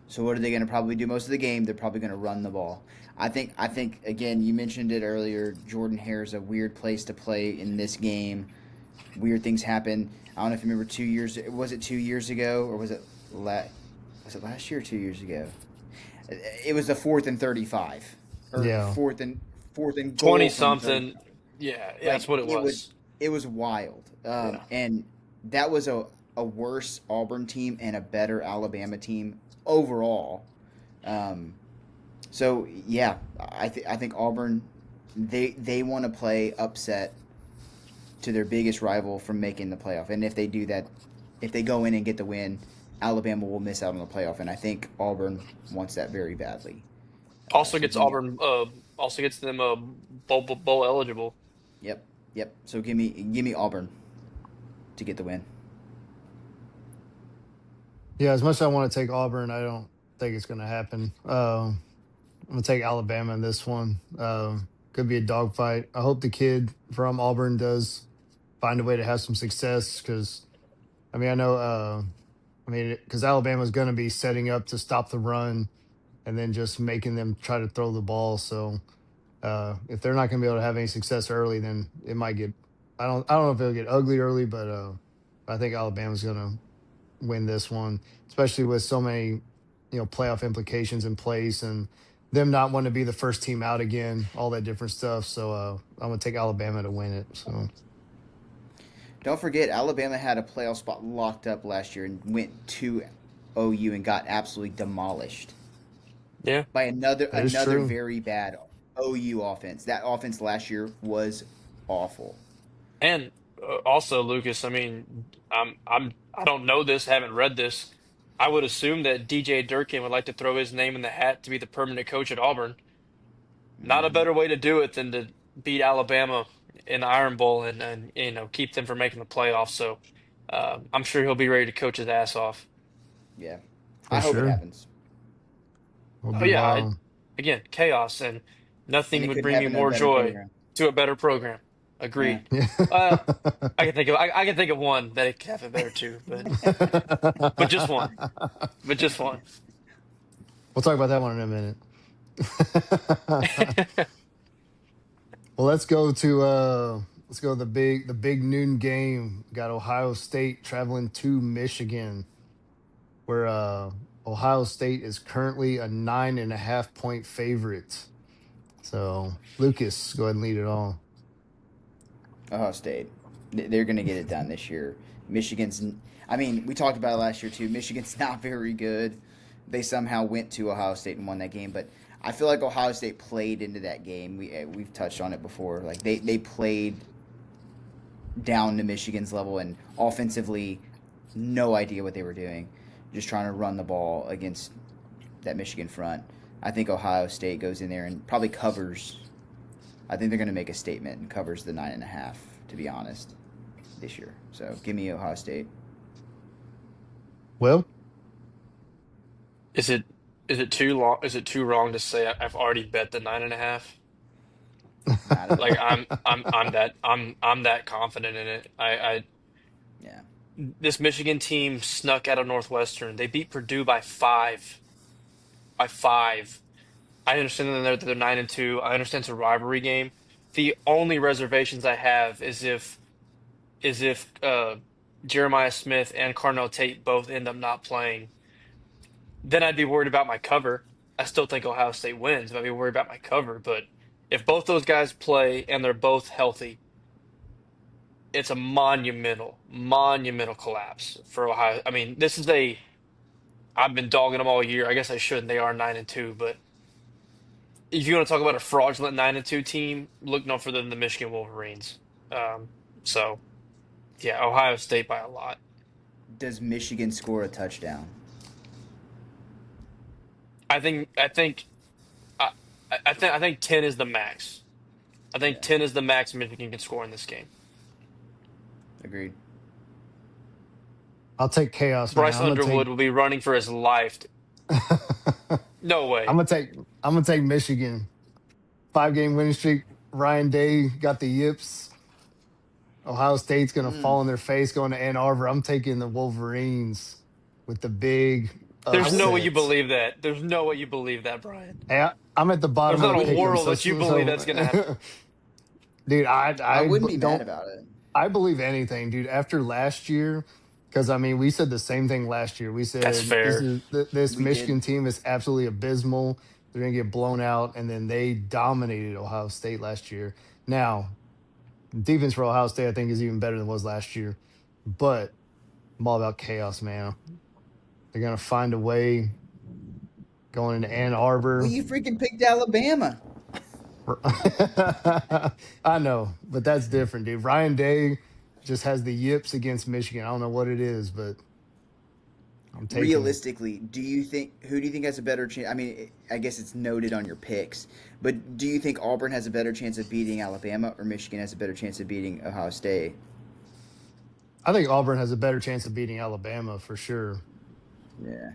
[SPEAKER 2] So what are they going to probably do most of the game? They're probably going to run the ball. I think again, you mentioned it earlier. Jordan Hare is a weird place to play in this game. Weird things happen. I don't know if you remember 2 years. Was it 2 years ago or was it last year or 2 years ago? It was the 4th and 35 or
[SPEAKER 1] Yeah.
[SPEAKER 2] fourth and
[SPEAKER 3] 20
[SPEAKER 2] goal from 30.
[SPEAKER 3] something. Yeah,
[SPEAKER 2] Like
[SPEAKER 3] that's what it
[SPEAKER 2] it was
[SPEAKER 3] was.
[SPEAKER 2] it was wild.
[SPEAKER 3] Yeah.
[SPEAKER 2] And that was a worse Auburn team and a better Alabama team overall. Um, so yeah, I think Auburn they want to play upset to their biggest rival from making the playoff, and if they do that, if they go in and get the win, Alabama will miss out on the playoff, and I think Auburn wants that very badly.
[SPEAKER 3] Also
[SPEAKER 2] So
[SPEAKER 3] gets
[SPEAKER 2] give me
[SPEAKER 3] Auburn. Also gets them bowl eligible.
[SPEAKER 2] yep, yep. So give me Auburn to get the win.
[SPEAKER 1] Yeah, as much as I want to take Auburn, I don't think it's going to happen. I'm going to take Alabama in this one. Could be a dogfight. I hope the kid from Auburn does find a way to have some success because, I mean, I know, because Alabama's going to be setting up to stop the run and then just making them try to throw the ball. So if they're not going to be able to have any success early, then it might get. I don't know if it'll get ugly early, but I think Alabama's going to win this one, especially with so many, playoff implications in place and them not wanting to be the first team out again, all that different stuff. So I'm gonna take Alabama to win it. So
[SPEAKER 2] Don't forget, Alabama had a playoff spot locked up last year and went to OU and got absolutely demolished
[SPEAKER 3] Yeah.
[SPEAKER 2] by another
[SPEAKER 1] that is
[SPEAKER 2] another
[SPEAKER 1] true.
[SPEAKER 2] very bad OU offense. That offense last year was awful.
[SPEAKER 3] And also, Lucas, I mean, I don't know this, haven't read this. I would assume that DJ Durkin would like to throw his name in the hat to be the permanent coach at Auburn. Not a
[SPEAKER 2] Hmm.
[SPEAKER 3] better way to do it than to beat Alabama in the Iron Bowl and keep them from making the playoffs. So I'm sure he'll be ready to coach his ass off.
[SPEAKER 2] Yeah,
[SPEAKER 1] For
[SPEAKER 2] I hope it
[SPEAKER 1] sure.
[SPEAKER 2] happens.
[SPEAKER 1] Will
[SPEAKER 3] Oh
[SPEAKER 1] be
[SPEAKER 3] yeah,
[SPEAKER 1] wild.
[SPEAKER 3] again, chaos and
[SPEAKER 2] And
[SPEAKER 3] nothing
[SPEAKER 2] it
[SPEAKER 3] would
[SPEAKER 2] couldn't
[SPEAKER 3] bring me
[SPEAKER 2] happen in a
[SPEAKER 3] more
[SPEAKER 2] better
[SPEAKER 3] joy
[SPEAKER 2] program.
[SPEAKER 3] to a better program.
[SPEAKER 2] Yeah.
[SPEAKER 3] Agreed.
[SPEAKER 1] Yeah.
[SPEAKER 3] Uh, I can think of one that it could have it better too, but just one. But just one.
[SPEAKER 1] We'll talk about that one in a minute. Well, let's go to the big noon game. Got Ohio State traveling to Michigan, where Ohio State is currently a 9.5 point favorite. So Lucas, go ahead and lead it all.
[SPEAKER 2] Ohio State, they're going to get it done this year. Michigan's, I mean, we talked about it last year too. Michigan's not very good. They somehow went to Ohio State and won that game, but I feel like Ohio State played into that game. We've touched on it before. Like they played down to Michigan's level and offensively, no idea what they were doing, just trying to run the ball against that Michigan front. I think Ohio State goes in there and probably covers. I think they're going to make a statement and covers the 9.5. To be honest, this year. So give me Ohio State.
[SPEAKER 1] Well,
[SPEAKER 3] Is it too long? Is it too wrong to say I've already bet the 9.5?
[SPEAKER 2] Not at
[SPEAKER 3] Like
[SPEAKER 2] all.
[SPEAKER 3] I'm that confident in it.
[SPEAKER 2] Yeah.
[SPEAKER 3] This Michigan team snuck out of Northwestern. They beat Purdue by five. By five. I understand that they're 9-2. I understand it's a rivalry game. The only reservations I have is if is if Jeremiah Smith and Carnell Tate both end up not playing, then I'd be worried about my cover. I still think Ohio State wins, but I'd be worried about my cover. But if both those guys play and they're both healthy, it's a monumental collapse for Ohio. I mean, I've been dogging them all year. I guess I shouldn't. They are 9-2, but if you want to talk about a fraudulent 9-2 team, look no further than the Michigan Wolverines. So yeah, Ohio State by a lot.
[SPEAKER 2] Does Michigan score a touchdown?
[SPEAKER 3] I think I, I think 10 is the max. I think
[SPEAKER 2] Yeah,
[SPEAKER 3] 10 is the max Michigan can score in this game.
[SPEAKER 2] agreed.
[SPEAKER 1] I'll take chaos, man.
[SPEAKER 3] Bryce Underwood will be running for his life. No
[SPEAKER 1] I'm
[SPEAKER 3] way.
[SPEAKER 1] gonna take I'm gonna take Michigan. 5 game winning streak. Ryan Day got the yips. Ohio State's gonna
[SPEAKER 2] Mm.
[SPEAKER 1] fall in their face going to Ann Arbor. I'm taking the Wolverines with the big
[SPEAKER 2] I
[SPEAKER 3] There's no way
[SPEAKER 2] wouldn't.
[SPEAKER 3] you
[SPEAKER 1] upset.
[SPEAKER 3] believe that. There's no way you believe that, Brian.
[SPEAKER 1] Hey, I'm at the
[SPEAKER 3] There's
[SPEAKER 1] bottom of
[SPEAKER 3] not
[SPEAKER 1] the
[SPEAKER 3] a
[SPEAKER 2] Wouldn't
[SPEAKER 1] pick 'em,
[SPEAKER 3] world
[SPEAKER 2] be.
[SPEAKER 3] that you believe that's going to happen.
[SPEAKER 1] dude,
[SPEAKER 2] I
[SPEAKER 1] I
[SPEAKER 2] wouldn't be mad
[SPEAKER 1] don't
[SPEAKER 2] about it.
[SPEAKER 1] I believe anything, dude. After last year, because I mean, we said the same thing last year. We
[SPEAKER 3] That's
[SPEAKER 1] said
[SPEAKER 3] fair.
[SPEAKER 1] this
[SPEAKER 2] We did.
[SPEAKER 1] Michigan team is absolutely abysmal. They're gonna get blown out, and then they dominated Ohio State last year. Now, defense for Ohio State, I think, is even better than it was last year. But I'm all about chaos, man. They're gonna find a way going into Ann
[SPEAKER 2] Well,
[SPEAKER 1] Arbor.
[SPEAKER 2] you freaking picked Alabama.
[SPEAKER 1] I know, but that's different, dude. Ryan Day just has the yips against Michigan. I don't know what it is, but I'm taking.
[SPEAKER 2] Realistically, who do you think has a better chance? I mean, I guess it's noted on your picks, but do you think Auburn has a better chance of beating Alabama, or Michigan has a better chance of beating Ohio State?
[SPEAKER 1] I think Auburn has a better chance of beating Alabama for sure.
[SPEAKER 2] Yeah,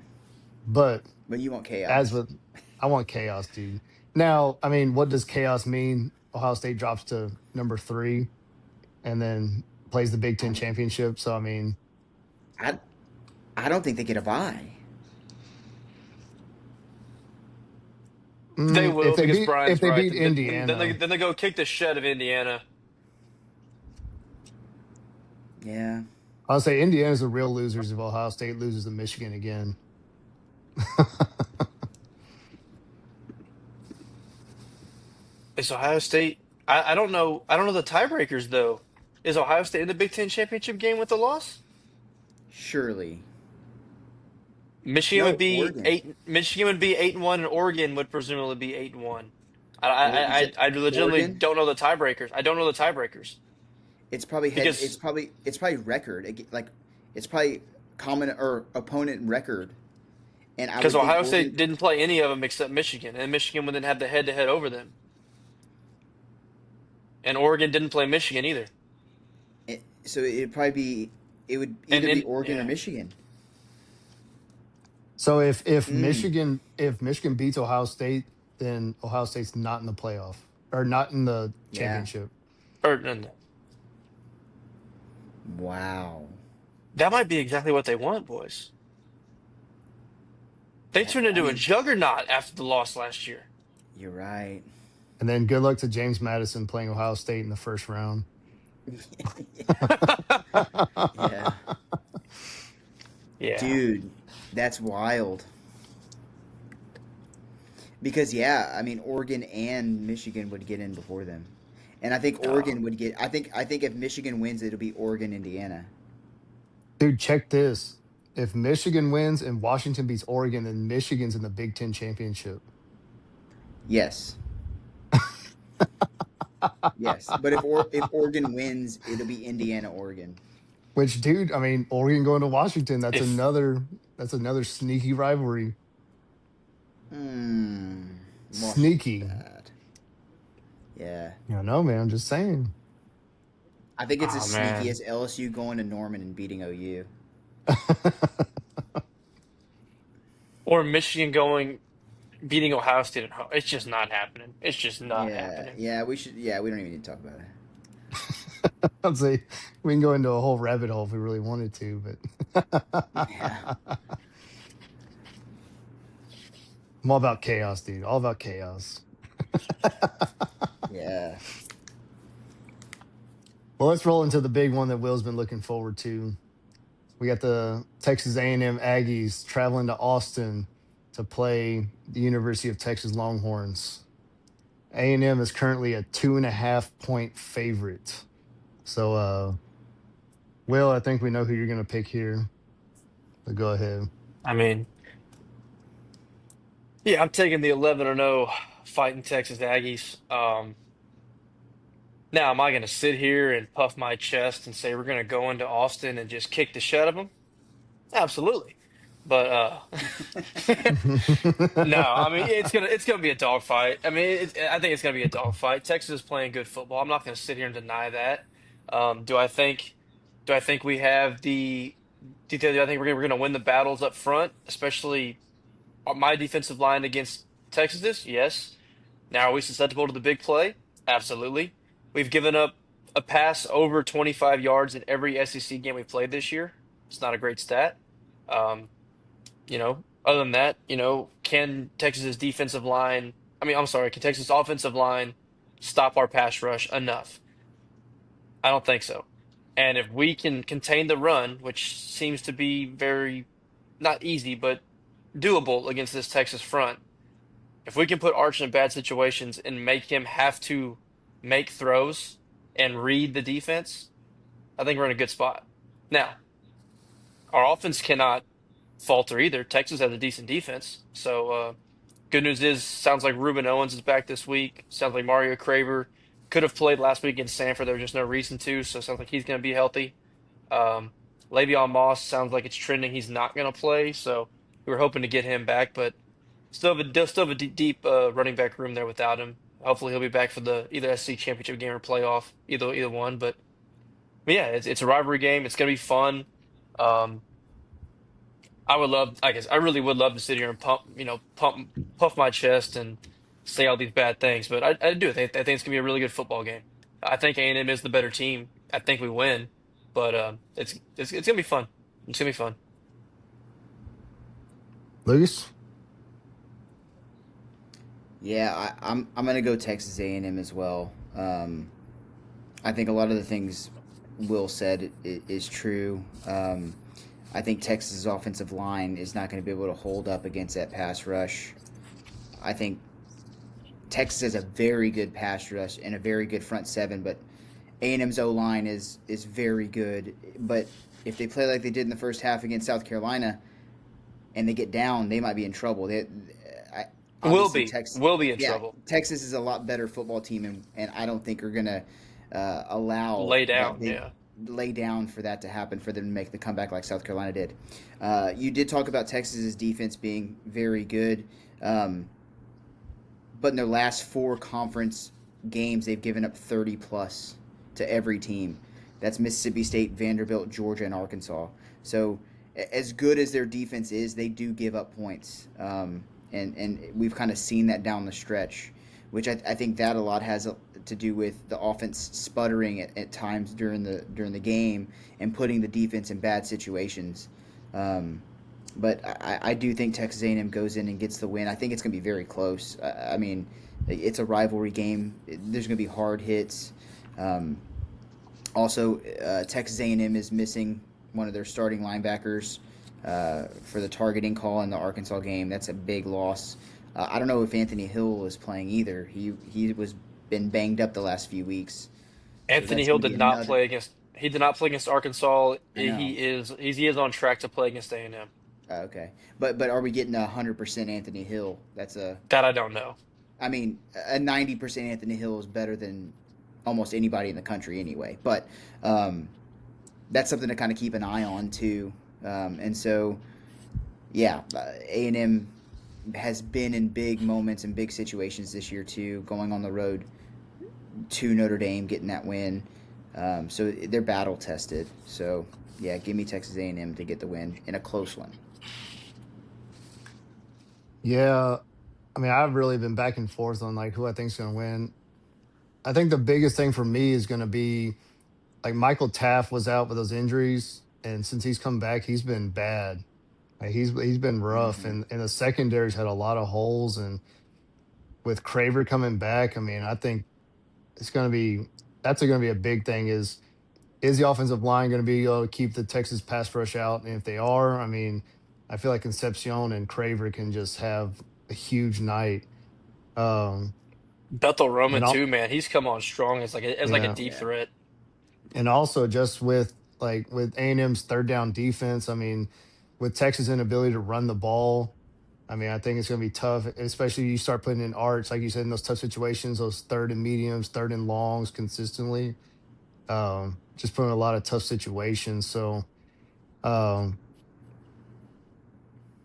[SPEAKER 1] But
[SPEAKER 2] but you want
[SPEAKER 1] as
[SPEAKER 2] chaos.
[SPEAKER 1] with, I want chaos, dude. Now, I mean, what does chaos mean? Ohio State drops to number 3 and then plays the Big Ten
[SPEAKER 2] I,
[SPEAKER 1] championship. So, I mean,
[SPEAKER 2] I, I don't think they get a bye.
[SPEAKER 3] They will because
[SPEAKER 1] if
[SPEAKER 3] Brian's
[SPEAKER 1] they
[SPEAKER 3] right.
[SPEAKER 1] beat
[SPEAKER 3] Then
[SPEAKER 1] Indiana,
[SPEAKER 3] they go kick the shed of Indiana.
[SPEAKER 2] Yeah,
[SPEAKER 1] I'll say Indiana's the real losers if Ohio State loses to Michigan again.
[SPEAKER 3] Is Ohio State? I don't know. I don't know the tiebreakers though. Is Ohio State in the Big Ten championship game with the loss?
[SPEAKER 2] surely.
[SPEAKER 3] Michigan would
[SPEAKER 2] No,
[SPEAKER 3] be
[SPEAKER 2] Oregon.
[SPEAKER 3] 8. Michigan would be 8-1, and Oregon would presumably be 8-1. I
[SPEAKER 2] You said
[SPEAKER 3] I legitimately
[SPEAKER 2] Oregon.
[SPEAKER 3] don't know the tiebreakers. I don't know the tiebreakers
[SPEAKER 2] It's probably head.
[SPEAKER 3] because
[SPEAKER 2] It's probably record. Like it's probably common or opponent record. And I
[SPEAKER 3] because
[SPEAKER 2] would think
[SPEAKER 3] Ohio State
[SPEAKER 2] Oregon.
[SPEAKER 3] didn't play any of them except Michigan, and Michigan would then have the head-to-head over them, and Oregon didn't play Michigan either.
[SPEAKER 2] So it'd probably be. It would
[SPEAKER 3] And
[SPEAKER 2] either be Oregon or
[SPEAKER 3] yeah,
[SPEAKER 2] Michigan.
[SPEAKER 1] So if
[SPEAKER 2] Mm.
[SPEAKER 1] Michigan beats Ohio State, then Ohio State's not in the playoff or not in the
[SPEAKER 2] Yeah.
[SPEAKER 1] championship.
[SPEAKER 3] or no,
[SPEAKER 2] Wow.
[SPEAKER 3] that might be exactly what they want, boys. They turned
[SPEAKER 2] I
[SPEAKER 3] into a
[SPEAKER 2] mean,
[SPEAKER 3] juggernaut after the loss last year.
[SPEAKER 2] you're right.
[SPEAKER 1] And then good luck to James Madison playing Ohio State in the first round.
[SPEAKER 2] Yeah.
[SPEAKER 3] Yeah.
[SPEAKER 2] Dude, that's wild. Because yeah, I mean Oregon and Michigan would get in before them. And I think
[SPEAKER 3] Oh,
[SPEAKER 2] Oregon would get I think if Michigan wins it'll be Oregon Indiana.
[SPEAKER 1] Dude, check this. If Michigan wins and Washington beats Oregon, then Michigan's in the Big Ten championship.
[SPEAKER 2] Yes. Yes. But if Oregon wins, it'll be Indiana Oregon.
[SPEAKER 1] Which, dude, I mean, Oregon going to Washington,
[SPEAKER 3] if
[SPEAKER 1] that's another sneaky rivalry.
[SPEAKER 2] Hmm. Washington's
[SPEAKER 1] Sneaky.
[SPEAKER 2] bad. Yeah.
[SPEAKER 1] I know, man. I'm just saying.
[SPEAKER 2] I think it's as
[SPEAKER 3] oh
[SPEAKER 2] sneaky
[SPEAKER 3] man,
[SPEAKER 2] as LSU going to Norman and beating OU.
[SPEAKER 3] or Michigan going beating Ohio State at home. It's just not happening. It's just not
[SPEAKER 2] Yeah,
[SPEAKER 3] happening.
[SPEAKER 2] yeah, we should. Yeah, we don't even need to talk about it.
[SPEAKER 1] I'd say we can go into a whole rabbit hole if we really wanted to, but
[SPEAKER 2] Yeah,
[SPEAKER 1] I'm all about chaos, dude. All about chaos.
[SPEAKER 2] yeah.
[SPEAKER 1] Well, let's roll into the big one that Will's been looking forward to. We got the Texas A&M Aggies traveling to Austin to play the University of Texas Longhorns. A&M is currently a 2.5 point favorite. So, Will, I think we know who you're going to pick here. So go ahead.
[SPEAKER 3] I mean, yeah, I'm taking the 11-0 fighting Texas Aggies. Now, am I going to sit here and puff my chest and say we're going to go into Austin and just kick the shit out of them? Absolutely. But no, I mean it's gonna be a dogfight. I mean, I think it's gonna be a dogfight. Texas is playing good football. I'm not gonna sit here and deny that. Do I think? Do I think we have the? Do I think we're gonna win the battles up front, especially my defensive line against Texas's? Yes. Now, are we susceptible to the big play? Absolutely. We've given up a pass over 25 yards in every SEC game we played this year. It's not a great stat. Um, other than that, can Texas's defensive line, I mean, I'm sorry, can Texas offensive line stop our pass rush enough? I don't think so. And if we can contain the run, which seems to be very not easy, but doable against this Texas front, if we can put Arch in bad situations and make him have to make throws and read the defense, I think we're in a good spot. Now, our offense cannot falter either. Texas has a decent defense. So, good news is, sounds like Ruben Owens is back this week. Sounds like Mario Craver could have played last week against Sanford. There was just no reason to. So, it sounds like he's going to be healthy. Um, Le'Veon Moss sounds like it's trending. He's not going to play. So, we were hoping to get him back, but still have a deep running back room there without him. Hopefully, he'll be back for the either SC championship game or playoff, either one. But yeah, it's a rivalry game. It's going to be fun. Um, I would love, I guess, I really would love to sit here and puff my chest and say all these bad things, but I do. I think it's gonna be a really good football game. I think A&M is the better team. I think we win, but it's gonna be fun. It's gonna be fun.
[SPEAKER 1] Lucas?
[SPEAKER 2] Yeah, I'm gonna go Texas A&M as well. I think a lot of the things Will said is true. I think Texas's offensive line is not going to be able to hold up against that pass rush. I think Texas has a very good pass rush and a very good front seven, but A&M's O line is very good. But if they play like they did in the first half against South Carolina and they get down, they might be in trouble.
[SPEAKER 3] Will
[SPEAKER 2] Obviously,
[SPEAKER 3] be
[SPEAKER 2] Texas,
[SPEAKER 3] will be in
[SPEAKER 2] yeah,
[SPEAKER 3] trouble.
[SPEAKER 2] Texas is a lot better football team, and I don't think are going to allow
[SPEAKER 3] Lay
[SPEAKER 2] that
[SPEAKER 3] down,
[SPEAKER 2] big
[SPEAKER 3] yeah.
[SPEAKER 2] lay down for that to happen for them to make the comeback like South Carolina did. You did talk about Texas's defense being very good, but in their last four conference games, they've given up 30 plus to every team. That's Mississippi State, Vanderbilt, Georgia, and Arkansas. So, as good as their defense is, they do give up points, and we've kind of seen that down the stretch, which I think that a lot has to do with the offense sputtering at times during the game and putting the defense in bad situations. But I do think Texas A&M goes in and gets the win. I think it's going to be very close. I mean, it's a rivalry game. There's going to be hard hits. Also, Texas A&M is missing one of their starting linebackers for the targeting call in the Arkansas game. That's a big loss. I don't know if Anthony Hill is playing either. He was been banged up the last few weeks, so
[SPEAKER 3] Anthony
[SPEAKER 2] that's
[SPEAKER 3] Hill
[SPEAKER 2] going to be
[SPEAKER 3] did not
[SPEAKER 2] another.
[SPEAKER 3] play against he did not play against Arkansas.
[SPEAKER 2] I know.
[SPEAKER 3] He is on track to play against A&M.
[SPEAKER 2] Okay, but are we getting 100% Anthony Hill? That's a
[SPEAKER 3] That I don't know.
[SPEAKER 2] I mean, a 90% Anthony Hill is better than almost anybody in the country anyway. But that's something to kind of keep an eye on too. And so, yeah, A&M has been in big moments and big situations this year too, going on the road to Notre Dame, getting that win. So they're battle tested. So yeah, give me Texas A&M to get the win in a close one.
[SPEAKER 1] Yeah. I mean, I've really been back and forth on like who I think's going to win. I think the biggest thing for me is going to be like Michael Taft was out with those injuries, and since he's come back, he's been bad. Like, he's been rough,
[SPEAKER 2] Mm-hmm.
[SPEAKER 1] and the secondary's had a lot of holes. And with Craver coming back, I mean, I think it's going to be that's going to be a big thing. Is is the offensive line going to be able to keep the Texas pass rush out? And if they are, I mean, I feel like Concepcion and Craver can just have a huge night. Um,
[SPEAKER 3] Bethel Roman
[SPEAKER 1] and
[SPEAKER 3] too,
[SPEAKER 1] I'll,
[SPEAKER 3] man. He's come on strong as like a
[SPEAKER 1] yeah,
[SPEAKER 3] deep
[SPEAKER 2] Yeah.
[SPEAKER 3] threat.
[SPEAKER 1] and also just with A&M's third down defense, I mean, with Texas' inability to run the ball, I mean, I think it's going to be tough, especially you start putting in arts, like you said, in those tough situations, those third and mediums, third and longs consistently. Just putting a lot of tough situations. So um,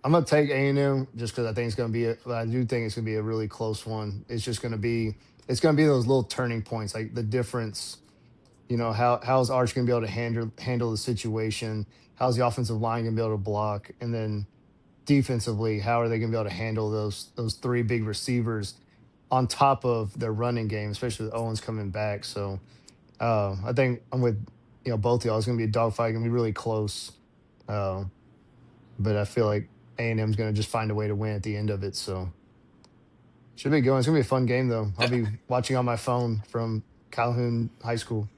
[SPEAKER 1] I'm gonna take A&M just because I think it's gonna be. I do think it's gonna be a really close one. It's just gonna be. It's gonna be those little turning points, like the difference. How's Arch gonna be able to handle the situation? How's the offensive line gonna be able to block? And then defensively, how are they gonna be able to handle those three big receivers on top of their running game, especially with Owens coming back? So I think I'm with both of y'all. It's gonna be a dogfight. Gonna be really close. Uh, but I feel like A&M's gonna just find a way to win at the end of it. So should be going. It's gonna be a fun game though. I'll
[SPEAKER 3] Yeah,
[SPEAKER 1] be watching on my phone from Calhoun High School.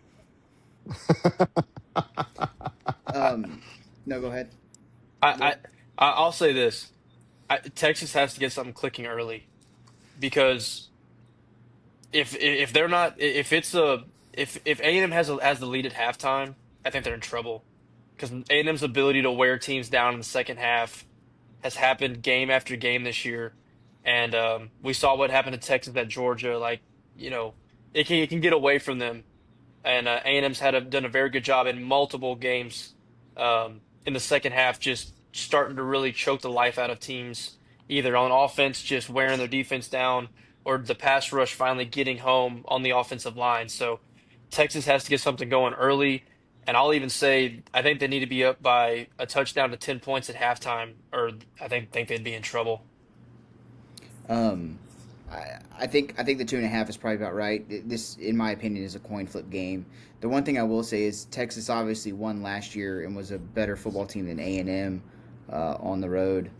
[SPEAKER 2] No, go ahead,
[SPEAKER 3] I
[SPEAKER 2] Will.
[SPEAKER 3] I'll say this. Texas has to get something clicking early because if they're not if it's a if A&M has the lead at halftime, I think they're in trouble because A&M's ability to wear teams down in the second half has happened game after game this year, and we saw what happened to Texas at Georgia. Like it can get away from them, and A&M's done a very good job in multiple games in the second half, just starting to really choke the life out of teams, either on offense, just wearing their defense down, or the pass rush finally getting home on the offensive line. So Texas has to get something going early. And I'll even say I think they need to be up by a touchdown to 10 points at halftime, or I think they'd be in trouble.
[SPEAKER 2] Um, I think the 2.5 is probably about right. This, in my opinion, is a coin flip game. The one thing I will say is Texas obviously won last year and was a better football team than A&M on the road.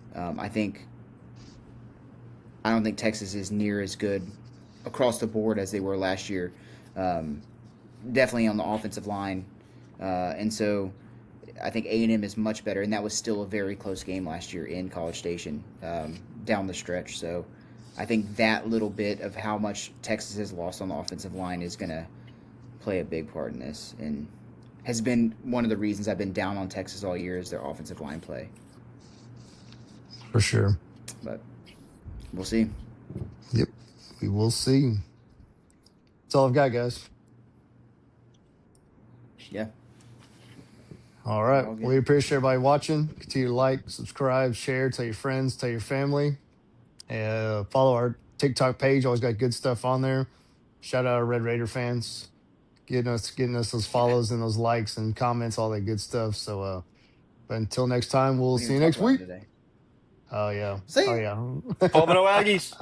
[SPEAKER 2] I don't think Texas is near as good across the board as they were last year. Um, Definitely on the offensive line, and so I think A&M is much better, and that was still a very close game last year in College Station down the stretch. So I think that little bit of how much Texas has lost on the offensive line is going to play a big part in this, and has been one of the reasons I've been down on Texas all year is their offensive line play.
[SPEAKER 1] For sure.
[SPEAKER 2] But we'll see.
[SPEAKER 1] Yep. We will see. That's all I've got, guys.
[SPEAKER 2] Yeah,
[SPEAKER 1] All
[SPEAKER 2] we're
[SPEAKER 1] right.
[SPEAKER 2] all good.
[SPEAKER 1] We appreciate everybody watching. Continue to like, subscribe, share, tell your friends, tell your family. Follow our TikTok page. Always got good stuff on there. Shout out our Red Raider fans. Getting us those
[SPEAKER 2] Yeah.
[SPEAKER 1] follows and those likes and comments, all that good stuff. So but until next time, we'll
[SPEAKER 2] We didn't
[SPEAKER 1] see you
[SPEAKER 2] even talk
[SPEAKER 1] next
[SPEAKER 2] about
[SPEAKER 1] week.
[SPEAKER 2] them today.
[SPEAKER 1] Oh yeah.
[SPEAKER 2] See
[SPEAKER 1] Oh
[SPEAKER 2] ya.
[SPEAKER 1] yeah.
[SPEAKER 3] 12-0 Aggies.